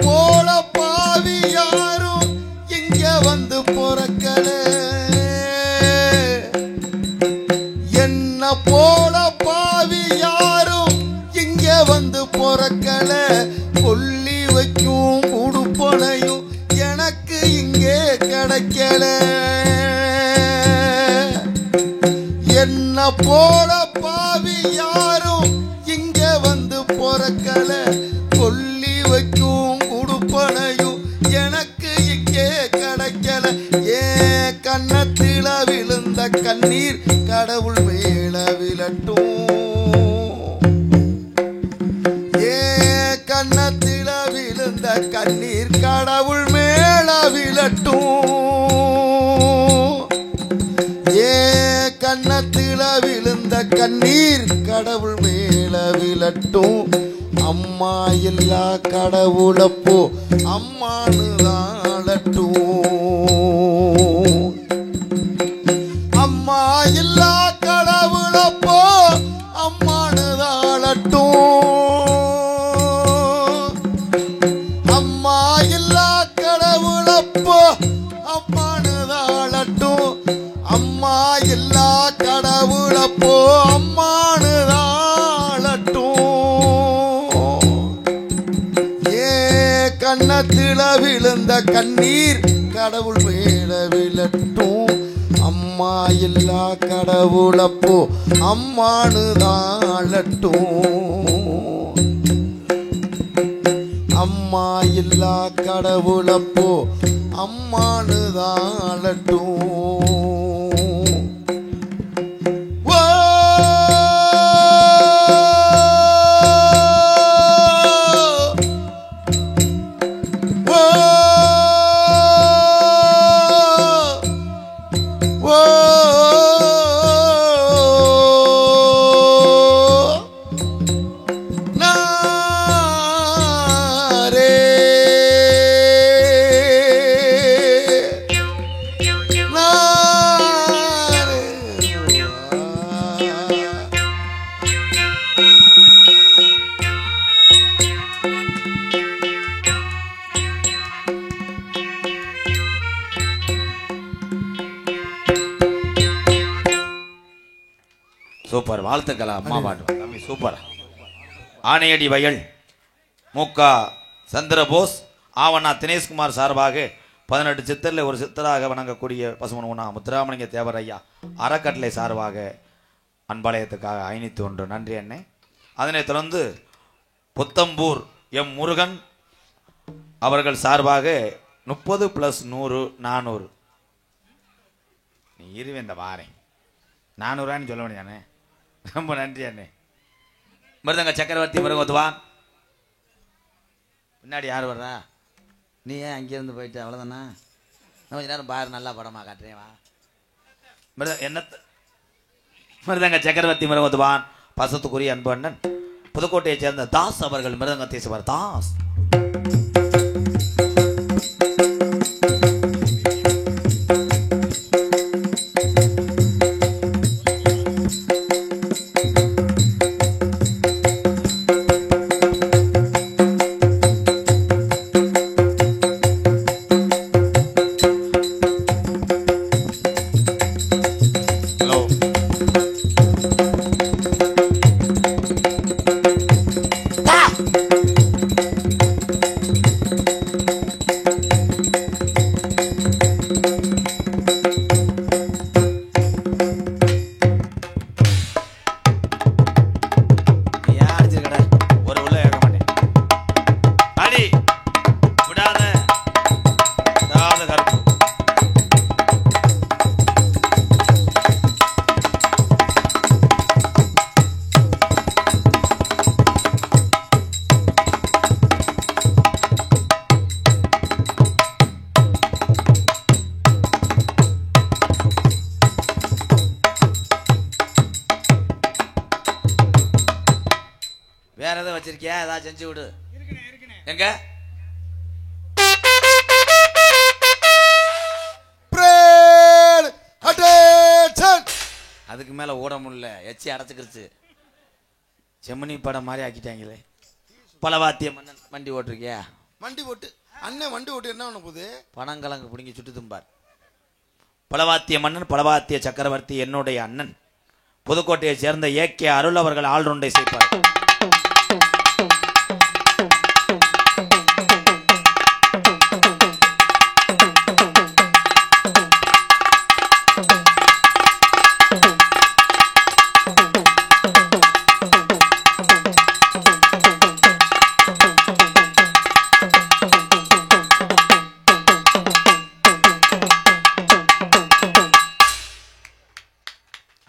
போல பாவி யாரும் இங்க வந்து பொறக்கல என்ன போல பாவி யாரும் இங்க வந்து பொறக்கல கொல்லி வைக்கும் உடுப்பனையும் எனக்கு இங்கே கிடைக்கல என்ன போல பாவி யாரும் இங்க வந்து பொறக்கல கொல்லி வைக்கும் உடுப்பனையும் எனக்கு இங்கே கிடைக்கல ஏ கன்னத்தில விழுந்த கண்ணீர் கடவுள் மேல விழட்டும் ஏ கன்னத்தில விழுந்த கண்ணீர் கடவுள் மேல விழட்டும் ஏ கன்னத்தில விழுந்த கண்ணீர் கடவுள் மேல விழட்டும் அம்மா எல்லா கடவுளப்போ அம்மானு தாளட்டும் அம்மா எல்லா கடவுளப்போ அம்மானு தாளட்டும் அம்மா எல்லா கடவுளப்போ அம்மானு தாளட்டும் அம்மா எல்லா கடவுளப்போ அம்மானு தாளட்டும் கன்னத்தில விழுந்த கண்ணீர் கடவுள் மேல விழட்டும் அம்மா அம்மா இல்லா கடவுளப்போ அம்மானு தாழட்டும். அம்மா இல்லா கடவுளப்போ அம்மானு தாழட்டும். சூப்பர், வாழ்த்துக்கள் அம்மா பாட்டு தம்பி, சூப்பர். ஆணையடி வயல் மூக்கா சந்திரபோஸ் ஆவண்ணா தினேஷ்குமார் சார்பாக 18 சித்தரில் ஒரு சித்தராக வணங்கக்கூடிய பசுமனுனா முத்துராமலிங்க தேவர் ஐயா அறக்கட்டளை சார்பாக அன்பாலயத்துக்காக 501 நன்றி அண்ணே. அதனைத் தொடர்ந்து புத்தம்பூர் எம் முருகன் அவர்கள் சார்பாக 30 + 100 400. நீ இருவேன் இந்த வாரேன் 400 சொல்ல முடியானே. ரொம்ப நன்றி அண்ணே. மிருதங்க சக்கரவர்த்தி மிருகத்துவான். பின்னாடி யார் வர்றா? நீ ஏன் அங்கேருந்து போயிட்டு அவ்வளோதானா? கொஞ்ச நேரம் பாரு, நல்லா படமாக காட்டுறேன் வா. மிருதங்க சக்கரவர்த்தி மிருகத்துவான் பசத்துக்குரிய அன்பு அண்ணன் புதுக்கோட்டையைச் சேர்ந்த தாஸ் அவர்கள் மிருதங்கத்தை செய்வார். தாஸ் வேற எதாவது வச்சிருக்கியா? ஏதாவது செஞ்சு விடு. எங்க அதுக்கு மேல ஓட முடியல, எச்சி அடைச்சுக்கிருச்சு. செம்மணி படம் மாதிரி ஆக்கிட்டாங்களே. பலவாத்திய மன்னன் வண்டி ஓட்டிருக்கியா? வண்டி ஓட்டு அண்ணன் வண்டி ஓட்டு என்ன பண்ண போகுது? பனங்கிழங்கு பிடிங்கி சுட்டு தும்பார். பலவாத்திய மன்னன் பலவாத்திய சக்கரவர்த்தி என்னுடைய அண்ணன் புதுக்கோட்டையை சேர்ந்த ஏகே அருள் அவர்கள் ஆல்ரவுண்டை செய்வார்.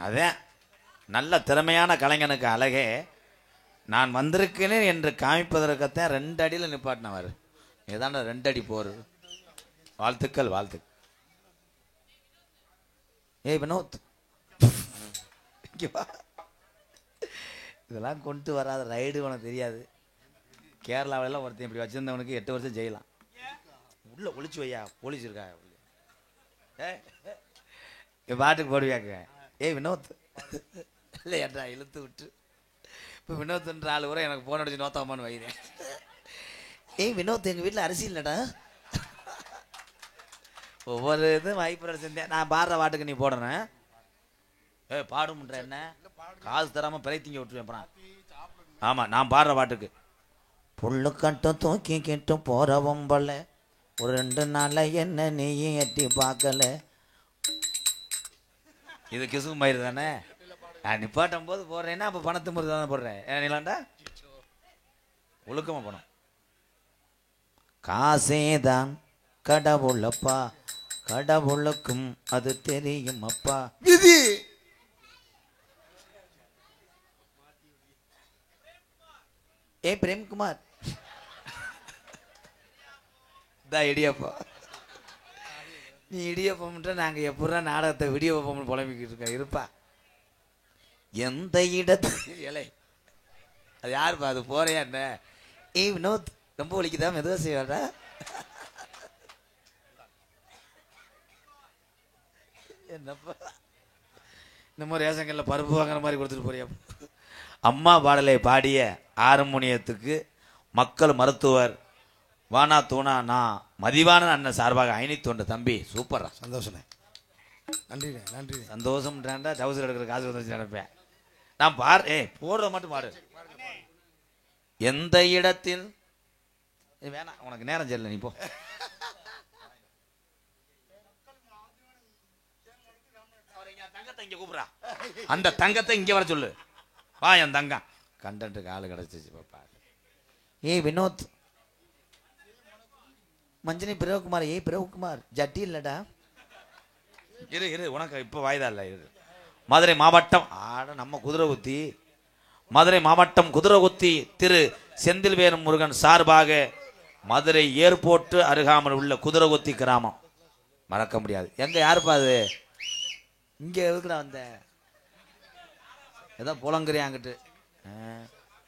அதே நல்ல திறமையான கலைஞனுக்கு அழகே நான் வந்திருக்கிறேன் என்று காமிப்பதற்கத்தான் 2 அடியில் நிப்பாட்டினவர். ஏதாண்ட 2 அடி போர். வாழ்த்துக்கள் வாழ்த்துக்கள். ஏய் வினோத், இதெல்லாம் கொண்டு வராத ரைடு உனக்கு தெரியாது. கேரளாவிலாம் ஒருத்தன் இப்படி வச்சிருந்தவனுக்கு 8 வருஷம் செய்யலாம். உள்ள ஒளிச்சு வையா, போலீஸ் இருக்கா? பாட்டுக்கு போடுவியாக்க. ஏய் வினோத் இல்லை என்றா இழுத்து விட்டு இப்போ வினோத்ன்ற ஆள் கூட எனக்கு போன் அடிச்சு நோத்தாமான்னு வைக்கிறேன். ஏய் வினோத், எங்கள் வீட்டில் அரிசி இல்லைடா. ஒவ்வொரு இதுவும் வாய்ப்பு செஞ்சேன். நான் பாடுற பாட்டுக்கு நீ போடுறேன். பாடும்ன்ற என்ன காசு தராமல் பிழைத்திங்க விட்டுருவேன். அப்புறம் ஆமாம், நான் பாடுற பாட்டுக்கு புல்லு கட்டும் தூக்கி கிட்டும் போகிறவம்பல ஒரு 2 நாளில் என்ன நீயும் எட்டி பார்க்கல. இது கிசுக்கு மயிறு தானே. நான் நிப்பாட்டும் போது போடுறேன்னா அப்போ பணத்து முறை தானே போடுறேன். ஏன்லாண்டா ஒழுக்கமா பணம். காசேதான் கடவுளப்பா, கடவுளுக்கும் அது தெரியும் அப்பா. விதி ஏ பிரேம்குமார் இடியப்பா, நீ இடியப்பம்ன்ற நாங்க எப்படா நாடகத்தை விடியப்பம்னு புலம்பிக்கிட்டு இருக்க இருப்பா. எந்த இடத்து இலை அது யாருப்பா அது போறியா என்ன? ஏய் வினோத் ரொம்ப வலிக்குதா, மெதுவா செய்வாடா. என்னப்பா இந்த மாதிரி ரேஷங்கல்ல பருப்பு வாங்குற மாதிரி கொடுத்துட்டு போறியா? அம்மா பாடலை பாடிய ஹார்மோனியத்துக்கு மக்கள் மருத்துவர் வானா தூணா நான் மதிவான அண்ணன் சார்பாக 501 தம்பி சூப்பரா. சந்தோஷம், நன்றிண்ணே நன்றி. சந்தோஷம்ன்றாண்டா டவுசர் எடுக்கிற காசு வந்து நினைப்பேன் நான். பாரு போடுற மட்டும் பாடு. எந்த இடத்தில் வேணாம் உனக்கு நேரம் சரியில்லை, நீ போ. தங்கத்தை இங்க கூப்பிடுறா, அந்த தங்கத்தை இங்க வர சொல்லு. வா என் தங்கம். கண்டன்ட்டுக்கு ஆளு கிடைச்சிச்சு பாப்பா. ஏய் வினோத், மஞ்சனி பிரவகுமார். ஏய் பிரவகுமார் ஜட்டி இல்லடா. இரு இரு உனக்கு இப்போ வாய்தா இல்லை. இரு. மதுரை மாவட்டம் ஆட நம்ம குதிரைகுத்தி, மதுரை மாவட்டம் குதிரைகுத்தி திரு செந்தில்வேல் முருகன் சார்பாக மதுரை ஏர்போர்ட் அருகாமல் உள்ள குதிரைகுத்தி கிராமம் மறக்க முடியாது. எங்க யாருப்பா அது? இங்க எதுக்குடா வந்த? ஏதோ புலங்குறியாங்கிட்டு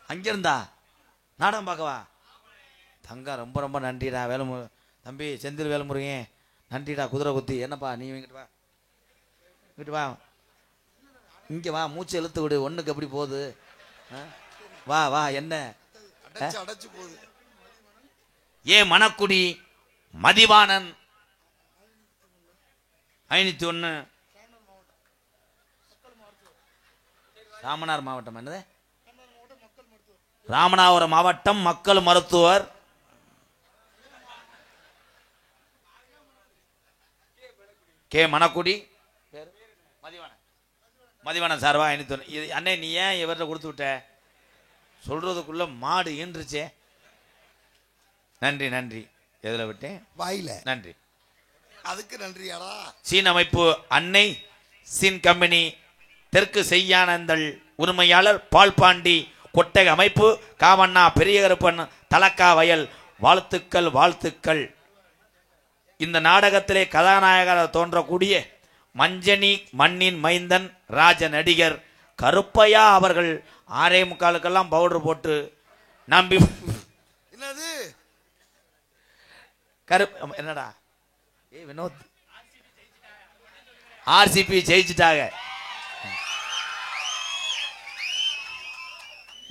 அங்கிருந்தா நாடகம் பார்க்கவா? தங்கம் ரொம்ப ரொம்ப நன்றிடா. தம்பி செந்தில் வேலுமுருகன் நன்றிடா. குதிரை குத்தி என்னப்பா நீ இங்கிட்டு வா, இங்கிட்டு வா, இங்கே வா. மூச்சு இழுத்து விடு. ஒன்றுக்கு எப்படி போகுது? வா வா. என்ன அடைச்சு போகுது? ஏ மணக்குடி மதிவாணன் 501 ராமநாதபுரம் மாவட்டம். என்னது? ராமநாதபுரம் மாவட்டம் மக்கள் மருத்துவர் கே மணக்குடி மதிவாணன் சார்பா 501. அண்ணே நீ ஏன் இவர்கிட்ட கொடுத்து விட்ட? சொல்றதுக்குள்ள மாடு ஈன்றுச்சே. நன்றி நன்றி. எதுல விட்டேன்? வாயில. நன்றி. அதுக்கு நன்றியாடா. சீன் அமைப்பு அன்னை சீன் கம்பெனி தெற்கு செய்யானந்தல் உரிமையாளர் பால்பாண்டி கொட்டக அமைப்பு காவண்ணா பெரிய கருப்பன் தலக்கா வயல். வாழ்த்துக்கள் வாழ்த்துக்கள். இந்த நாடகத்திலே கதாநாயகராக தோன்றக்கூடிய மஞ்சனி மண்ணின் மைந்தன் ராஜ நடிகர் கருப்பையா அவர்கள் 6:45 பவுடர் போட்டு நம்பி. என்னது என்னடா? ஏ வினோத், ஆர்சிபி ஜெயிச்சுட்டாங்க.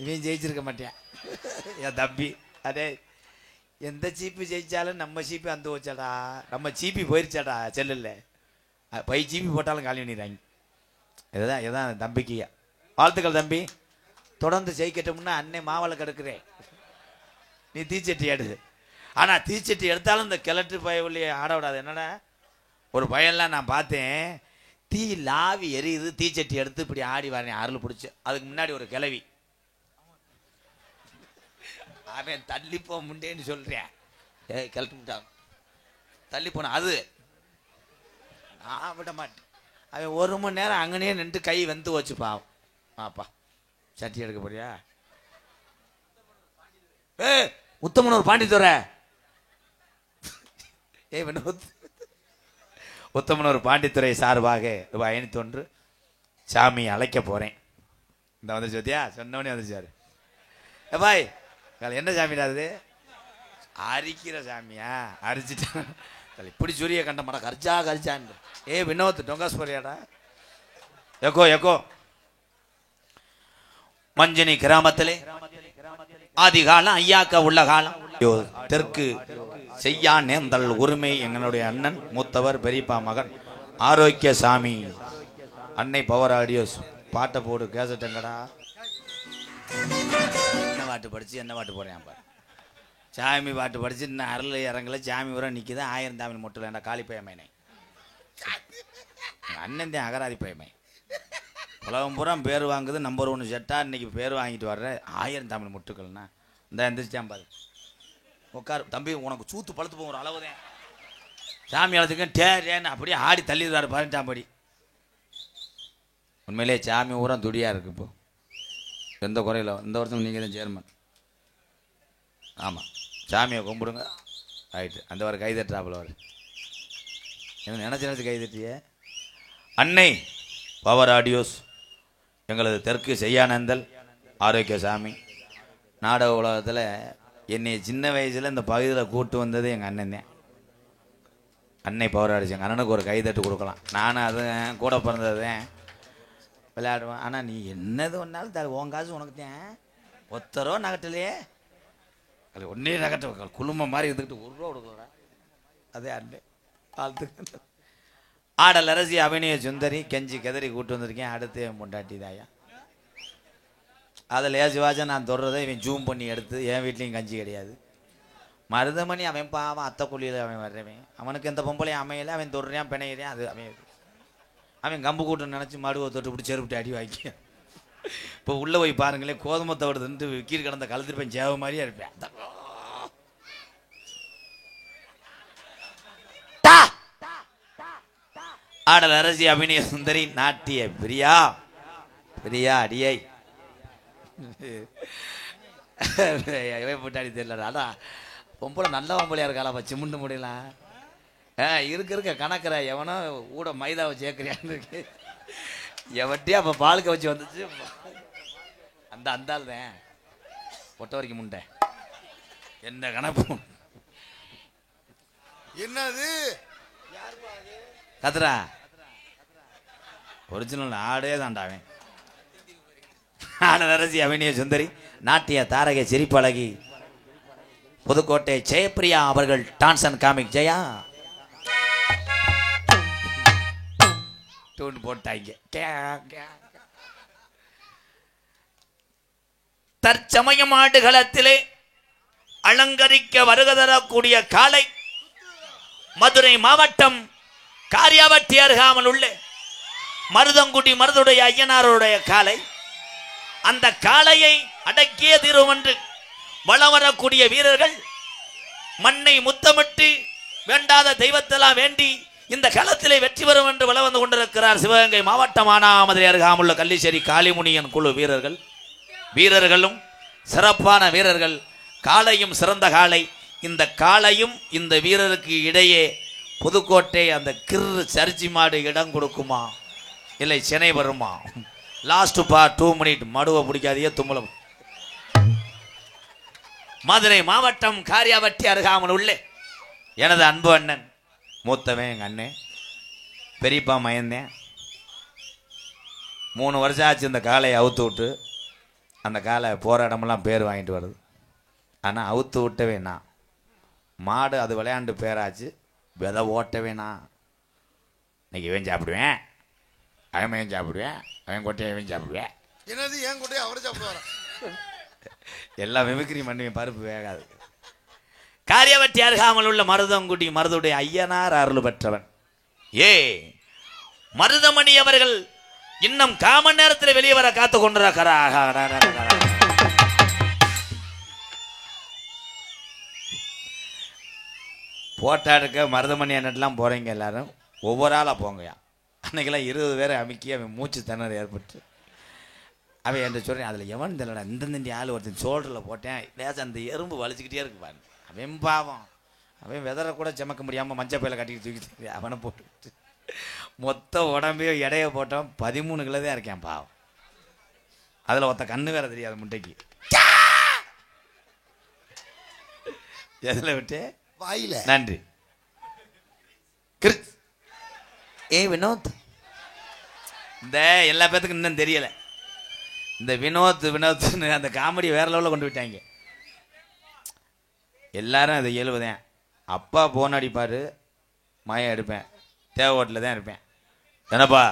இவன் ஜெயிச்சிருக்க மாட்டேன் என் தம்பி. அதே எந்த சீப்பி ஜெயிச்சாலும் நம்ம சீப்பி அந்த வச்சாடா, நம்ம சீப்பி போயிருச்சாடா செல்லில். 5 ஜிபி போட்டாலும் காலி பண்ணிடுறாங்க. இதுதான் தம்பிக்கு வாழ்த்துக்கள் தம்பி. தொடர்ந்து ஜெயிக்கட்டும்னா அன்னை மாவளை கிடக்குறேன், நீ தீச்சட்டி எடுது. ஆனால் தீச்சட்டி எடுத்தாலும் இந்த கிழட்டு பயவுள்ளையே ஆட விடாது. என்னடா ஒரு பயன்லாம் நான் பார்த்தேன், தீ லாவி எரியுது, தீச்சட்டி எடுத்து இப்படி ஆடி வரேன் அருள் பிடிச்சி. அதுக்கு முன்னாடி ஒரு கிளவி அவன் தள்ளி போ முண்டேன்னு சொல்றேன். ஏய் கிளப்பிட்டான் தள்ளி போன அது நான் விட மாட்டேன். அவன் 1 மணி நேரம் அங்கனே நின்று கை வந்து வச்சுப்பா. ஆப்பா சட்டி எடுக்க போறியா? ஏ உத்தமனூர் பாண்டித்துறை. ஏ வினோத், உத்தமனூர் பாண்டித்துறை சார்பாக ரூபாய் 501 சாமி அழைக்க போறேன். இந்த வந்து சோத்தியா சொன்னவனே வந்துச்சாரு. பாய் என்ன சாமிடா அது? அரிக்கிற சாமியா? அரிச்சிட்டான் இப்படி சூரிய கண்ட மாட்டா கரிச்சான். ஏ வினோத் டொங்காஸ் போறியாடா? Echo echo. மஞ்சனி கிராமத்திலே ஆதி காலம் ஐயாக்க உள்ள காலம் தெற்கு செய்யா நேர்ந்தல் உரிமை எங்களுடைய அண்ணன் மூத்தவர் பெரியப்பா மகன் ஆரோக்கிய சாமி அன்னை பவர் ஆடியோஸ். பாட்டை போடு கேசட்டுங்கடா. என்ன பாட்டு படிச்சு என்ன பாட்டு போறேன் பாரு. சாமி பாட்டு படிச்சு இன்னும் அருள் இறங்கல, சாமி வர நிற்கிது. 1000 தாமில் மட்டும் வேண்டாம் காளி பயமேனே. அண்ணன் தான் அகராதி பயமே. உலகம் பூரா பேர் வாங்குது நம்பர் 1 செட்டா இன்னைக்கு பேர் வாங்கிட்டு வர்ற 1000 தமிழ் முட்டுக்கள்னா இந்த எந்திரிச்சான் பாரு உட்கார் தம்பி உனக்கு சூத்து பழுத்து போகிற அளவுதான் சாமி அளத்துக்கு டேன்னு அப்படியே ஆடி தள்ளிடுறாரு பாருட்டாம்படி உண்மையிலே சாமி ஊரா துடியாக இருக்கு இப்போ எந்த குறையில இந்த வருஷம் நீங்கள் தான் சேர்மன் ஆமாம் சாமியை கும்பிடுங்க ரைட்டு அந்த வர கை தட்டுறாப்புல வர என்ன நினச்சி கை தட்டிய அன்னை பவர் ஆடியோஸ் எங்களது தெற்கு செய்யானந்தல் ஆரோக்கியசாமி நாடக உலகத்தில் என்னை சின்ன வயசில் இந்த பகுதியில் கூட்டு வந்தது எங்கள் அண்ணன் தான் அன்னை பவர் ஆடியோஸ் எங்கள் அண்ணனுக்கு ஒரு கைதட்டு கொடுக்கலாம் நானும் அது கூட பிறந்ததுதான் விளையாடுவேன் ஆனால் நீ என்னது ஒன்றாலும் உன் காசு உனக்கு தான் ஒத்தரோ நகட்டிலையே அது ஒன்றே நகட்ட குழுமம் மாதிரி இருந்துக்கிட்டு 1 ரூபா கொடுக்கலாம் அதே அண்ணே பார்த்து ஆடல் அரசி அபிநய சுந்தரி கெஞ்சி கெதறி கூட்டு வந்திருக்கேன் அடுத்து என் பொண்டாட்டி தாயா அதில் ஏசுவாச்சா நான் தொடுறதை இவன் ஜூம் பண்ணி எடுத்து என் வீட்லேயும் கஞ்சி கிடையாது மருதமணி அவன் பாவன் அத்தை குழியில் அவன் வர்றவன் அவனுக்கு எந்த பொம்பளையும் அமையலை அவன் தொடுறான் பிணையிறான் அது அமையாது அவன் கம்பு கூட்டம் நினச்சி மடுவை தொட்டு பிடிச்சி செருப்பிட்டு அடி வாங்கி இப்போ உள்ளே போய் பாருங்களேன் கோதுமத்தை விடுதுன்ட்டு கீழே கிடந்த கழுத்துருப்பேன் சேவ மாதிரியே இருப்பேன் ஆடல் அரசி அபிநய சுந்தரி நாட்டிய பிரியா பிரியா அடியை போட்டாடி தெரியல அதான் பொம்பளை நல்ல பொம்பளையா இருக்காளா சிமுண்டு முடியலாம் இருக்க கணக்கிற எவனோ ஊட மைதாவை சேர்க்கிறியான்னு இருக்கு எவட்டியா அப்போ பாலுக்க வச்சு வந்துச்சு அந்த ஆள் தான் ஒட்ட வரைக்கும் முண்டை என்ன கணப்பு என்னது கத்துறா ஒரிஜினல் ஆடே தாண்டாவேன் ஆடல் அரசி அபிநய சுந்தரி நாட்டிய தாரகை சிரிப்பழகி புதுக்கோட்டை ஜெயப்பிரியா அவர்கள் டான்ஸ் அண்ட் காமிக் ஜெயா டூன் போட்டாங்க தற்சமயம் ஆடுகளத்திலே அலங்கரிக்க வருகை தரக்கூடிய காலை மதுரை மாவட்டம் காரியாவட்டி அருகாமல் உள்ள மருதங்குடி மருதுடைய ஐயனாருடைய காலை அந்த காளையை அடக்கிய தீரும் என்று வளம் வரக்கூடிய வீரர்கள் மண்ணை முத்தமிட்டு வேண்டாத தெய்வத்தெல்லாம் வேண்டி இந்த களத்திலே வெற்றி பெறும் என்று வளம் வந்து கொண்டிருக்கிறார் சிவகங்கை மாவட்டம் மதுரை அருகாமுள்ள கள்ளிச்சேரி காளிமுனியன் குழு வீரர்களும் சிறப்பான வீரர்கள் காளையும் சிறந்த காளை இந்த காளையும் இந்த வீரருக்கு இடையே புதுக்கோட்டை அந்த சரிச்சி மாடு இடம் கொடுக்குமா இல்லை சென்னை வருமா லாஸ்ட் 2 மினிட் மடுவை பிடிக்காதே தும்மலம் மதுரை மாவட்டம் காரியாவட்டி அருகாமல் உள்ளே எனது அன்பு அண்ணன் மூத்தவன் எங்கள் அண்ணன் பெரியப்பா மயந்தேன் 3 வருஷம் ஆச்சு இந்த காளையை அவுத்து விட்டு அந்த காளை போகிற இடமெல்லாம் பேர் வாங்கிட்டு வருது ஆனால் அவுத்து விட்டவே நான் மாடு அது விளையாண்டு பேராச்சு விதை ஓட்டவே நான் இன்னைக்கு இவன் சாப்பிடுவேன் அவன் சாப்பிடுவேன் அவன் கொட்டையை இவன் சாப்பிடுவேன் என்னது ஏன் கொட்டையை அவரை சாப்பிடுவாரா எல்லாம் மிமிக்ரி பண்ணுவேன் பருப்பு வேகாது காரியாவட்டி அருகாமல் உள்ள மருதங்குடி மருதுடைய ஐயனார் அருள் பெற்றவன் மருதமணி அவர்கள் இன்னும் காமன் நேரத்தில் வெளியே வர காத்து கொண்டிருக்கிறார் போட்டா எடுக்க மருதமணி அண்ணெல்லாம் போறீங்க எல்லாரும் ஒவ்வொரு ஆளாக போங்கயா அன்னைக்கெல்லாம் 20 பேரை அமுக்கி அவன் மூச்சு திணறு ஏற்பட்டு அவன் என்ற சொல்கிறேன் அதில் எவன் தெரியலடா இந்த ஆள் ஒருத்தன் சோல்டரில் போட்டேன் லேசா அந்த எறும்பு வலிச்சுக்கிட்டே இருக்கு பாரு அவன் பாவம் அவன் வெதரை கூட செமக்க முடியாமல் மஞ்சள் பையில கட்டிக்கிட்டு தூக்கிட்டு அவனை போட்டு மொத்த உடம்பையும் எடையை போட்டவன் 13 கிலோ தான் இருக்கேன் பாவம் அதில் ஒருத்த கண்ணு வேற தெரியாது முட்டைக்கு எதில் விட்டு வாயில நன்றி வினோத் இந்த எல்லா பேத்துக்கும் இன்னும் தெரியல இந்த வினோத்னு அந்த காமெடி வேற லெவலில் கொண்டு விட்டாங்க எல்லாரும் அதை இயல்புதான் அப்பா போன் அடிப்பார் மயம் எடுப்பேன் தேவோட்டில் தான் இருப்பேன் என்னப்பா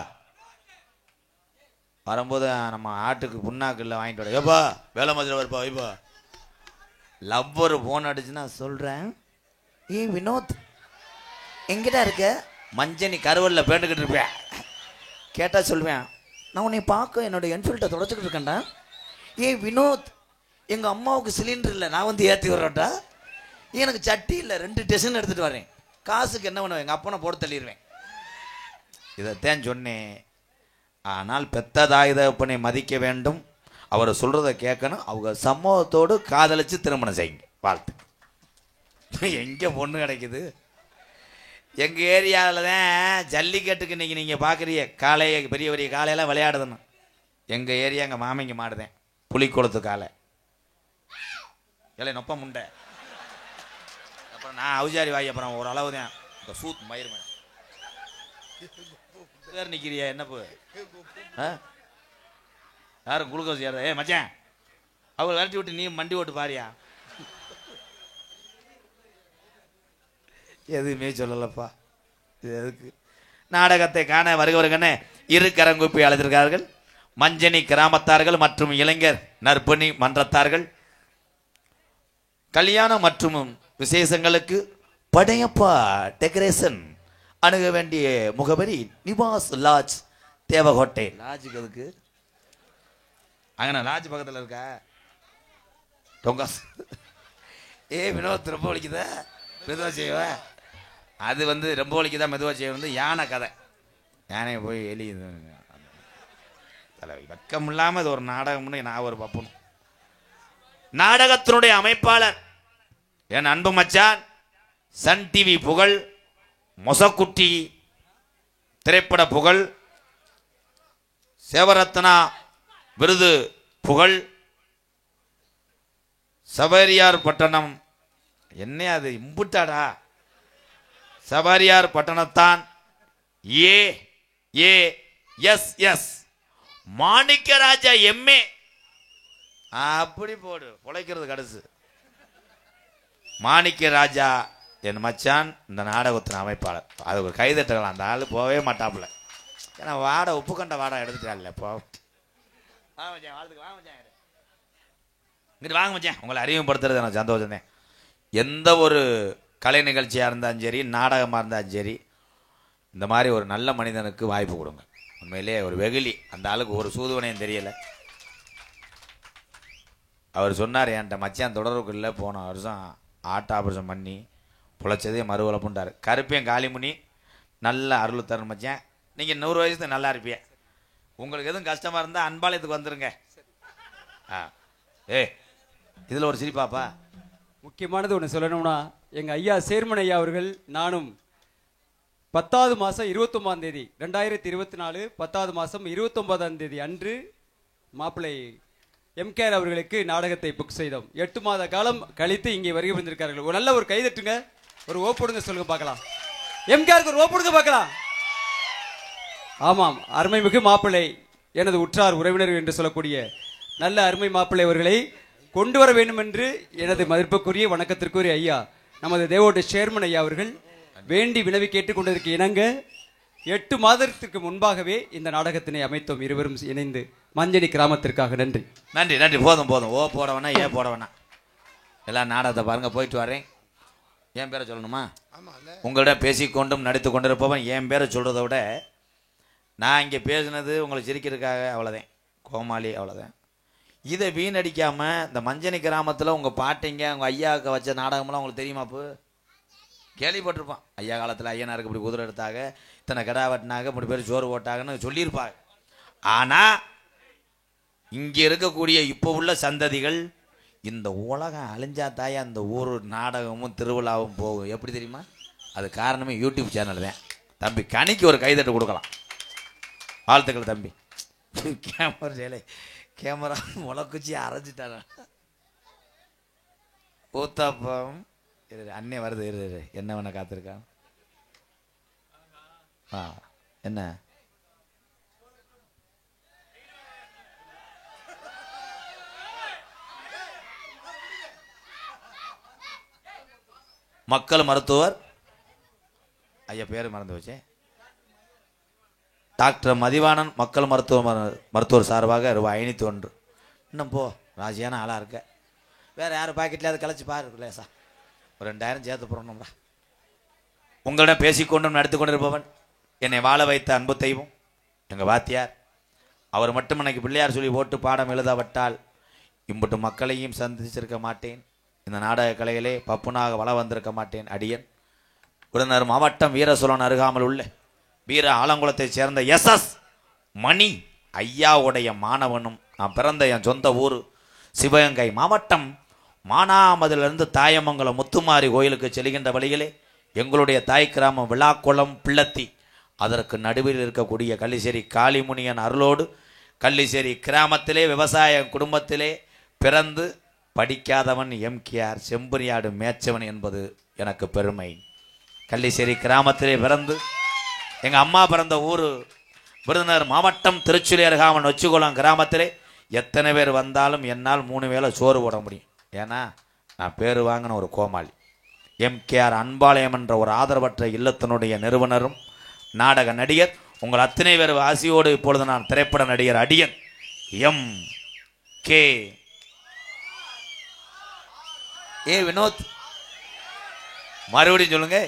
வரும்போது நம்ம ஆட்டுக்கு புண்ணாக்குள்ள வாங்கிட்டு வர ஏப்பா வேலை மாதிரி வருப்பா வைப்பா லவ்வர் போன் அடிச்சுன்னா சொல்கிறேன் வினோத் எங்கிட்ட இருக்க மஞ்சனி கருவல்ல பேண்டுக்கிட்டு இருப்பேன் கேட்டால் சொல்லுவேன் நான் உன்னை பார்க்க என்னோட என்ஃபீல்டை தொடச்சிக்கிட்டு இருக்கேன்டா. ஏய் வினோத், எங்கள் அம்மாவுக்கு சிலிண்டர் இல்லை, நான் வந்து ஏற்றி விட்றேன்டா. எனக்கு சட்டி இல்லை, 2 டெசின் எடுத்துகிட்டு வரேன். காசுக்கு என்ன பண்ணுவேன், எங்கள் அப்பனை போட்டு தள்ளிடுவேன். இதைத்தான் சொன்னேன். ஆனால் பெத்த தாய் தகப்பனை மதிக்க வேண்டும், அவர் சொல்கிறத கேட்கணும், அவங்க சமூகத்தோடு காதலித்து திருமணம் செய்யுங்க. வாழ்த்து. எங்கே பொண்ணு கிடைக்குது? எங்கள் ஏரியாவில் தான் ஜல்லிக்கட்டுக்கு இன்றைக்கி நீங்கள் பார்க்குறீங்க, காளையை பெரிய பெரிய காளையெல்லாம் விளையாடுதுன்னு. எங்கள் ஏரியா எங்கள் மாமிங்க மாடுதேன், புலிக்குளத்து காளை. இல்லை நொப்ப முண்டை. அப்புறம் நான் அவுஜாரி வாங்கி அப்புறம் ஓரளவு தான் இந்த சூத் மயிர் பேர் நிற்கிறியா என்ன போ? யாரும் குளுக்கோஸ் ஏற? மச்சான் அவர் விரட்டி விட்டு நீ மண்டி ஓட்டு பாரியா? எதுவுமே சொல்லலப்பா. இது எதுக்கு? நாடகத்தை காண வருகிறவர்களே இரு கரங்குப்பி அழைத்திருக்கிறார்கள். மஞ்சனி கிராமத்தார்கள் மற்றும் இளைஞர் நற்பணி மன்றத்தார்கள். கல்யாணம் மற்றும் விசேஷங்களுக்கு படையப்பா டெக்கரேஷன். அணுக வேண்டிய முகவரி நிவாஸ் லாட்ஜ், தேவகோட்டை. லாட்ஜுக்கு எதுக்கு? அங்கண்ணா லாட்ஜ் பக்கத்தில் இருக்கா? டொங்காஸ். வினோத் ரொம்ப வலிக்குதா மெதுவாக செய்வ? அது வந்து ரொம்ப வலிக்குதா மெதுவாக செய்ய வந்து யானை கதை. யானையை போய் எலி தலை வெக்கம் இல்லாமல் இது ஒரு நாடகம்னு நான் ஒரு பப்பனும். நாடகத்தினுடைய அமைப்பாளர் என் அன்பு மச்சான், சன் டிவி புகழ், மொசக்குட்டி திரைப்பட புகழ், சேவரத்னா விருது புகழ், சபரியார் பட்டணம். என்ன அது இம்புட்டாடா? சபரியார் பட்டணத்தான் AASS மாணிக்கராஜா MA. அப்படி போடு, உழைக்கிறது கடைசி. மாணிக்கராஜா என் மச்சான் இந்த நாடகத்தின் அமைப்பாளர். அது ஒரு கைதட்டலாம். அந்த ஆள் போகவே மாட்டாப்புல, ஏன்னா வாடை உப்பு கண்ட வாடை எடுத்துட்டால. இப்போ இங்கிட்டு வாங்க மச்சான், உங்களை அறிமுகப்படுத்துறது எனக்கு சந்தோஷம் தான். எந்த ஒரு கலை நிகழ்ச்சியாக இருந்தாலும் சரி, நாடகமாக இருந்தாலும் சரி, இந்த மாதிரி ஒரு நல்ல மனிதனுக்கு வாய்ப்பு கொடுங்க. உண்மையிலே ஒரு வெகுளி. அந்த ஆளுக்கு ஒரு சூதுவனையும் தெரியலை. அவர் சொன்னார், என்கிட்ட மச்சான் தொடர்புக்கு இல்லை, போன வருஷம் ஆட்ட ஆபரேஷன் பண்ணி புழைச்சதே மறுவளப்புண்டார். கருப்பேன் காளிமுனி நல்ல அருள் தரணும் மச்சான். நீங்கள் 100 வயசுக்கு நல்லா இருப்பிய. உங்களுக்கு எதுவும் கஷ்டமாக இருந்தால் அன்பாலயத்துக்கு வந்துருங்க. இதில் ஒரு சிரிப்பாப்பா. முக்கியமானது ஒன்று சொல்லணும்னா, எங்கள் ஐயா சேர்மன் ஐயா அவர்கள் நானும் 10வது மாதம் 29ஆம் தேதி 2024 10வது மாதம் 29ஆம் தேதி அன்று மாப்பிள்ளை எம்கேஆர் அவர்களுக்கு நாடகத்தை புக் செய்தோம். 8 மாத காலம் கழித்து இங்கே வருகை வந்திருக்கார்கள். ஒரு நல்ல ஒரு கைதட்டுங்க, ஒரு ஓப்படுங்க சொல்லுங்க பார்க்கலாம். எம்கேஆருக்கு ஒரு ஓப்படுங்க பார்க்கலாம். ஆமாம், அருமைமிகு மாப்பிள்ளை, எனது உற்றார் உறவினர் என்று சொல்லக்கூடிய நல்ல அருமை மாப்பிள்ளை அவர்களை கொண்டு வர வேண்டும் என்று எனது மதிப்புக்குரிய வணக்கத்திற்குரிய ஐயா நமது தேவோட சேர்மன் ஐயா அவர்கள் வேண்டி வினவி கேட்டுக்கொண்டதற்கு இணங்க 8 மாதத்திற்கு முன்பாகவே இந்த நாடகத்தினை அமைத்தோம். இருவரும் இணைந்து மஞ்சனி கிராமத்திற்காக நன்றி. நன்றி நன்றி. போதும் போதும். ஓ போட வேணா, ஏ போட வேணா. எல்லாம் நாடகத்தை பாருங்க. போயிட்டு வரேன். என் பேரை சொல்லணுமா? உங்களிடம் பேசிக்கொண்டும் நடித்து கொண்டிருப்பவன் என் பேரை சொல்கிறத விட நான் இங்கே பேசினது உங்களை சிரிக்கிறதுக்காக, அவ்வளோதான். கோமாளி, அவ்வளோதான். இதை வீணடிக்காமல் இந்த மஞ்சனி கிராமத்தில் உங்கள் பாட்டிங்க உங்கள் ஐயாவுக்கு வச்ச நாடகமெல்லாம் உங்களுக்கு தெரியுமாப்பு? கேள்விப்பட்டிருப்பான். ஐயா காலத்தில் ஐயனாருக்கு இப்படி குதிரை எடுத்தாங்க, இத்தனை கடா வெட்டினாங்க, 3 பேர் சோறு போட்டாங்கன்னு சொல்லியிருப்பாங்க. ஆனால் இங்கே இருக்கக்கூடிய இப்போ உள்ள சந்ததிகள், இந்த உலகம் அழிஞ்சா தாயா அந்த ஊர் நாடகமும் திருவிழாவும் போகும். எப்படி தெரியுமா? அது காரணமே யூடியூப் சேனல் தான். தம்பி கனிக்கு ஒரு கைதட்டு கொடுக்கலாம். வாழ்த்துக்கள் தம்பி. கேமரா முளைக்குச்சி அரைஞ்சிட்டாங்க. ஊத்தாப்பம் அண்ணே வருது. இரு என்ன வேணா காத்திருக்கான். என்ன மக்கள் மருத்துவர் ஐயா பேர் மறந்து வச்சேன். டாக்டர் மதிவாணன் மக்கள் மருத்துவர் சார்பாக ரூபாய் 501. இன்னும் போ, ராசியான ஆளாக இருக்க. வேறு யார் பாக்கெட்டில் அதை கலைச்சி பாரு லேசா. ஒரு 2000 சேர்த்து போடணும்டா. உங்களிடம் பேசிக்கொண்டும் நடத்தி கொண்டிருப்பவன், என்னை வாழ வைத்த அன்பு தெய்வம், எங்கள் வாத்தியார் அவர் மட்டும் எனக்கு பிள்ளையார் சொல்லி போட்டு பாடம் எழுதப்பட்டால் இம்புட்டு மக்களையும் சந்திச்சிருக்க மாட்டேன். இந்த நாடக கலையிலே பப்புனாக வள வந்திருக்க மாட்டேன். அடியன் விருதுநகர் மாவட்டம் வீரசோழன் அருகாமல் உள்ள வீர ஆலங்குளத்தைச் சேர்ந்த எஸ் மணி ஐயாவுடைய மாணவனும். நான் பிறந்த என் சொந்த ஊர் சிவகங்கை மாவட்டம் மானாமதிலிருந்து தாயமங்கலம் முத்துமாரி கோயிலுக்கு செல்கின்ற வழியிலே எங்களுடைய தாய் கிராமம் விழாக்குளம் பிள்ளத்தி, அதற்கு நடுவில் இருக்கக்கூடிய கள்ளிசேரி காளிமுனியன் அருளோடு கள்ளிசேரி கிராமத்திலே விவசாய குடும்பத்திலே பிறந்து படிக்காதவன் எம்கேஆர் செம்பரியாடு மேய்ச்சவன் என்பது எனக்கு பெருமை. கள்ளிசேரி கிராமத்திலே பிறந்து எங்கள் அம்மா பிறந்த ஊர் விருதுநகர் மாவட்டம் திருச்சுழி அருகாமல் நொச்சிக்குளம் கிராமத்திலே எத்தனை பேர் வந்தாலும் என்னால் 3 வேளை சோறு போட முடியும். ஏன்னா நான் பேர் வாங்கின ஒரு கோமாளி. எம்கேஆர் அன்பாலயம் என்ற ஒரு ஆதரவற்ற இல்லத்தினுடைய நிறுவனரும் நாடக நடிகர். உங்கள் அத்தனை பேர் ஆசியோடு இப்பொழுது நான் திரைப்பட நடிகர் அடியன் எம் கே ஏ வினோத், மறுபடியும் சொல்லுங்க.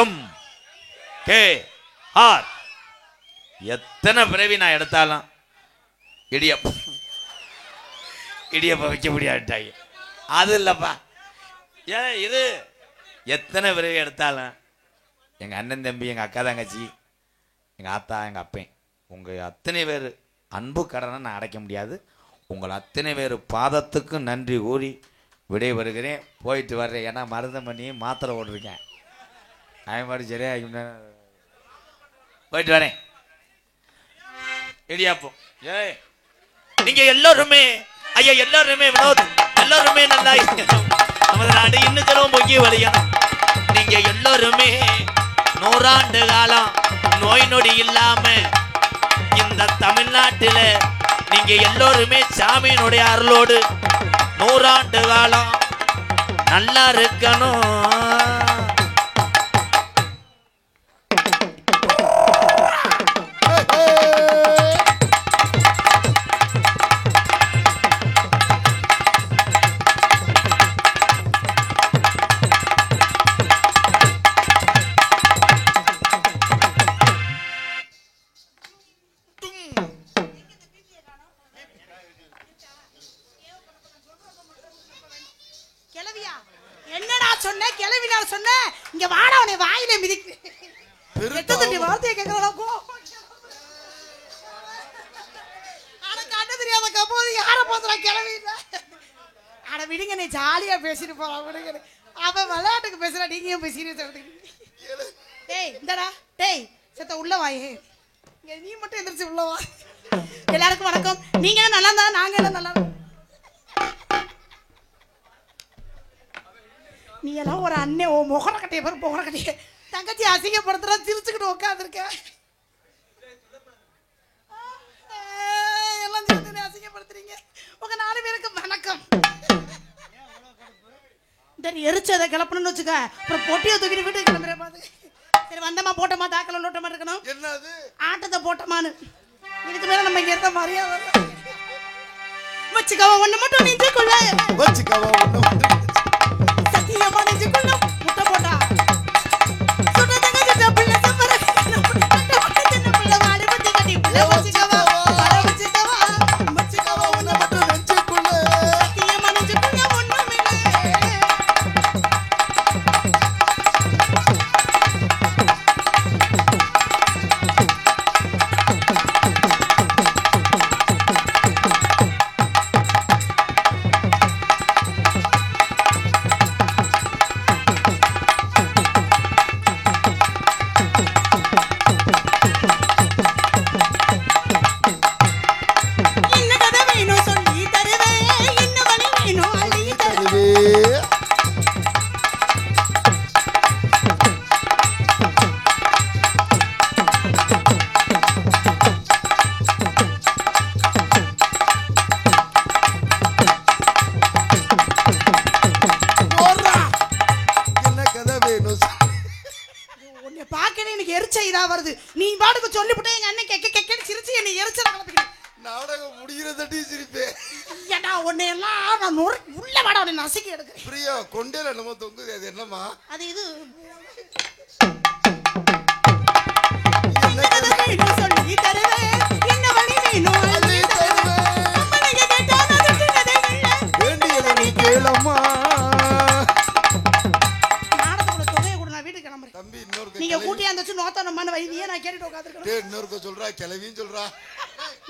M K R. எத்தனை பிறவி நான் எடுத்தாலும் இடியப்ப வைக்க முடியாட்டாங்க. அது இல்லப்பா, ஏன் இது எத்தனை பிறவி எடுத்தாலும் எங்கள் அண்ணன் தம்பி, எங்கள் அக்கா தங்கச்சி, எங்கள் ஆத்தா, எங்கள் அப்பேன், உங்கள் அத்தனை பேர் அன்பு கடனை நான் அடைக்க முடியாது. உங்கள் அத்தனை பேர் பாதத்துக்கு நன்றி கூறி விடை வருகிறேன். போயிட்டு வர்றேன். ஏன்னா மருந்தம் பண்ணி மாத்திரை ஓட்டிருக்கேன். அவன் மாதிரி சரியா போயிட்டு வரேன். இடியாப்போம். ஏய், நீங்க எல்லாருமே ஐயா, எல்லாருமே வினோத், எல்லாருமே நல்லா நமது நாடு இன்னும் செலவும் பொங்கி வழியணும். நீங்க எல்லாருமே 100 ஆண்டு காலம் நோய் நொடி இல்லாம இந்த தமிழ்நாட்டில் நீங்க எல்லோருமே சாமியினுடைய அருளோடு 100 ஆண்டு காலம் நல்லா இருக்கணும். என்னடா சொன்ன கிளவி? நான் சொன்ன இங்க வாடா, உன்னை வாயில மிதிக்கு. எட்டத்தட்டி வார்த்தையை கேட்கறோம். ஆனா கண்ணு தெரியாத கப்போது யார போதுறா கிளவி? அட விடுங்க, நீ ஜாலியா பேசிட்டு போறா. விடுங்க, அவன் விளையாட்டுக்கு பேசுறா, நீங்க ஏன் சீரியஸா எடுத்துக்கிறீங்க? டேய் இந்தடா, டேய் செத்த உள்ள வாயே, நீ மட்டும் எந்திரிச்சு உள்ள வா. எல்லாருக்கும் வணக்கம். நீங்க என்ன நல்லா இருந்தா நாங்க என்ன நல்லா. நீ எல்லாம் ஒரு அண்ணன், ஓ முகர கட்டைய பேர் முகர கட்டைய தங்கச்சி அசிங்கப்படுத்துறா, சிரிச்சுக்கிட்டு உட்காந்துருக்க. எல்லாம் சேர்த்து அசிங்கப்படுத்துறீங்க. உங்க 4 பேருக்கு வணக்கம். இந்த எரிச்சதை கிளப்பணும்னு வச்சுக்க, அப்புறம் பொட்டியை தூக்கிட்டு வீட்டுக்கு கிளம்புற பாத்து. சரி வந்தமா போட்டோமா, தாக்கல நோட்டமா இருக்கணும். என்னது ஆட்டத்தை போட்டோமான்னு இதுக்கு மேல நம்ம இங்க இருந்த மாதிரியா வச்சுக்கவா ஒண்ணு மட்டும் நெஞ்சுக்குள்ள வச்சுக்கவா ஒண்ணு மட்டும் சத்தியமா நெஞ்சுக்குள்ள முட்டை போட்டா சொன்னதங்க கிட்ட பிள்ளை சமர சின்ன பிள்ளை வாடி பத்தி கட்டி பிள்ளை வச்சுக்கவா வச்சுக்கவா ஒண்ணு மட்டும் நெஞ்சுக்குள்ள சத்தியமா நெஞ்சுக்குள்ள ஒண்ணும் இல்லை. வருது நீ பாட்டுக்கு சொல்லிவிட்டே எங்க அண்ணன் கெக்க கெக்கன்னு சிரிச்சு என்னை எரிச்சல கலப்பிக்கிறேன். நாடகம் முடிகிறதட்டி சிரிப்பேன். ஏடா உன்னை எல்லாம் நான் உள்ள வாடா உன்னை நசுக்கி எடுக்கிறேன். பிரியா கொண்டேல என்னமோ தொங்குது, அது என்னம்மா? அது இது சொல்லி தருவே என்ன வழி வேணும் அள்ளி தருவேன். பொம்பளைங்க கேட்டா நான் திட்டுனதே இல்ல. வேண்டியதை நீ கேளம்மா. நாடகத்துல தொகையை கூட நான் வீட்டுக்கு கிளம்புறேன். தம்பி இன்னொரு நீங்க கூட்டியாந்து வச்சு நோத்தனமான வைத்தியே நான் கேட்டுட்டு உட்காந்துருக்கேன். இன்னொருக்க சொல்றா, கிளவின்னு சொல்றா.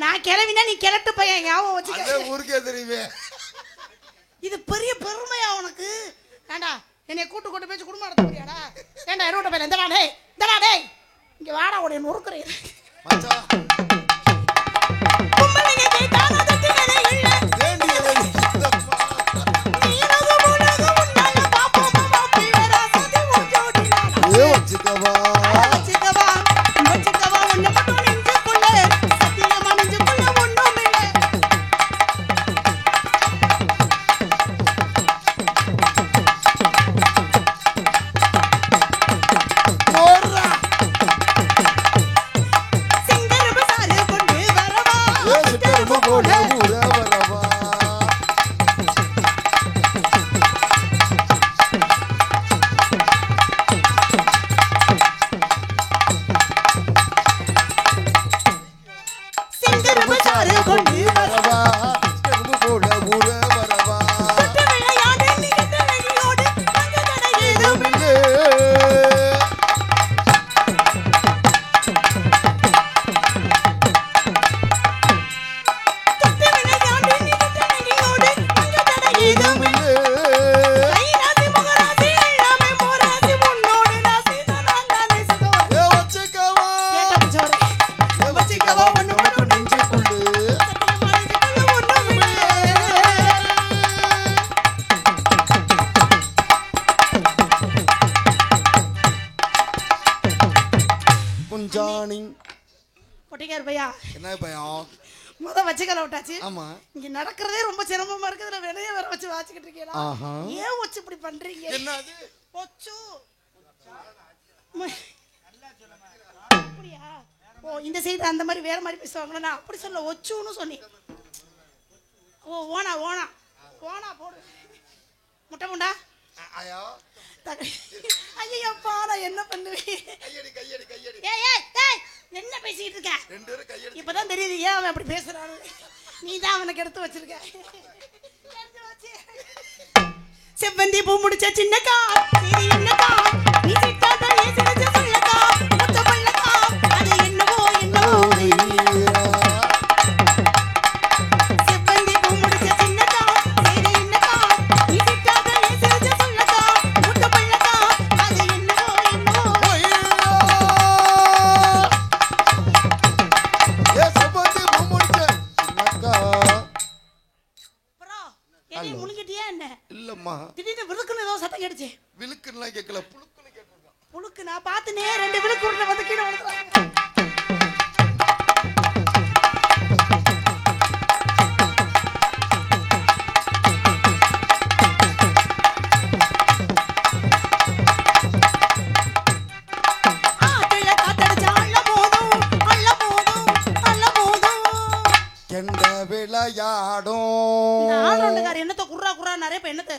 நான் கிளவினா நீ கிளட்டு பையன் ஞாபகம் அதே வச்சுக்க. ஊருக்கே தெரியுமே. இது பெரிய பெருமையா உனக்கு. ஏண்டா என்னை கூட்டு பேச்சு குடும்பம் நடத்த முடியாடா? ஏண்டா எரோட்ட பையன் இந்த வாடே இங்க வாடா உடைய நொறுக்குறேன். மச்சான் பொம்பளைங்க கேட்டா நான் திட்டுனதே இல்ல. வேண்டியதை நீ கேளம்மா. நீலகம் உலகம் உன்னால பாப்போமா பாப்பி வேறா சதி உஞ்சோடினா. வச்சுக்கவா வச்சுக்கவா ஒண்ணு மட்டும் நெஞ்சுக்குள்ள சத்தியமா நெஞ்சுக்குள்ள ஒண்ணும் இல்ல. போடுறா. சிங்கரபு சாரு கொண்டு வரவா சிட்டரும்பு போல ஊர வரவா. சிங்கரபு சாரு கொண்டு வரவா வரவா. சிட்டரும்பு போல ஊர வரவா. சுட்டு விளையாடு நிகழ்ந்த நெடியோடு அங்கு தடையேதும் இல்லே. சுட்டு விளையாடு நிகழ்ந்த நெடியோடு அங்கு தடையேதும் இல்லே. கைராசி முகராசி எல்லாமே மோராசி உன்னோடு ராசி நான் தானே சுகோ. வச்சுக்கவா. கேட்ட பிச்சோரே வச்சுக்கவா ஒண்ணு மட்டும் நெஞ்சுக்குள்ளு. சத்தியமா நெஞ்சுக்குள்ள ஒண்ணும் இல்ல. குஞ்சாணி. பொட்டிக்கார் பையா என்ன பயம்? வச்சுக்கல விட்டாச்சு. ஆமா. இங்க நடக்கிறதே ரொம்ப சிரமமா இருக்குதுல, வெளியே வர வச்சு வாச்சிக்கிட்டு இருக்கீங்களா? ஆஹா. ஏன் வச்சு இப்படி பண்றீங்க? என்னது? ஒச்சு. அப்படியா? ஓ இந்த சைடு அந்த மாதிரி வேற மாதிரி பேசுவாங்களா? நான் அப்படி சொல்ல, ஒச்சுன்னு சொன்னேன். ஓ ஓனா ஓனா ஓனா போடு. முட்டை முண்டா ஐயோ. ஐயப்பா நான் என்ன பண்ணுவேன்? கையடி கையடி கையடி. ஏய் ஏய் ஏய் என்ன பேசிட்டு இருக்க? ரெண்டு பேரும் கையடி. இப்பதான் தெரியுது ஏன் அவன் அப்படி பேசுறான்னு. நீ தான் அவனுக்கு எடுத்து வச்சிருக்க. எடுத்து வச்சு. செவ்வந்தி பூ முடிச்ச சின்னக்கா சரி என்னக்கா நீ சிட்டாத ஏ சிரிச்ச சொல்லக்கா முத்த பல்லக்கா அது என்னவோ செவ்வந்தி பூ முடிச்ச சின்னக்கா சரி என்னக்கா நீ சிட்டாத ஏ சிரிச்ச சொல்லக்கா முத்த பல்லக்கா அது என்னவோ ப்ரோ என்னை முழுங்கிட்டியா என்ன? இல்லம்மா. திடீர்னு விழுக்குன்னு ஏதோ சத்தம் கேட்டுச்சு. விழுக்குன்னு கேட்கல, புழுக்குன்னு கேட்டிருக்கான். புழுக்கு நான் பார்த்துனே 2 விழுக்கு உள்ள வந்து கீழே விழுந்துறாங்க. ஆத்துல காத்தடிச்சா அள்ள போதும் கெண்ட விளையாடும். இந்த ஆல்ரவுண்டுக்கார் என்னத்த குர்ரா குர்ரானாரே இப்ப என்னத்த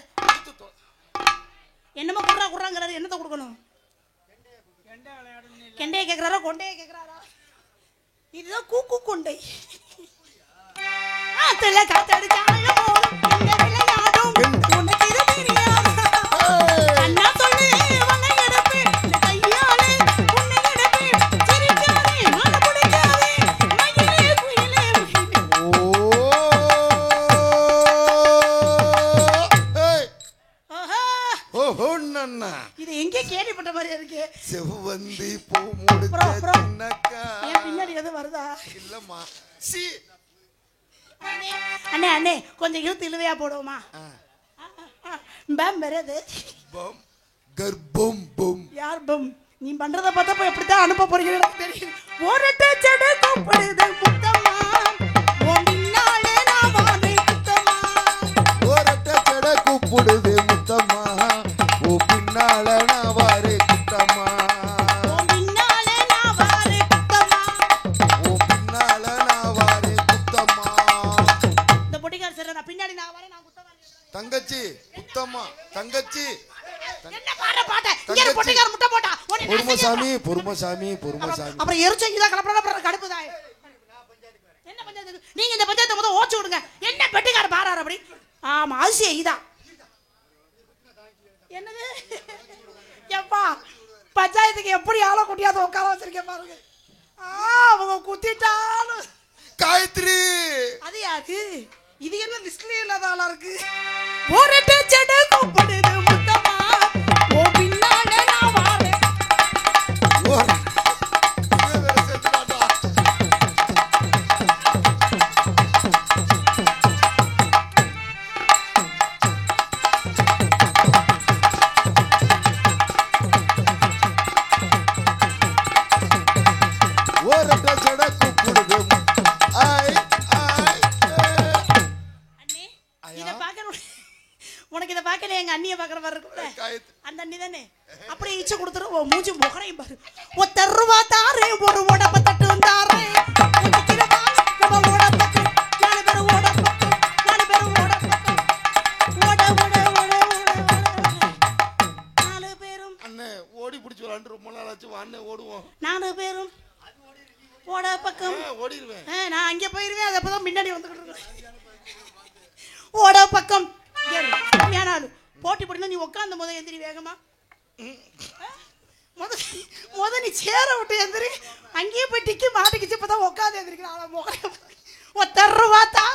என்னமோ குர்ரா குர்ராங்கிறாரு, என்னத்த கொடுக்கணும்? கெண்டையை கேட்கிறாரா கொண்டையை கேட்கிறாரா? இதுதான் கூக்கு கொண்டை. ஆத்துல காத்தடிச்சா அள்ள போதும் கெண்ட விளையாடும் உனக்கு இது தெரியாதா? அண்ணா சொல்லு வலை எடுப்பு இந்த கையாலே உன்னை எடுப்பு சிரிக்காதே மன பிடிக்காதே மயிலே குயிலே ஆஹா ஓஹோ நன்னா. இது எங்கே கேள்விப்பட்ட மாதிரி இருக்கு. செவ்வந்தி பூ முடிச்ச ப்ரோ, ப்ரோ. சின்னக்கா. என் பின்னாடி எதுவும் வருதா? இல்லம்மா. சி. அண்ணே அண்ணே கொஞ்சம் இழுத்து இழுவையா போடுவோமா? பம் வருது. பம் கர்ப்பம் பம். யார் பம்? நீ பண்றத பார்த்தா போய் எப்படித்தான் அனுப்ப போறீங்க எனக்கு தெரியும். ஓரட்ட செடு கூப்பிடுது முத்தம்மா உன் பின்னாலே நான் வானே முத்தம்மா. ஓரட்ட செட கூப்பிடுது முத்தம்மா ஓ பின்னால நான் வாரே குத்தம்மா. உன் பின்னாலே நான் வாரே முத்தம்மா. ஓ பின்னால நான் வாரே குத்தம்மா. இந்த பொட்டிக்கார சரி நான் பின்னாடி நான் வரேன் நான் குத்தமா. தங்கச்சி குத்தம்மா தங்கச்சி. என்ன பாட பாட்ட இங்க ஒரு பொட்டிக்கார முட்டை போட்டா பொறுமசாமி பொறுமசாமி பொறுமசாமி. அப்புறம் எரிச்சங்கி தான் கலப்பற கடுப்புதான். என்ன பஞ்சாயத்து நீங்க இந்த பஞ்சாயத்தை முதல் ஓச்சு விடுங்க. என்ன பெட்டிக்கார பாராரு அப்படி? ஆமா அரிசியை இதான் என்னது எப்பா பஞ்சாயத்துக்கு எப்படி ஆள குட்டியாத உட்கார வச்சிருக்கேன் பாருங்க. அவங்க குத்திட்டாலும் காயத்ரி அது யாரு? இது என்ன லிஸ்ட்லயே இல்லாத ஆளா இருக்கு? ஒரு டச்சட கூப்பிடுது மொத்தமா ஓ பின்னால நான் வாரேன். உனக்கு இதை பார்க்கல எங்க அண்ணியை பார்க்குற மாதிரி இருக்குல்ல அந்த அண்ணி தானே அப்படியே இச்சு கொடுத்துரும். ஓ மூஞ்சி முகரையும் பாரு. ஒத்த ரூபா தாரே ஒரு உடம்ப தட்டு தாரே ஓடி பிடிச்சி விளாண்டு ரொம்ப நாள் ஆச்சு. வாண்ணே ஓடுவோம். 4 பேரும் ஓட பக்கம் ஓடிடுவேன். நான் அங்கே போயிருவேன். அது அப்பதான் பின்னாடி வந்துகிட்டு இருக்கேன். ஓட பக்கம் ஏனாலும் போட்டி போட்டினா நீ உட்காந்த முத எந்திரி வேகமா. முத நீ சேர விட்டு எந்திரி. அங்கேயே போய் டிக்கி மாட்டிக்கிச்சு. இப்பதான் உட்காந்து எந்திரிக்கிறான். முகம் ஒத்தருவாத்தா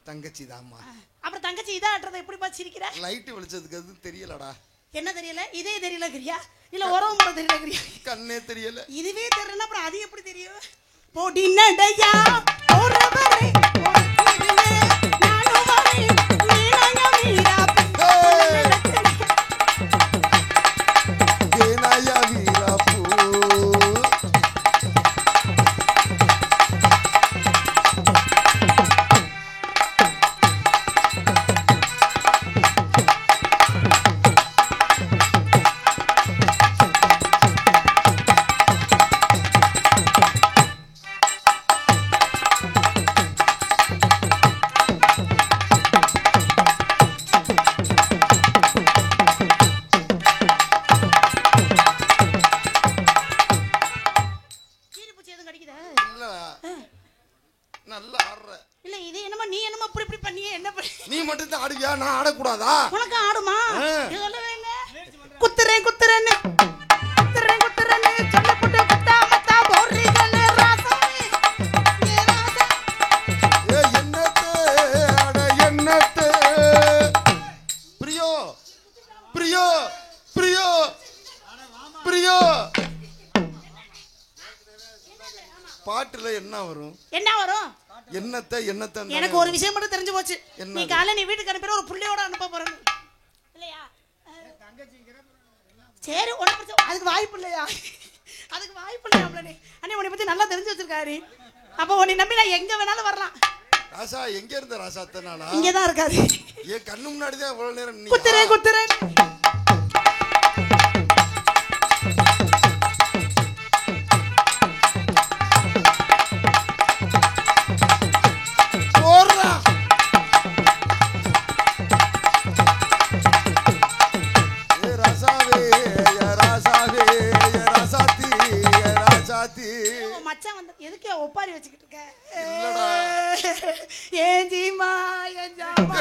தங்கச்சி தான்மா. அப்புறம் தங்கச்சி இதான்றத எப்படி பாச்சிருக்கிற? லைட் வெளிச்சதுக்கு அது தெரியலடா. என்ன தெரியல? இதே தெரியலங்கறியா இல்ல உறவு முறை தெரியலங்கறியா? கண்ணே தெரியல. இதுவே தெரியல அப்புறம் அது எப்படி தெரியும்? போடி நடையா ஒருவரே ஒருவரே நானும் வரேன் நீனாயா மீரா தேனாயா வீரா பூ. நீ மட்டும் தான் ஆடுவியா? நான் ஆடக்கூடாதா? உனக்கு ஆடுமா? சொல்லவே இல்ல. குத்துறேன் குத்துறேன்னு குத்துறேன் குத்துறேன்னு சொல்ல போட்டு குத்தா மத்தா போறீங்கல ராசாவே ஏ ராசா. ஏ என்னத்தே அட என்னத்தே. பிரியோ பிரியோ பிரியோ பிரியோ. பாட்டுல என்ன வரும்? என்ன வரும்? என்னத்த என்னத்த. எனக்கு ஒரு விஷயம் மட்டும் தெரிஞ்சு போச்சு. நீ காலையில நீ வீட்டுக்கு அனுப்பிற ஒரு புள்ளையோட அனுப்ப போறேன் இல்லையா? சரி உனக்கு அதுக்கு வாய்ப்பு இல்லையா? அதுக்கு வாய்ப்பு இல்லையா? அண்ணே அண்ணே உன்னை பத்தி நல்லா தெரிஞ்சு வச்சிருக்காரு. அப்போ உன்னை நம்பி நான் எங்க வேணாலும் வரலாம். ராசா எங்க இருந்த ராசா? அத்தனாளா இங்கதான் இருக்காரு. ஏன் கண்ணு முன்னாடிதான் இவ்வளவு நேரம்? குத்துறேன் குத்துறேன் மச்சான் வந்து எதுக்கே ஒப்பாரி வச்சுக்கிட்டு இருக்க? ஏன் ஜீமா ஏன் ஜாமா